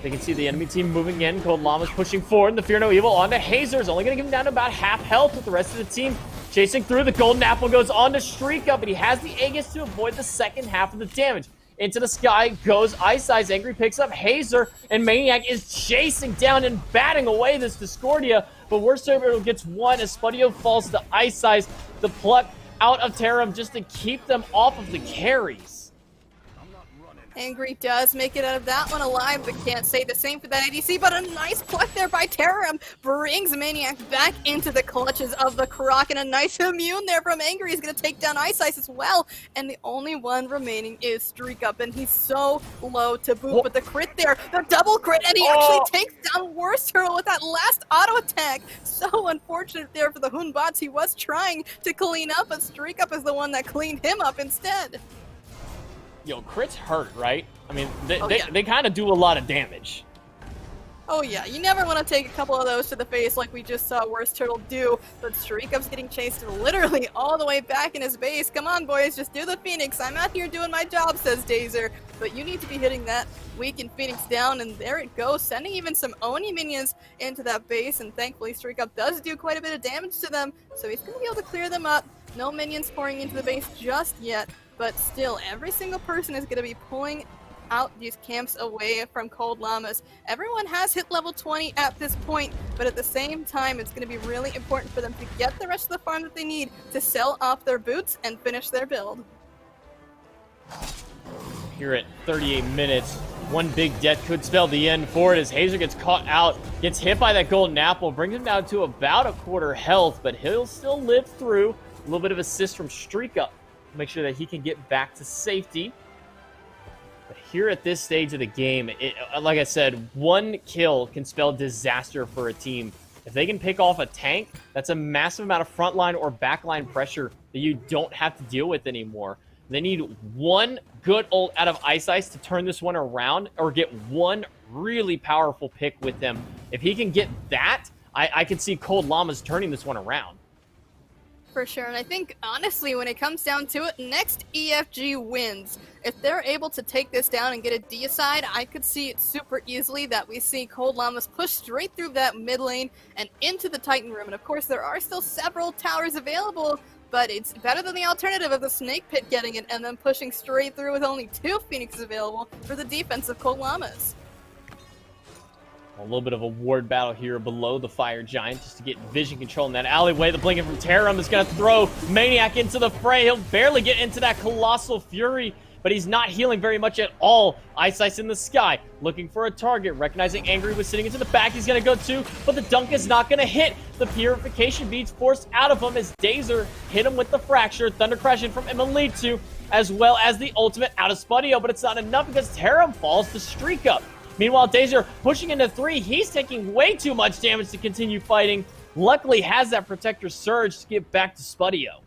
They can see the enemy team moving in. Cold Llamas pushing forward. And the Fear No Evil onto Hayzer. Only going to give him down to about half health with the rest of the team chasing through. The Golden Apple goes on to StreakUp, but he has the Aegis to avoid the second half of the damage. Into the sky goes iceice. Angry picks up Hayzer, and maniaKK is chasing down and batting away this Discordia. But WorstTurttle gets one as Spudio falls to iceice. The pluck out of Terrorem just to keep them off of the carries. Angry does make it out of that one alive, but can't say the same for that ADC, but a nice pluck there by Terrorem brings maniaKK back into the clutches of the Croc, and a nice immune there from Angry. He's going to take down iceice as well, and the only one remaining is StreakUp, and he's so low to boot, but the crit there, the double crit, and he actually takes down WorstTurttle with that last auto attack. So unfortunate there for the Hunbots. He was trying to clean up, but StreakUp is the one that cleaned him up instead. crits hurt, right? I mean, Oh, yeah. they kind of do a lot of damage. Oh yeah, you never want to take a couple of those to the face like we just saw WorstTurttle do, but StreakUp's getting chased literally all the way back in his base. Come on, boys, just do the Phoenix. I'm out here doing my job, says Dazer, but you need to be hitting that weakened Phoenix down, and there it goes, sending even some Oni minions into that base, and thankfully StreakUp does do quite a bit of damage to them, so he's going to be able to clear them up. No minions pouring into the base just yet, but still, every single person is going to be pulling out these camps away from Cold Llamas. Everyone has hit level 20 at this point, but at the same time, it's going to be really important for them to get the rest of the farm that they need to sell off their boots and finish their build. Here at 38 minutes, one big death could spell the end for it as Hayzer gets caught out, gets hit by that golden apple, brings him down to about a quarter health, but he'll still live through. A little bit of assist from StreakUp to make sure that he can get back to safety. But here at this stage of the game, like I said, one kill can spell disaster for a team. If they can pick off a tank, that's a massive amount of frontline or backline pressure that you don't have to deal with anymore. They need one good ult out of iceice to turn this one around, or get one really powerful pick with them. If he can get that, I can see Cold Llamas turning this one around. For sure, and I think, honestly, when it comes down to it, next EFG wins. If they're able to take this down and get a deicide, I could see it super easily that we see Cold Llamas push straight through that mid lane and into the Titan room. And of course, there are still several towers available, but it's better than the alternative of the Snake Pit getting it and then pushing straight through with only 2 Phoenixes available for the defense of Cold Llamas. A little bit of a ward battle here below the Fire Giant just to get vision control in that alleyway. The blinking from Terrorem is going to throw maniaKK into the fray. He'll barely get into that Colossal Fury, but he's not healing very much at all. iceice in the sky, looking for a target. Recognizing Angry was sitting into the back, he's going to go too, but the dunk is not going to hit. The purification beads forced out of him as Dazer hit him with the fracture. Thunder Crash in from emilitoo, as well as the ultimate out of Spudio, but it's not enough because Terrorem falls to StreakUp. Meanwhile, Dazer pushing into 3. He's taking way too much damage to continue fighting. Luckily, has that Protector Surge to get back to Spudio.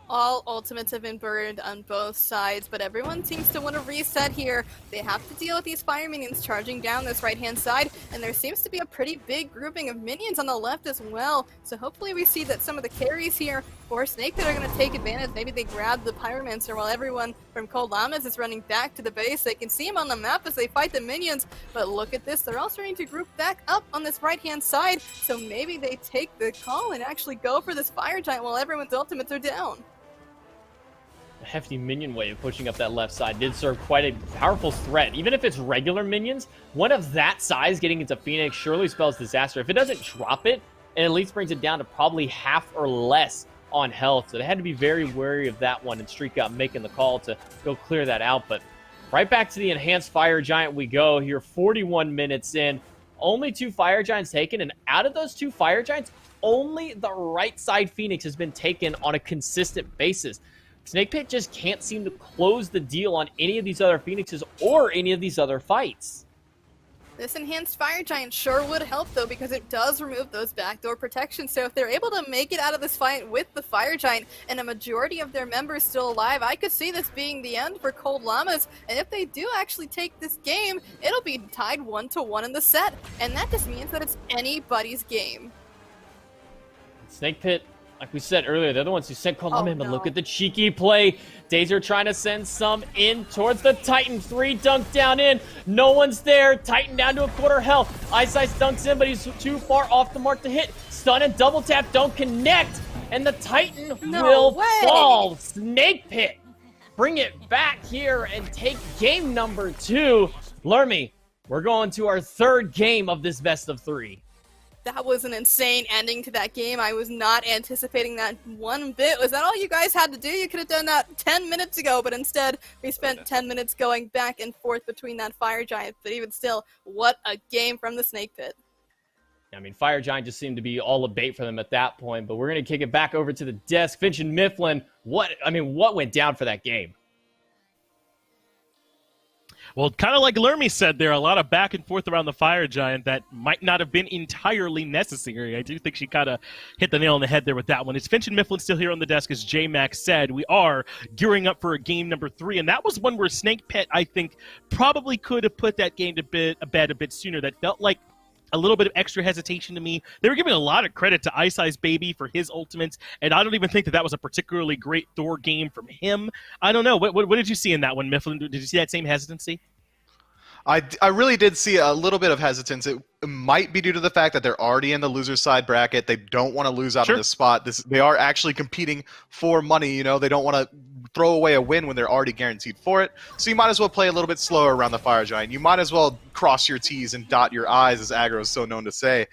All ultimates have been burned on both sides, but everyone seems to want to reset here. They have to deal with these fire minions charging down this right-hand side, and there seems to be a pretty big grouping of minions on the left as well. So hopefully we see that some of the carries here for Snake Pit are going to take advantage. Maybe they grab the Pyromancer while everyone from Cold Llamas is running back to the base. They can see him on the map as they fight the minions, but look at this. They're all starting to group back up on this right-hand side, so maybe they take the call and actually go for this Fire Giant while everyone's ultimates are down. A hefty minion wave pushing up that left side did serve quite a powerful threat. Even if it's regular minions, one of that size getting into Phoenix surely spells disaster. If it doesn't drop it, it at least brings it down to probably half or less on health. So they had to be very wary of that one, and StreakUp making the call to go clear that out. But right back to the enhanced Fire Giant we go here, 41 minutes in. Only 2 Fire Giants taken, and out of those 2 Fire Giants, only the right side Phoenix has been taken on a consistent basis. Snake Pit just can't seem to close the deal on any of these other Phoenixes or any of these other fights. This enhanced Fire Giant sure would help, though, because it does remove those backdoor protections. So if they're able to make it out of this fight with the Fire Giant and a majority of their members still alive, I could see this being the end for Cold Llamas. And if they do actually take this game, it'll be tied 1-1 in the set. And that just means that it's anybody's game. Snake Pit, like we said earlier, they're the ones who sent Cold Llamas in, but no. look at the cheeky play. Dazer trying to send some in towards the Titan. 3 dunk down in. No one's there. Titan down to a quarter health. iceice dunks in, but he's too far off the mark to hit. Stun and double tap don't connect. And the Titan will fall. Snake Pit, bring it back here and take game number 2. Lermy, we're going to our 3rd game of this best of 3. That was an insane ending to that game. I was not anticipating that one bit. Was that all you guys had to do? You could have done that 10 minutes ago, but instead we spent 10 minutes going back and forth between that Fire Giant. But even still, what a game from the Snake Pit. I mean, Fire Giant just seemed to be all a bait for them at that point, but we're going to kick it back over to the desk. Finch and Mifflin, what went down for that game? Well, kind of like Lermy said there, a lot of back and forth around the Fire Giant that might not have been entirely necessary. I do think she kind of hit the nail on the head there with that one. It's Finch and Mifflin still here on the desk, as J-Max said. We are gearing up for a game number 3, and that was one where Snake Pit, I think, probably could have put that game to bed a bit sooner. That felt like a little bit of extra hesitation to me. They were giving a lot of credit to iceice Baby for his ultimates, and I don't even think that was a particularly great Thor game from him. I don't know. What did you see in that one, Mifflin? Did you see that same hesitancy? I really did see a little bit of hesitance. It might be due to the fact that they're already in the loser side bracket. They don't want to lose out on this spot. They are actually competing for money. You know, they don't want to throw away a win when they're already guaranteed for it. So you might as well play a little bit slower around the Fire Giant. You might as well cross your T's and dot your I's, as Aggro is so known to say.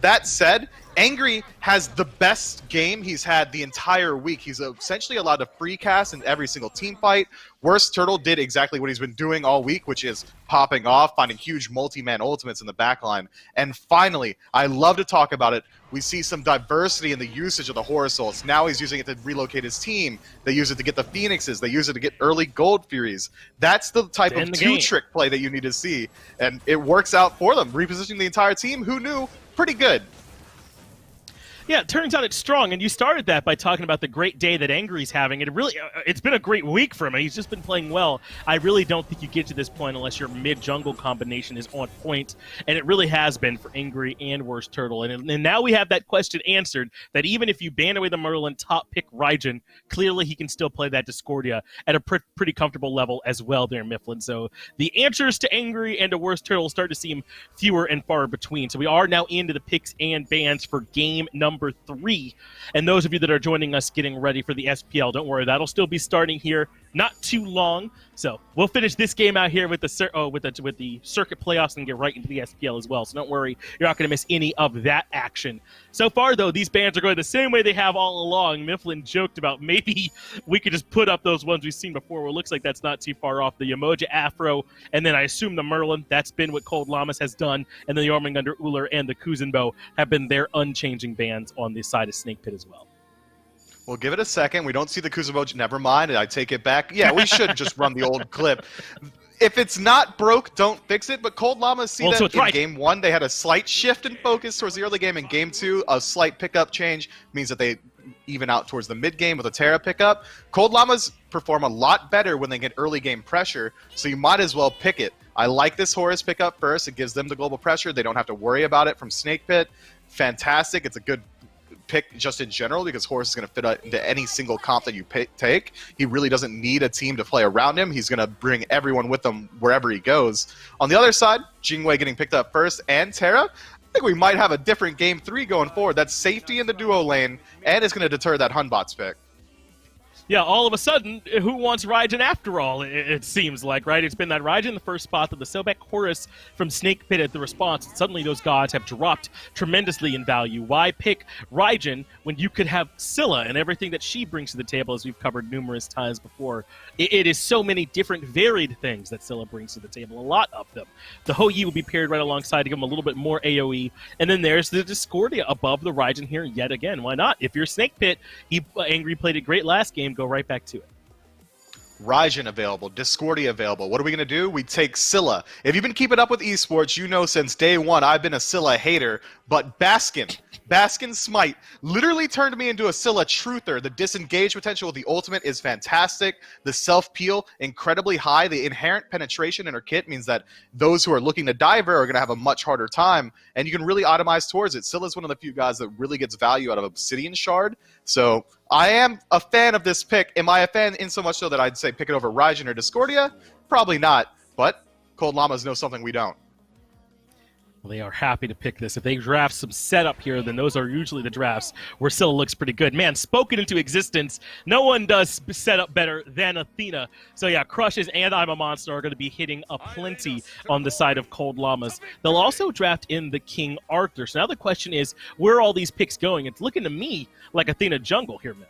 That said, Angry has the best game he's had the entire week. He's essentially allowed to free cast in every single team fight. WorstTurttle did exactly what he's been doing all week, which is popping off, finding huge multi-man ultimates in the backline. And finally, I love to talk about it, we see some diversity in the usage of the Horror Souls. Now he's using it to relocate his team. They use it to get the Phoenixes. They use it to get early Gold Furies. That's the type of two-trick play that you need to see. And it works out for them. Repositioning the entire team, who knew? Pretty good. Yeah, it turns out it's strong, and you started that by talking about the great day that Angry's having. It's been a great week for him. He's just been playing well. I really don't think you get to this point unless your mid-jungle combination is on point, and it really has been for Angry and WorstTurtle. And now we have that question answered, that even if you ban away the Merlin, top pick Raijin, clearly he can still play that Discordia at a pretty comfortable level as well there, Mifflin. So the answers to Angry and to WorstTurtle start to seem fewer and far between. So we are now into the picks and bans for game number 3. And those of you that are joining us getting ready for the SPL, don't worry, that'll still be starting here not too long. So we'll finish this game out here with the circuit playoffs and get right into the SPL as well. So don't worry, you're not going to miss any of that action. So far, though, these bans are going the same way they have all along. Mifflin joked about maybe we could just put up those ones we've seen before. Well, it looks like that's not too far off. The Emoji Afro, and then I assume the Merlin. That's been what Cold Llamas has done. And then the Jormungandr Uller and the Kuzenbo have been their unchanging bans on the side of Snake Pit as well. Well, give it a second. We don't see the Kuzenbo. Never mind. I take it back. Yeah, we should just run the old clip. If it's not broke, don't fix it. But Cold Llamas see that in Game 1, they had a slight shift in focus towards the early game. In Game 2, a slight pickup change means that they even out towards the mid-game with a Terra pickup. Cold Llamas perform a lot better when they get early game pressure, so you might as well pick it. I like this Horus pickup first. It gives them the global pressure. They don't have to worry about it from Snake Pit. Fantastic. It's a good pick just in general because Horus is going to fit into any single comp that you take. He really doesn't need a team to play around him. He's going to bring everyone with him wherever he goes. On the other side, Jingwei getting picked up first and Terra. I think we might have a different Game 3 going forward. That's safety in the duo lane, and it's going to deter that Hunbots pick. Yeah, all of a sudden, who wants Raijin after all, it seems like, right? It's been that Raijin the first spot, that the Sobek Horus from Snake Pit at the response. Suddenly those gods have dropped tremendously in value. Why pick Raijin when you could have Scylla and everything that she brings to the table, as we've covered numerous times before? It is so many different varied things that Scylla brings to the table, a lot of them. The Hou-Yi will be paired right alongside to give him a little bit more AoE. And then there's the Discordia above the Raijin here yet again. Why not? If you're Snake Pit, Angry played it great last game, go right back to it. Raijin available, Discordia available. What are we going to do? We take Scylla. If you've been keeping up with esports, you know since day one I've been a Scylla hater, but Baskin Smite literally turned me into a Scylla truther. The disengage potential with the ultimate is fantastic. The self-peel, incredibly high. The inherent penetration in her kit means that those who are looking to dive her are going to have a much harder time, and you can really itemize towards it. Scylla's one of the few guys that really gets value out of Obsidian Shard, so I am a fan of this pick. Am I a fan in so much so that I'd say pick it over Raijin or Discordia? Probably not, but Cold Llamas know something we don't. Well, they are happy to pick this. If they draft some setup here, then those are usually the drafts where Scylla looks pretty good. Man, spoken into existence, no one does setup better than Athena. So yeah, Crushes and I'm a Monster are going to be hitting aplenty on the side of Cold Llamas. They'll also draft in the King Arthur. So now the question is, where are all these picks going? It's looking to me like Athena jungle here, Myth.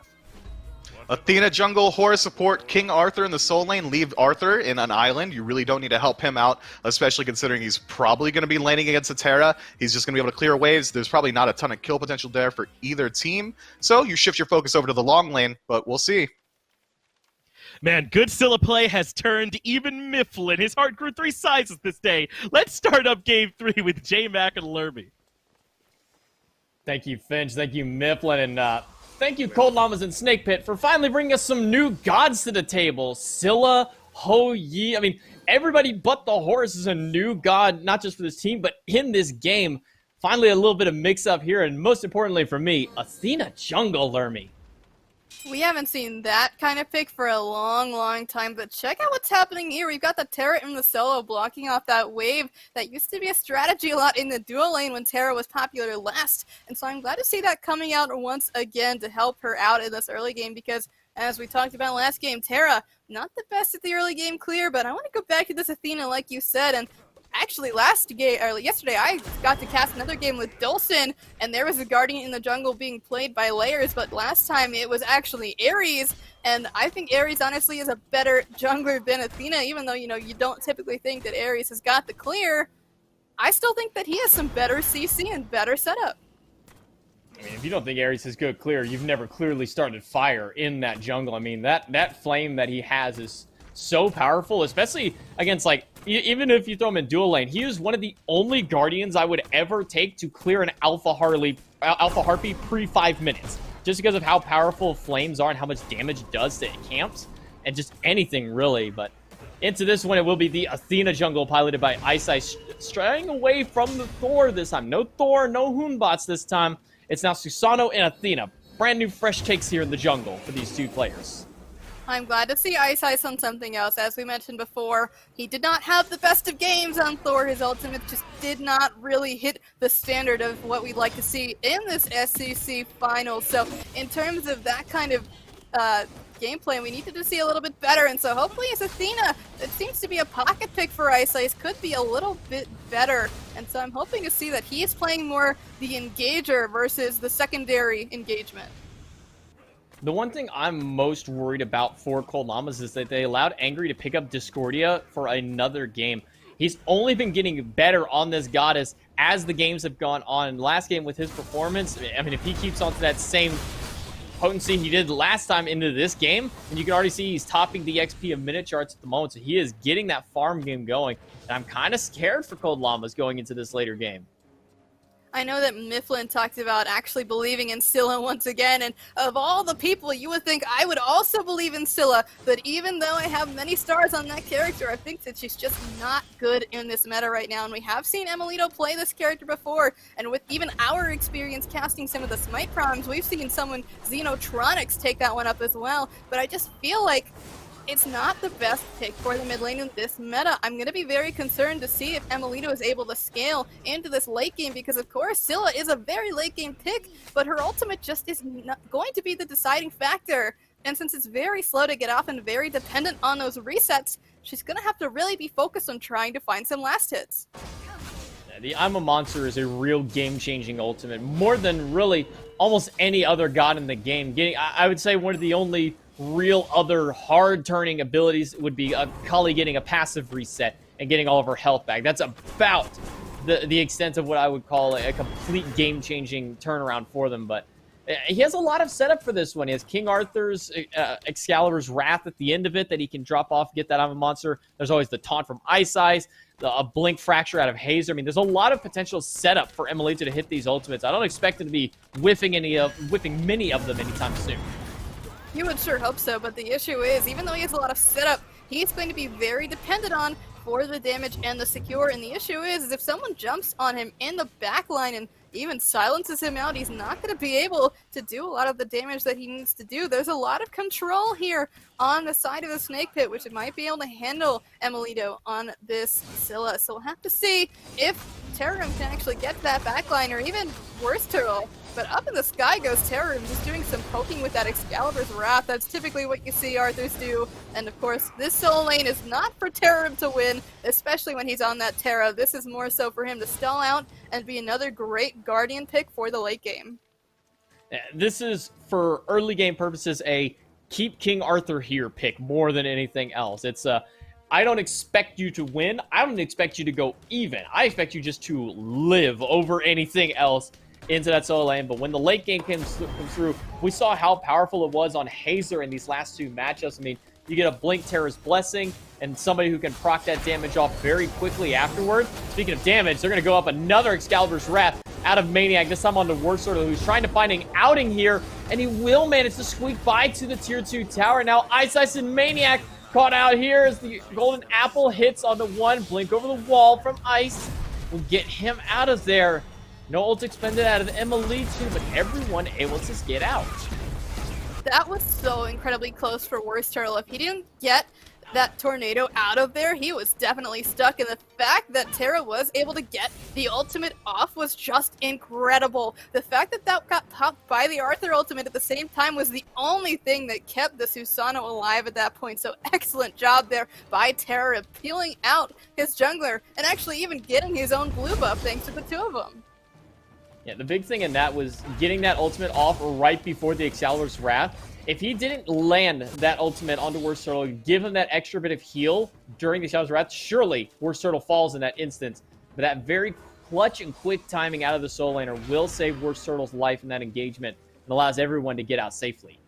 Athena jungle, Horus support, King Arthur in the soul lane. Leave Arthur in an island. You really don't need to help him out, especially considering he's probably going to be laning against a Terra. He's just going to be able to clear waves. There's probably not a ton of kill potential there for either team. So you shift your focus over to the long lane, but we'll see. Man, good Scylla play has turned even Mifflin. His heart grew 3 sizes this day. Let's start up game 3 with J-Mac and Lermy. Thank you, Finch. Thank you, Mifflin. And thank you, Cold Llamas and Snake Pit, for finally bringing us some new gods to the table. Scylla, Ho Yi. I mean, everybody but the horse is a new god, not just for this team, but in this game. Finally, a little bit of mix-up here, and most importantly for me, Athena jungle, Lermy. We haven't seen that kind of pick for a long, long time, but check out what's happening here. We've got the Terra in the solo blocking off that wave. That used to be a strategy a lot in the duo lane when Terra was popular last, and so I'm glad to see that coming out once again to help her out in this early game because, as we talked about last game, Terra, not the best at the early game clear, but I want to go back to this Athena like you said, and actually, yesterday, I got to cast another game with Dulcin, and there was a Guardian in the jungle being played by Layers, but last time it was actually Ares, and I think Ares honestly is a better jungler than Athena, even though, you don't typically think that Ares has got the clear. I still think that he has some better CC and better setup. I mean, if you don't think Ares is good clear, you've never clearly started fire in that jungle. I mean, that flame that he has is so powerful, especially against, like, even if you throw him in dual lane. He is one of the only Guardians I would ever take to clear an Alpha Harpy pre 5 minutes. Just because of how powerful flames are and how much damage it does to camps. And just anything, really. But into this one, it will be the Athena jungle piloted by iceice, straying away from the Thor this time. No Thor, no Hoonbots this time. It's now Susano and Athena. Brand new fresh takes here in the jungle for these two players. I'm glad to see iceice on something else. As we mentioned before, he did not have the best of games on Thor. His ultimate just did not really hit the standard of what we'd like to see in this SCC final. So in terms of that kind of gameplay, we needed to see a little bit better. And so hopefully as Athena, it seems to be a pocket pick for iceice, could be a little bit better. And so I'm hoping to see that he is playing more the engager versus the secondary engagement. The one thing I'm most worried about for Cold Llamas is that they allowed Angry to pick up Discordia for another game. He's only been getting better on this goddess as the games have gone on. Last game with his performance, I mean, if he keeps on to that same potency he did last time into this game, and you can already see he's topping the XP of minute charts at the moment, so he is getting that farm game going. And I'm kind of scared for Cold Llamas going into this later game. I know that Mifflin talked about actually believing in Scylla once again, and of all the people, you would think I would also believe in Scylla, but even though I have many stars on that character, I think that she's just not good in this meta right now, and we have seen emilitoo play this character before, and with even our experience casting some of the Smite proms, we've seen someone, Xenotronics, take that one up as well, but I just feel like it's not the best pick for the mid lane in this meta. I'm going to be very concerned to see if emilitoo is able to scale into this late game because, of course, Scylla is a very late game pick, but her ultimate just is not going to be the deciding factor. And since it's very slow to get off and very dependent on those resets, she's going to have to really be focused on trying to find some last hits. The I'm a Monster is a real game-changing ultimate, more than really almost any other god in the game. I would say one of the only real other hard-turning abilities would be Kali getting a passive reset and getting all of her health back. That's about the extent of what I would call a complete game-changing turnaround for them, but he has a lot of setup for this one. He has King Arthur's Excalibur's Wrath at the end of it that he can drop off, get that I'm a Monster. There's always the taunt from iceice, a Blink Fracture out of Hayzer. I mean, there's a lot of potential setup for emilitoo to hit these ultimates. I don't expect him to be whiffing many of them anytime soon. You would sure hope so, but the issue is, even though he has a lot of setup, he's going to be very dependent on for the damage and the secure, and the issue is if someone jumps on him in the backline and even silences him out, he's not going to be able to do a lot of the damage that he needs to do. There's a lot of control here on the side of the Snake Pit, which it might be able to handle emilitoo on this Scylla. So we'll have to see if Terrorem can actually get to that backline, or even WorstTurttle. But up in the sky goes Terrorem, just doing some poking with that Excalibur's Wrath. That's typically what you see Arthurs do. And of course, this solo lane is not for Terrorem to win, especially when he's on that Terra. This is more so for him to stall out and be another great Guardian pick for the late game. This is, for early game purposes, a keep King Arthur here pick more than anything else. It's I don't expect you to win. I don't expect you to go even. I expect you just to live over anything else into that solo lane. But when the late game comes through, we saw how powerful it was on Hayzer in these last two matchups. I mean, You get a Blink Terror's Blessing, and somebody who can proc that damage off very quickly afterward. Speaking of damage, they're going to go up another Excalibur's Wrath out of maniaK, this time on the WorstTurttle, who's trying to find an outing here, and he will manage to squeak by to the tier 2 tower. Now iceice and maniaK caught out here as the golden apple hits on the one. Blink over the wall from Ice will get him out of there. No ult expended out of emilitoo, but everyone able to get out. That was so incredibly close for WorstTurttle. If he didn't get that tornado out of there, he was definitely stuck. And the fact that Terra was able to get the ultimate off was just incredible. The fact that that got popped by the Arthur ultimate at the same time was the only thing that kept the Susanoo alive at that point. So excellent job there by Terra, peeling out his jungler and actually even getting his own blue buff thanks to the two of them. Yeah, the big thing in that was getting that ultimate off right before the Excalibur's Wrath. If he didn't land that ultimate onto WorstTurttle, give him that extra bit of heal during the Excalibur's Wrath, surely WorstTurttle falls in that instance. But that very clutch and quick timing out of the solo laner will save WorstTurtle's life in that engagement and allows everyone to get out safely.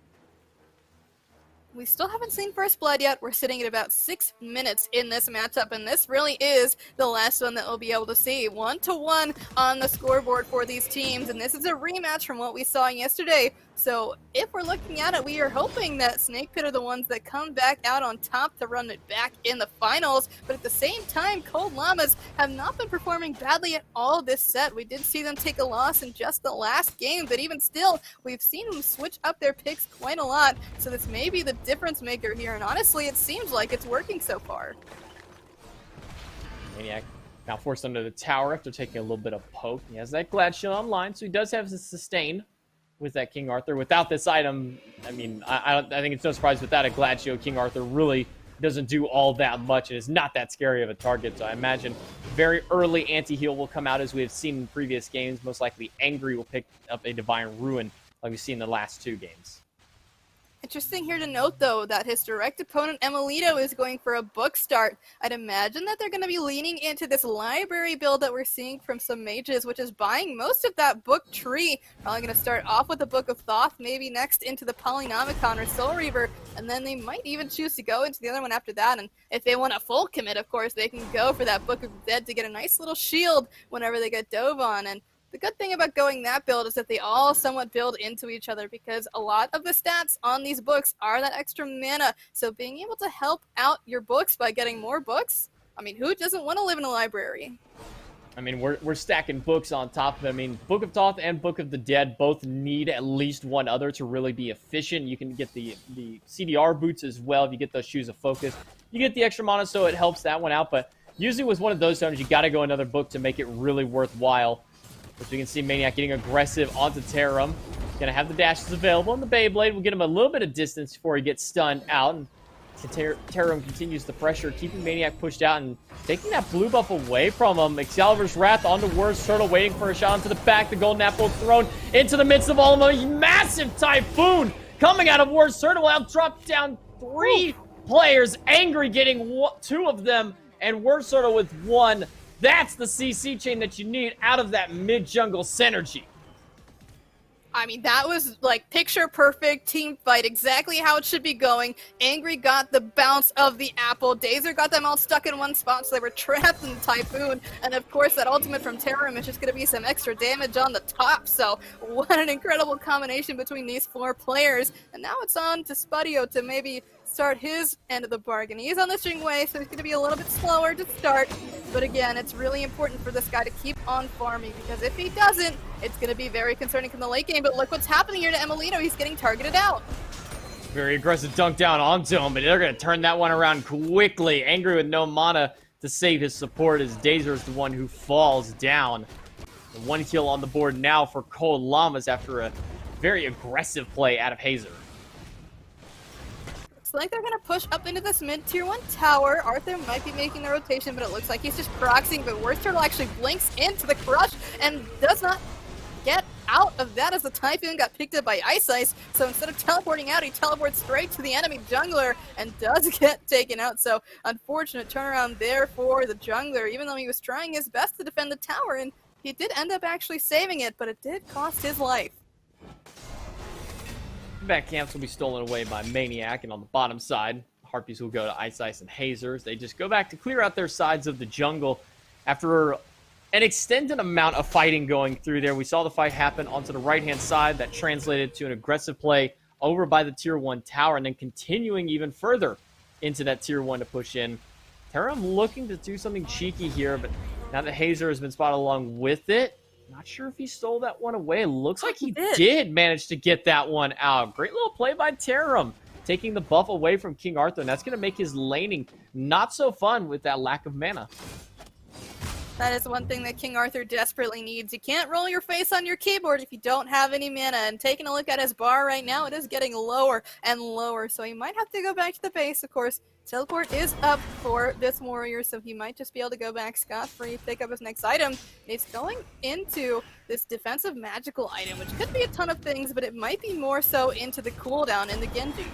We still haven't seen first blood yet. We're sitting at about 6 minutes in this matchup, and this really is the last one that we'll be able to see. 1-1 on the scoreboard for these teams, and this is a rematch from what we saw yesterday. So if we're looking at it, we are hoping that SnakePit are the ones that come back out on top to run it back in the finals. But at the same time, Cold Llamas have not been performing badly at all this set. We did see them take a loss in just the last game, but even still, we've seen them switch up their picks quite a lot. So this may be the difference maker here, and honestly, it seems like it's working so far. maniaK now forced under the tower after taking a little bit of poke. He has that Glad Shield online, so he does have his sustain with that King Arthur. Without this item, I mean, I think it's no surprise without a Glad Shield, King Arthur really doesn't do all that much. It is not that scary of a target, so I imagine very early anti-heal will come out as we have seen in previous games. Most likely Angry will pick up a Divine Ruin like we've seen in the last 2 games. Interesting here to note, though, that his direct opponent, emilitoo, is going for a book start. I'd imagine that they're going to be leaning into this library build that we're seeing from some mages, which is buying most of that book tree. Probably going to start off with the Book of Thoth, maybe next into the Polynomicon or Soul Reaver, and then they might even choose to go into the other one after that. And if they want a full commit, of course, they can go for that Book of Dead to get a nice little shield whenever they get dove on. And the good thing about going that build is that they all somewhat build into each other, because a lot of the stats on these books are that extra mana. So being able to help out your books by getting more books, I mean, who doesn't want to live in a library? I mean, we're stacking books on top of it. I mean, Book of Thoth and Book of the Dead both need at least one other to really be efficient. You can get the CDR boots as well if you get those Shoes of Focus. You get the extra mana, so it helps that one out. But usually with one of those items, you got to go another book to make it really worthwhile. As we can see, maniaK getting aggressive onto Terrorem. Gonna have the dashes available, and the Beyblade will get him a little bit of distance before he gets stunned out. And Terrorem continues the pressure, keeping maniaK pushed out and taking that blue buff away from him. Excalibur's Wrath onto WorstTurttle, waiting for a shot onto the back. The golden apple thrown into the midst of all of them. A massive typhoon coming out of WorstTurttle. Will have dropped down 3 players. Angry getting 2 of them, and WorstTurtle with 1. That's the CC chain that you need out of that mid-jungle synergy. I mean, that was like picture perfect team fight, exactly how it should be going. Angry got the bounce of the apple. Dazer got them all stuck in one spot, so they were trapped in the typhoon. And of course, that ultimate from Terrorem is just going to be some extra damage on the top. So what an incredible combination between these 4 players. And now it's on to Spudio to maybe start his end of the bargain. He's on the string way, so he's going to be a little bit slower to start. But again, it's really important for this guy to keep on farming, because if he doesn't, it's going to be very concerning in the late game. But look what's happening here to emilitoo. He's getting targeted out. Very aggressive dunk down onto him, but they're going to turn that one around quickly. Angry with no mana to save his support, as Dazer is the one who falls down. The 1 kill on the board now for Cold Llamas after a very aggressive play out of Hayzer. Looks like they're going to push up into this mid-tier 1 tower. Arthur might be making the rotation, but it looks like he's just proxying. But WorstTurttle actually blinks into the crush and does not get out of that as the Typhoon got picked up by iceice. So instead of teleporting out, he teleports straight to the enemy jungler and does get taken out. So unfortunate turnaround there for the jungler, even though he was trying his best to defend the tower, and he did end up actually saving it, but it did cost his life. Back camps will be stolen away by maniaK, and on the bottom side, Harpies will go to iceice and Hayzers. They just go back to clear out their sides of the jungle after an extended amount of fighting going through there. We saw the fight happen onto the right-hand side. That translated to an aggressive play over by the Tier 1 tower, and then continuing even further into that Tier 1 to push in. Terrorem looking to do something cheeky here, but now that Hayzer has been spotted along with it, not sure if he stole that one away. Looks like he did manage to get that one out. Great little play by Terrorem, taking the buff away from King Arthur, and that's going to make his laning not so fun with that lack of mana. That is one thing that King Arthur desperately needs. You can't roll your face on your keyboard if you don't have any mana. And taking a look at his bar right now, it is getting lower and lower. So he might have to go back to the base, of course. Teleport is up for this warrior, so he might just be able to go back scot-free, pick up his next item. He's going into this defensive magical item, which could be a ton of things, but it might be more so into the cooldown in the Genji.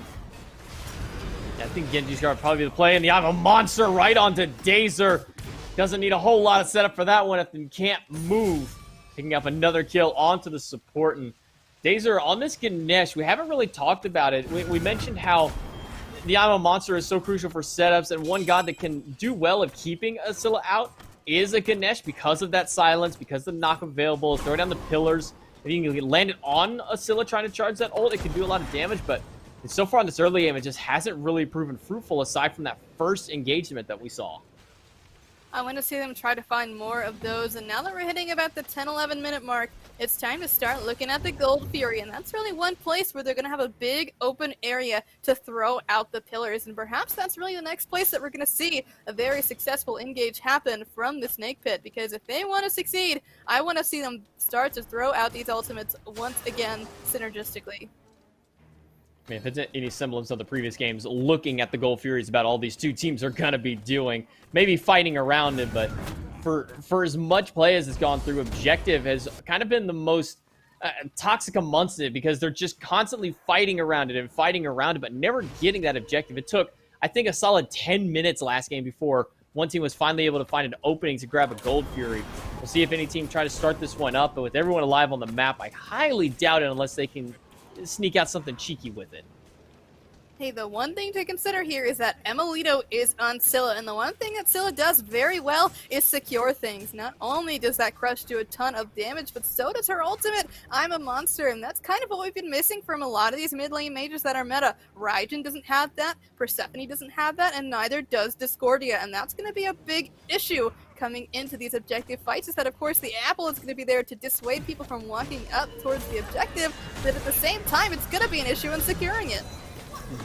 Yeah, I think Genji's going to probably be the play, and you have a monster right onto Dazer. Doesn't need a whole lot of setup for that one if he can't move. Picking up another kill onto the support. And Dazer, on this Ganesh, we haven't really talked about it. We mentioned how the Llama monster is so crucial for setups, and one god that can do well of keeping a Scylla out is a Ganesh because of that silence, because of the knock available, throw down the pillars. If you can land it on a Scylla trying to charge that ult, it can do a lot of damage, but so far in this early game, it just hasn't really proven fruitful aside from that first engagement that we saw. I want to see them try to find more of those, and now that we're hitting about the 10-11 minute mark, it's time to start looking at the Gold Fury, and that's really one place where they're going to have a big open area to throw out the pillars, and perhaps that's really the next place that we're going to see a very successful engage happen from the Snake Pit, because if they want to succeed, I want to see them start to throw out these ultimates once again synergistically. I mean, if it's any semblance of the previous games, looking at the Gold Furies about all these two teams are going to be doing, maybe fighting around it, but for as much play as it's gone through, Objective has kind of been the most toxic amongst it because they're just constantly fighting around it, but never getting that objective. It took, I think, a solid 10 minutes last game before one team was finally able to find an opening to grab a Gold Fury. We'll see if any team try to start this one up, but with everyone alive on the map, I highly doubt it unless they can sneak out something cheeky with it. Hey, the one thing to consider here is that emilitoo is on Scylla, and the one thing that Scylla does very well is secure things. Not only does that crush do a ton of damage, but so does her ultimate, I'm a monster, and that's kind of what we've been missing from a lot of these mid lane mages that are meta. Raijin doesn't have that, Persephone doesn't have that, and neither does Discordia, and that's going to be a big issue coming into these objective fights, is that of course the apple is going to be there to dissuade people from walking up towards the objective, but at the same time it's going to be an issue in securing it.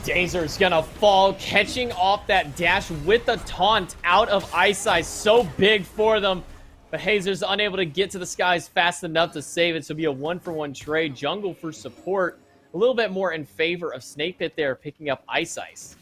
Dazer's gonna fall, catching off that dash with the taunt out of iceice. So big for them, but Hayzer's unable to get to the skies fast enough to save it, so it'll be a one-for-one trade. Jungle for support, a little bit more in favor of Snake Pit there, picking up iceice.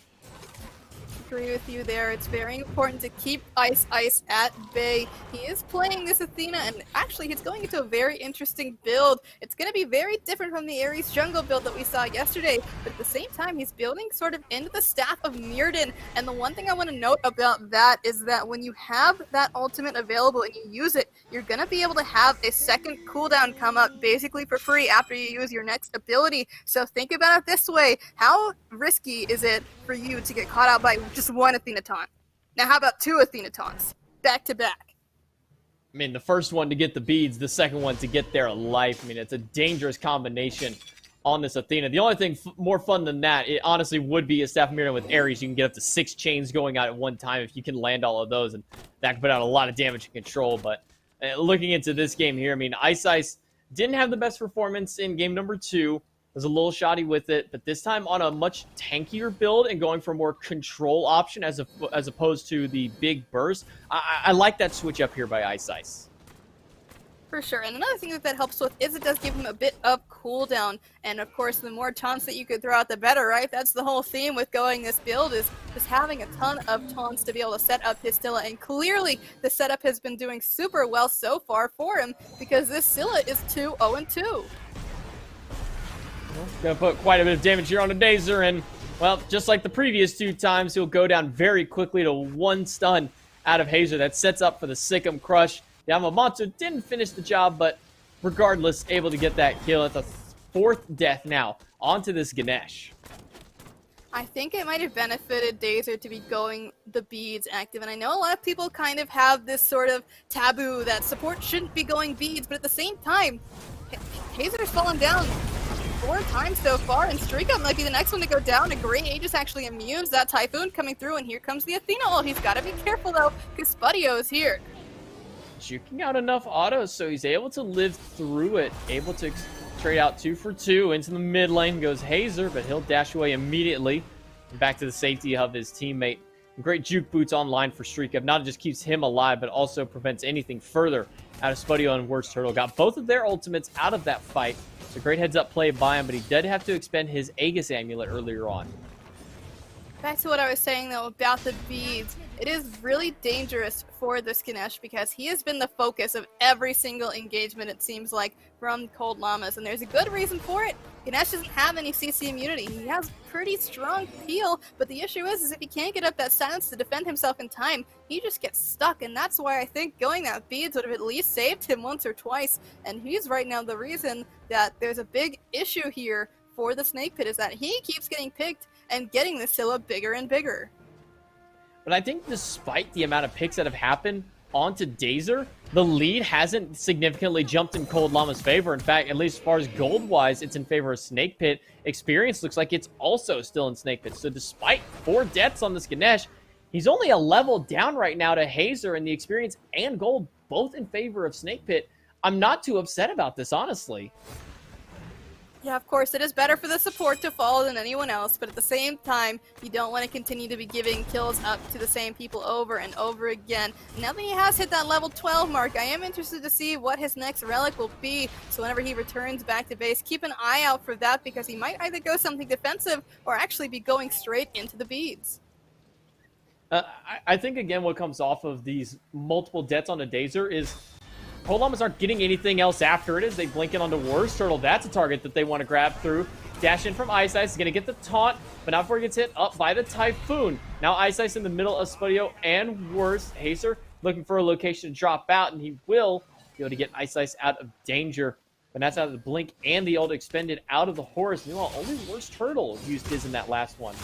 Agree with you there. It's very important to keep iceice at bay. He is playing this Athena, and actually he's going into a very interesting build. It's going to be very different from the Ares jungle build that we saw yesterday, but at the same time he's building sort of into the staff of Mirrodin, and the one thing I want to note about that is that when you have that ultimate available and you use it, you're going to be able to have a second cooldown come up basically for free after you use your next ability. So think about it this way: how risky is it for you to get caught out by just one Athena taunt? Now how about two Athena taunts back to back? I mean, the first one to get the beads, the second one to get their life. I mean, it's a dangerous combination on this Athena. The only thing more fun than that, it honestly would be a Staff of Mirrodin with Ares. You can get up to 6 chains going out at one time if you can land all of those, and that can put out a lot of damage and control. But looking into this game here, I mean, iceice didn't have the best performance in game number 2. Was a little shoddy with it, but this time on a much tankier build and going for a more control option as opposed to the big burst. I like that switch up here by iceice. For sure, and another thing that helps with is it does give him a bit of cooldown, and of course the more taunts that you could throw out the better, right? That's the whole theme with going this build, is just having a ton of taunts to be able to set up his Scylla, and clearly the setup has been doing super well so far for him because this Scylla is 2-0-2. Gonna put quite a bit of damage here on a Dazer, and, well, just like the previous 2 times, he'll go down very quickly to 1 stun out of Hayzer. That sets up for the Sikkim Crush. The Yamamoto didn't finish the job, but regardless, able to get that kill. It's a 4th death now onto this Ganesh. I think it might have benefited Dazer to be going the beads active, and I know a lot of people kind of have this sort of taboo that support shouldn't be going beads, but at the same time, Hayzer's fallen down 4 times so far, and StreakUp might be the next one to go down. A great Aegis actually immunes that Typhoon coming through, and here comes the Athena ult. He's got to be careful though, because Spudio is here. Juking out enough autos, so he's able to live through it, able to trade out 2 for 2. Into the mid lane goes Hayzer, but he'll dash away immediately. Back to the safety of his teammate. Great juke boots online for StreakUp. Not just keeps him alive, but also prevents anything further out of Spudio and WorstTurttle. Got both of their ultimates out of that fight. So great heads-up play by him, but he did have to expend his Aegis amulet earlier on. Back to what I was saying though about the beads, it is really dangerous for this Ganesh because he has been the focus of every single engagement, it seems like, from Cold Llamas, and there's a good reason for it. Ganesh doesn't have any CC immunity. He has pretty strong peel, but the issue is if he can't get up that silence to defend himself in time, he just gets stuck, and that's why I think going that beads would have at least saved him once or twice, and he's right now the reason that there's a big issue here for the Snake Pit, is that he keeps getting picked and getting the Scylla bigger and bigger. But I think despite the amount of picks that have happened onto Dazer, the lead hasn't significantly jumped in Cold Llama's favor. In fact, at least as far as gold-wise, it's in favor of Snake Pit. Experience looks like it's also still in Snake Pit. So despite 4 deaths on this Ganesh, he's only a level down right now to Hayzer, and the experience and gold both in favor of Snake Pit. I'm not too upset about this, honestly. Yeah, of course, it is better for the support to fall than anyone else, but at the same time, you don't want to continue to be giving kills up to the same people over and over again. Now that he has hit that level 12 mark, I am interested to see what his next relic will be, so whenever he returns back to base, keep an eye out for that, because he might either go something defensive or actually be going straight into the beads. I think, again, what comes off of these multiple deaths on a Dazer is Cold Llamas aren't getting anything else after it as they blink it onto WorstTurttle. That's a target that they want to grab through. Dash in from iceice. Is going to get the taunt, but not before he gets hit up by the Typhoon. Now iceice in the middle of Spudio and Hayzer looking for a location to drop out, and he will be able to get iceice out of danger. But that's out of the blink and the ult expended out of the Horus. Meanwhile, only WorstTurttle used his in that last one.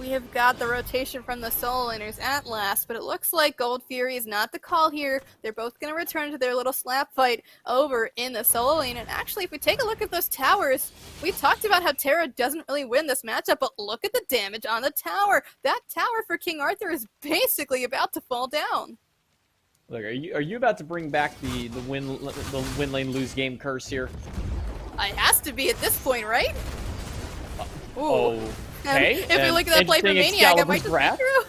We have got the rotation from the solo laners at last, but it looks like Gold Fury is not the call here. They're both going to return to their little slap fight over in the solo lane. And actually, if we take a look at those towers, we talked about how Terra doesn't really win this matchup, but look at the damage on the tower. That tower for King Arthur is basically about to fall down. Look, are you about to bring back the win lane lose game curse here? It has to be at this point, right? Ooh. Okay. If we look at that play from maniaKK, it might just be true.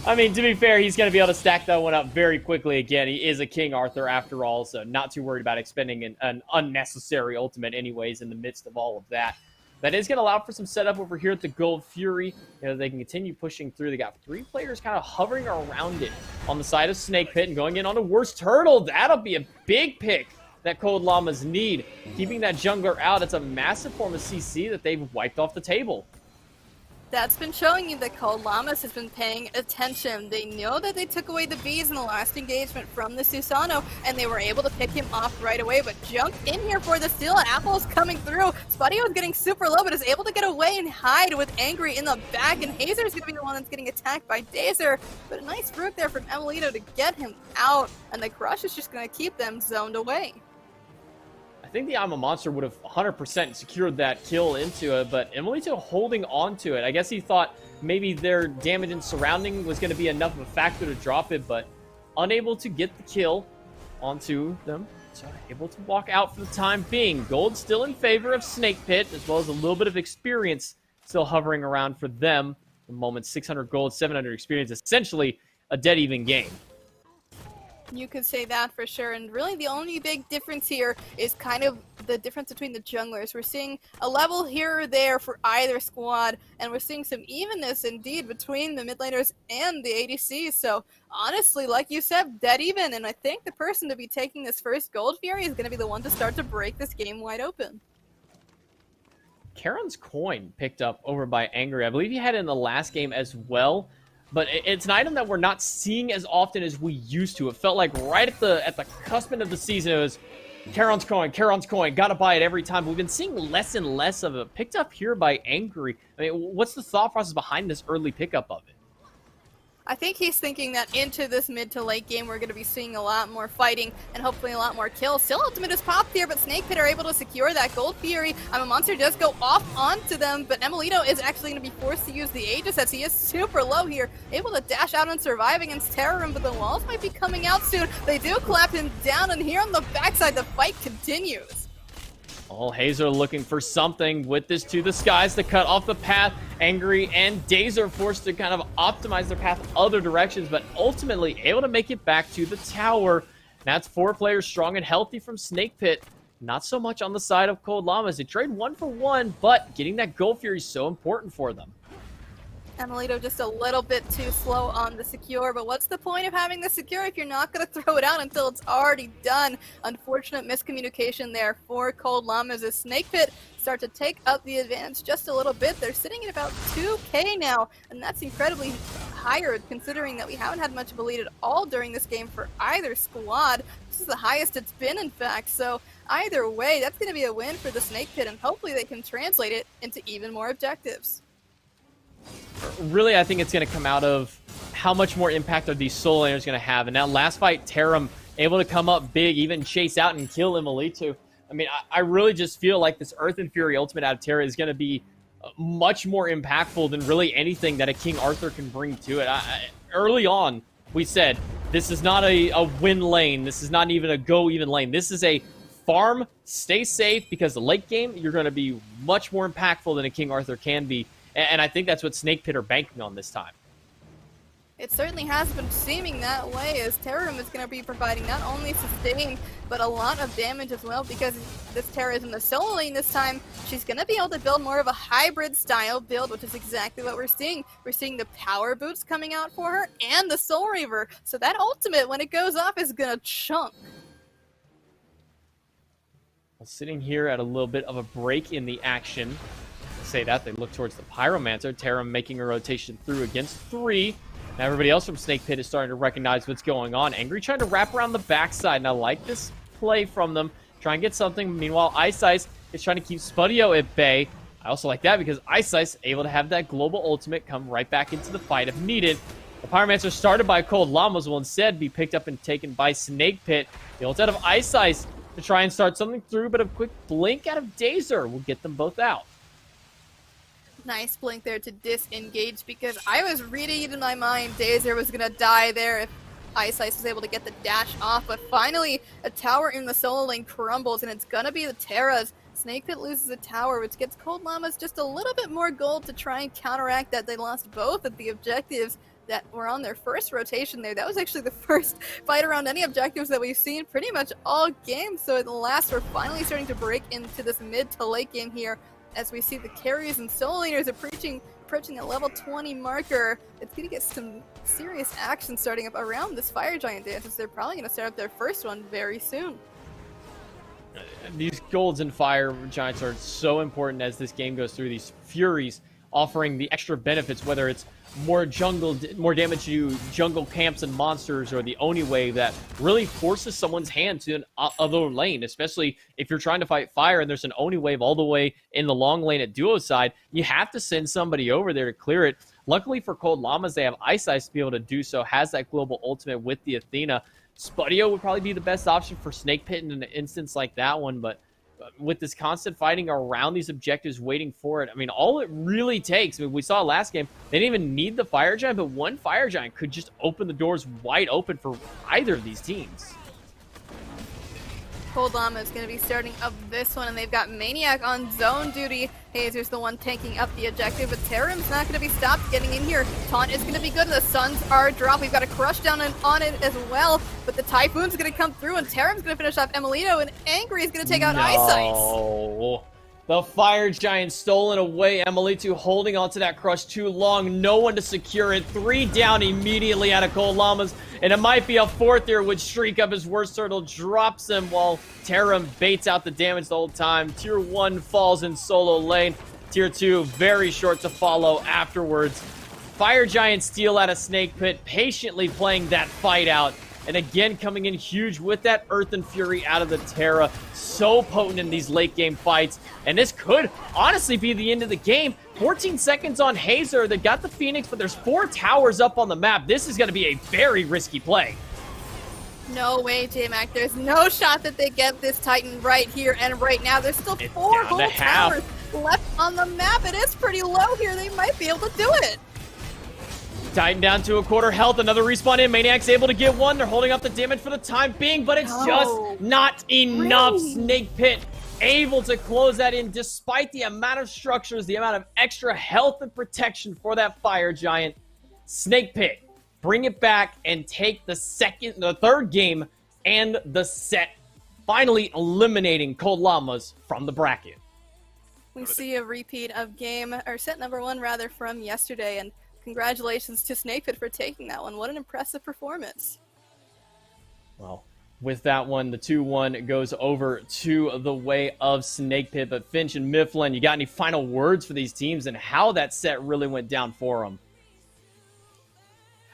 I mean, to be fair, he's going to be able to stack that one up very quickly again. He is a King Arthur after all, so not too worried about expending an unnecessary ultimate anyways in the midst of all of that. That is going to allow for some setup over here at the Gold Fury. You know, they can continue pushing through. They got 3 players kind of hovering around it on the side of Snake Pit and going in on the WorstTurttle. That'll be a big pick that Cold Llamas need. Keeping that jungler out, it's a massive form of CC that they've wiped off the table. That's been showing you that Cold Llamas has been paying attention. They know that they took away the bees in the last engagement from the Susano, and they were able to pick him off right away, but jumped in here for the steal. Apple's coming through. Spudio is getting super low, but is able to get away and hide with Angry in the back, and Hayzer is going to be the one that's getting attacked by Dazer. But a nice root there from emilitoo to get him out, and the Crush is just going to keep them zoned away. I think the I'm a Monster would have 100% secured that kill into it, but emilitoo holding on to it. I guess he thought maybe their damage and surrounding was going to be enough of a factor to drop it, but unable to get the kill onto them. So able to walk out for the time being. Gold still in favor of Snake Pit, as well as a little bit of experience still hovering around for them. The moment 600 gold, 700 experience, essentially a dead even game. You could say that for sure, and really the only big difference here is kind of the difference between the junglers. We're seeing a level here or there for either squad, and we're seeing some evenness indeed between the mid laners and the ADCs. So honestly, like you said, dead even, and I think the person to be taking this first Gold Fury is going to be the one to start to break this game wide open. Karon's coin picked up over by Angry. I believe he had it in the last game as well. But it's an item that we're not seeing as often as we used to. It felt like right at the cusp of the season, it was Charon's coin, gotta buy it every time. We've been seeing less and less of it. Picked up here by Angry. I mean, what's the thought process behind this early pickup of it? I think he's thinking that into this mid to late game, we're going to be seeing a lot more fighting and hopefully a lot more kills. Still, ultimate is popped here, but Snake Pit are able to secure that Gold Fury. A monster does go off onto them, but emilitoo is actually going to be forced to use the Aegis as he is super low here, able to dash out and survive against Terrorem, but the walls might be coming out soon. They do clap him down, and here on the backside, the fight continues. Oh, Hayzer looking for something with this to the skies to cut off the path. Angry and Dazer forced to kind of optimize their path other directions, but ultimately able to make it back to the tower. That's 4 players strong and healthy from Snake Pit. Not so much on the side of Cold Llamas. They trade 1 for 1, but getting that Gold Fury is so important for them. emilitoo just a little bit too slow on the secure, but what's the point of having the secure if you're not going to throw it out until it's already done? Unfortunate miscommunication there for Cold Llamas as Snake Pit start to take up the advantage just a little bit. They're sitting at about 2k now, and that's incredibly higher considering that we haven't had much of a lead at all during this game for either squad. This is the highest it's been, in fact, so either way, that's going to be a win for the Snake Pit, and hopefully they can translate it into even more objectives. Really, I think it's going to come out of how much more impact are these solo laners going to have. And that last fight, Terrorem able to come up big, even chase out and kill emilitoo. I mean, I really just feel like this Earth and Fury ultimate out of Terra is going to be much more impactful than really anything that a King Arthur can bring to it. Early on, we said, this is not a win lane. This is not even a go even lane. This is a farm, stay safe, because the late game, you're going to be much more impactful than a King Arthur can be. And I think that's what Snake Pit are banking on this time. It certainly has been seeming that way, as Terrorem is going to be providing not only sustain, but a lot of damage as well, because this Terra is in the solo lane this time. She's going to be able to build more of a hybrid style build, which is exactly what we're seeing. We're seeing the power boots coming out for her, and the Soul Reaver. So that ultimate, when it goes off, is going to chunk. Well, sitting here at a little bit of a break in the action. Say that, they look towards the Pyromancer. Terrorem making a rotation through against 3. Now everybody else from Snake Pit is starting to recognize what's going on. Angry trying to wrap around the backside, and I like this play from them. Try and get something. Meanwhile, iceice is trying to keep Spudio at bay. I also like that because iceice able to have that global ultimate come right back into the fight if needed. The Pyromancer started by Cold Llamas will instead be picked up and taken by Snake Pit. The ult out of iceice to try and start something through, but a quick blink out of Dazer will get them both out. Nice blink there to disengage, because I was reading it in my mind Dazer was going to die there if iceice was able to get the dash off, but finally a tower in the solo lane crumbles, and it's going to be the Terras. Snake Pit loses a tower, which gets Cold Llamas just a little bit more gold to try and counteract that. They lost both of the objectives that were on their first rotation there. That was actually the first fight around any objectives that we've seen pretty much all game, so at the last we're finally starting to break into this mid to late game here, as we see the carries and solo laners approaching the level 20 marker. It's going to get some serious action starting up around this Fire Giant dance, as they're probably going to start up their first one very soon. These golds and Fire Giants are so important as this game goes through. These Furies offering the extra benefits, whether it's more damage to jungle camps and monsters, or the Oni wave that really forces someone's hand to an other lane, especially if you're trying to fight fire and there's an Oni wave all the way in the long lane at duo side. You have to send somebody over there to clear it. Luckily for Cold Llamas, they have iceice to be able to do so, has that global ultimate with the Athena. Spudio would probably be the best option for Snake Pit in an instance like that one, but with this constant fighting around these objectives, waiting for it, I mean, all it really takes, I mean, we saw last game, they didn't even need the Fire Giant, but one Fire Giant could just open the doors wide open for either of these teams. Cold Llama is going to be starting up this one, and they've got maniaKK on zone duty. Hayzer's the one taking up the objective, but Terrorem's not going to be stopped getting in here. Taunt is going to be good. The Suns are dropped. We've got a crush down on it as well, but the Typhoon's going to come through, and Terrorem's going to finish off emilitoo, and Angry is going to take out iceice. The Fire Giant stolen away. emilitoo holding onto that crush too long. No one to secure it. 3 down immediately out of Cold Llamas. And it might be a 4th here with StreakUp as WorstTurttle drops him while Terrorem baits out the damage the whole time. Tier 1 falls in solo lane. Tier 2 very short to follow afterwards. Fire Giant steal out of Snake Pit, patiently playing that fight out. And again, coming in huge with that Earth and Fury out of the Terra. So potent in these late game fights. And this could honestly be the end of the game. 14 seconds on Hayzer. They got the Phoenix, but there's 4 towers up on the map. This is going to be a very risky play. No way, J-Mac. There's no shot that they get this Titan right here and right now. There's still 4 whole towers left on the map. It is pretty low here. They might be able to do it. Titan down to a quarter health. Another respawn in. maniaK's able to get one. They're holding up the damage for the time being, but it's just not enough. Really? Snake Pit able to close that in despite the amount of structures, the amount of extra health and protection for that fire giant. Snake Pit, bring it back and take the third game and the set, finally eliminating Cold Llamas from the bracket. We see a repeat of set number 1 rather from yesterday, and congratulations to Snake Pit for taking that one. What an impressive performance. Well, with that one, the 2-1 goes over to the way of Snake Pit. But Finch and Mifflin, you got any final words for these teams and how that set really went down for them?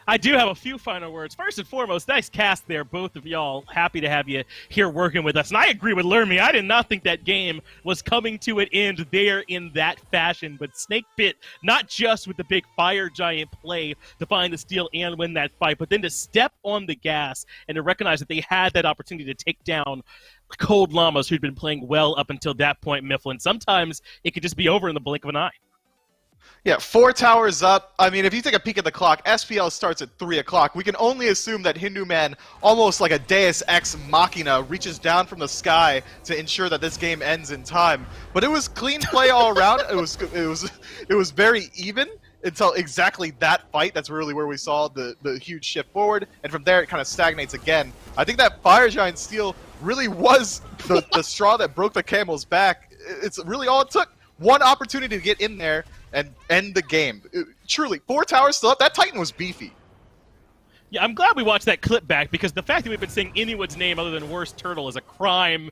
I do have a few final words. First and foremost, nice cast there, both of y'all. Happy to have you here working with us. And I agree with Lermy. I did not think that game was coming to an end there in that fashion. But Snake Pit, not just with the big fire giant play to find the steal and win that fight, but then to step on the gas and to recognize that they had that opportunity to take down Cold Llamas, who'd been playing well up until that point, Mifflin. Sometimes it could just be over in the blink of an eye. Yeah, 4 towers up. I mean, if you take a peek at the clock, SPL starts at 3 o'clock. We can only assume that Hindu Man, almost like a Deus Ex Machina, reaches down from the sky to ensure that this game ends in time. But it was clean play all around. It was very even until exactly that fight. That's really where we saw the huge shift forward, and from there it kind of stagnates again. I think that Fire Giant steal really was the straw that broke the camel's back. It's really all it took. One opportunity to get in there and end the game. Truly, 4 towers still up. That Titan was beefy. Yeah, I'm glad we watched that clip back, because the fact that we've been saying anyone's name other than WorstTurttle is a crime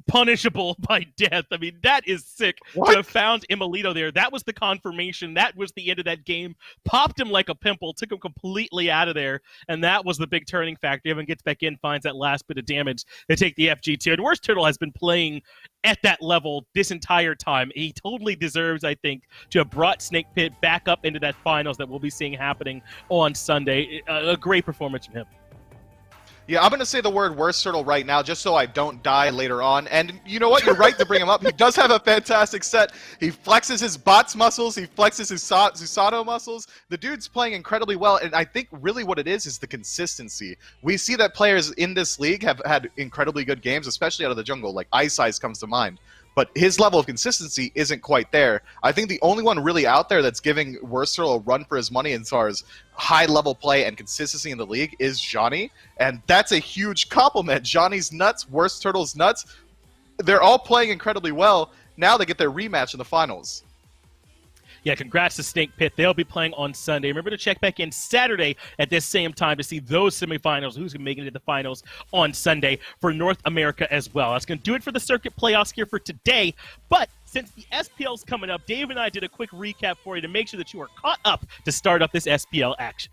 punishable by death. I mean, that is sick. What? To have found emilitoo there. That was the confirmation. That was the end of that game. Popped him like a pimple, took him completely out of there, and that was the big turning factor. Evan gets back in, finds that last bit of damage to take the FG2. And WorstTurttle has been playing at that level this entire time. He totally deserves, I think, to have brought Snake Pit back up into that finals that we'll be seeing happening on Sunday. A great performance from him. Yeah, I'm going to say the word WorstTurttle right now just so I don't die later on. And you know what? You're right to bring him up. He does have a fantastic set. He flexes his bots muscles. He flexes his Susato muscles. The dude's playing incredibly well. And I think really what it is the consistency. We see that players in this league have had incredibly good games, especially out of the jungle. Like iceice comes to mind. But his level of consistency isn't quite there. I think the only one really out there that's giving WorstTurtle a run for his money as far as high-level play and consistency in the league is Johnny, and that's a huge compliment. Johnny's nuts, WorstTurtle's nuts. They're all playing incredibly well. Now they get their rematch in the finals. Yeah, congrats to Snake Pit. They'll be playing on Sunday. Remember to check back in Saturday at this same time to see those semifinals, who's going to make it into the finals on Sunday for North America as well. That's going to do it for the circuit playoffs here for today. But since the SPL's coming up, Dave and I did a quick recap for you to make sure that you are caught up to start up this SPL action.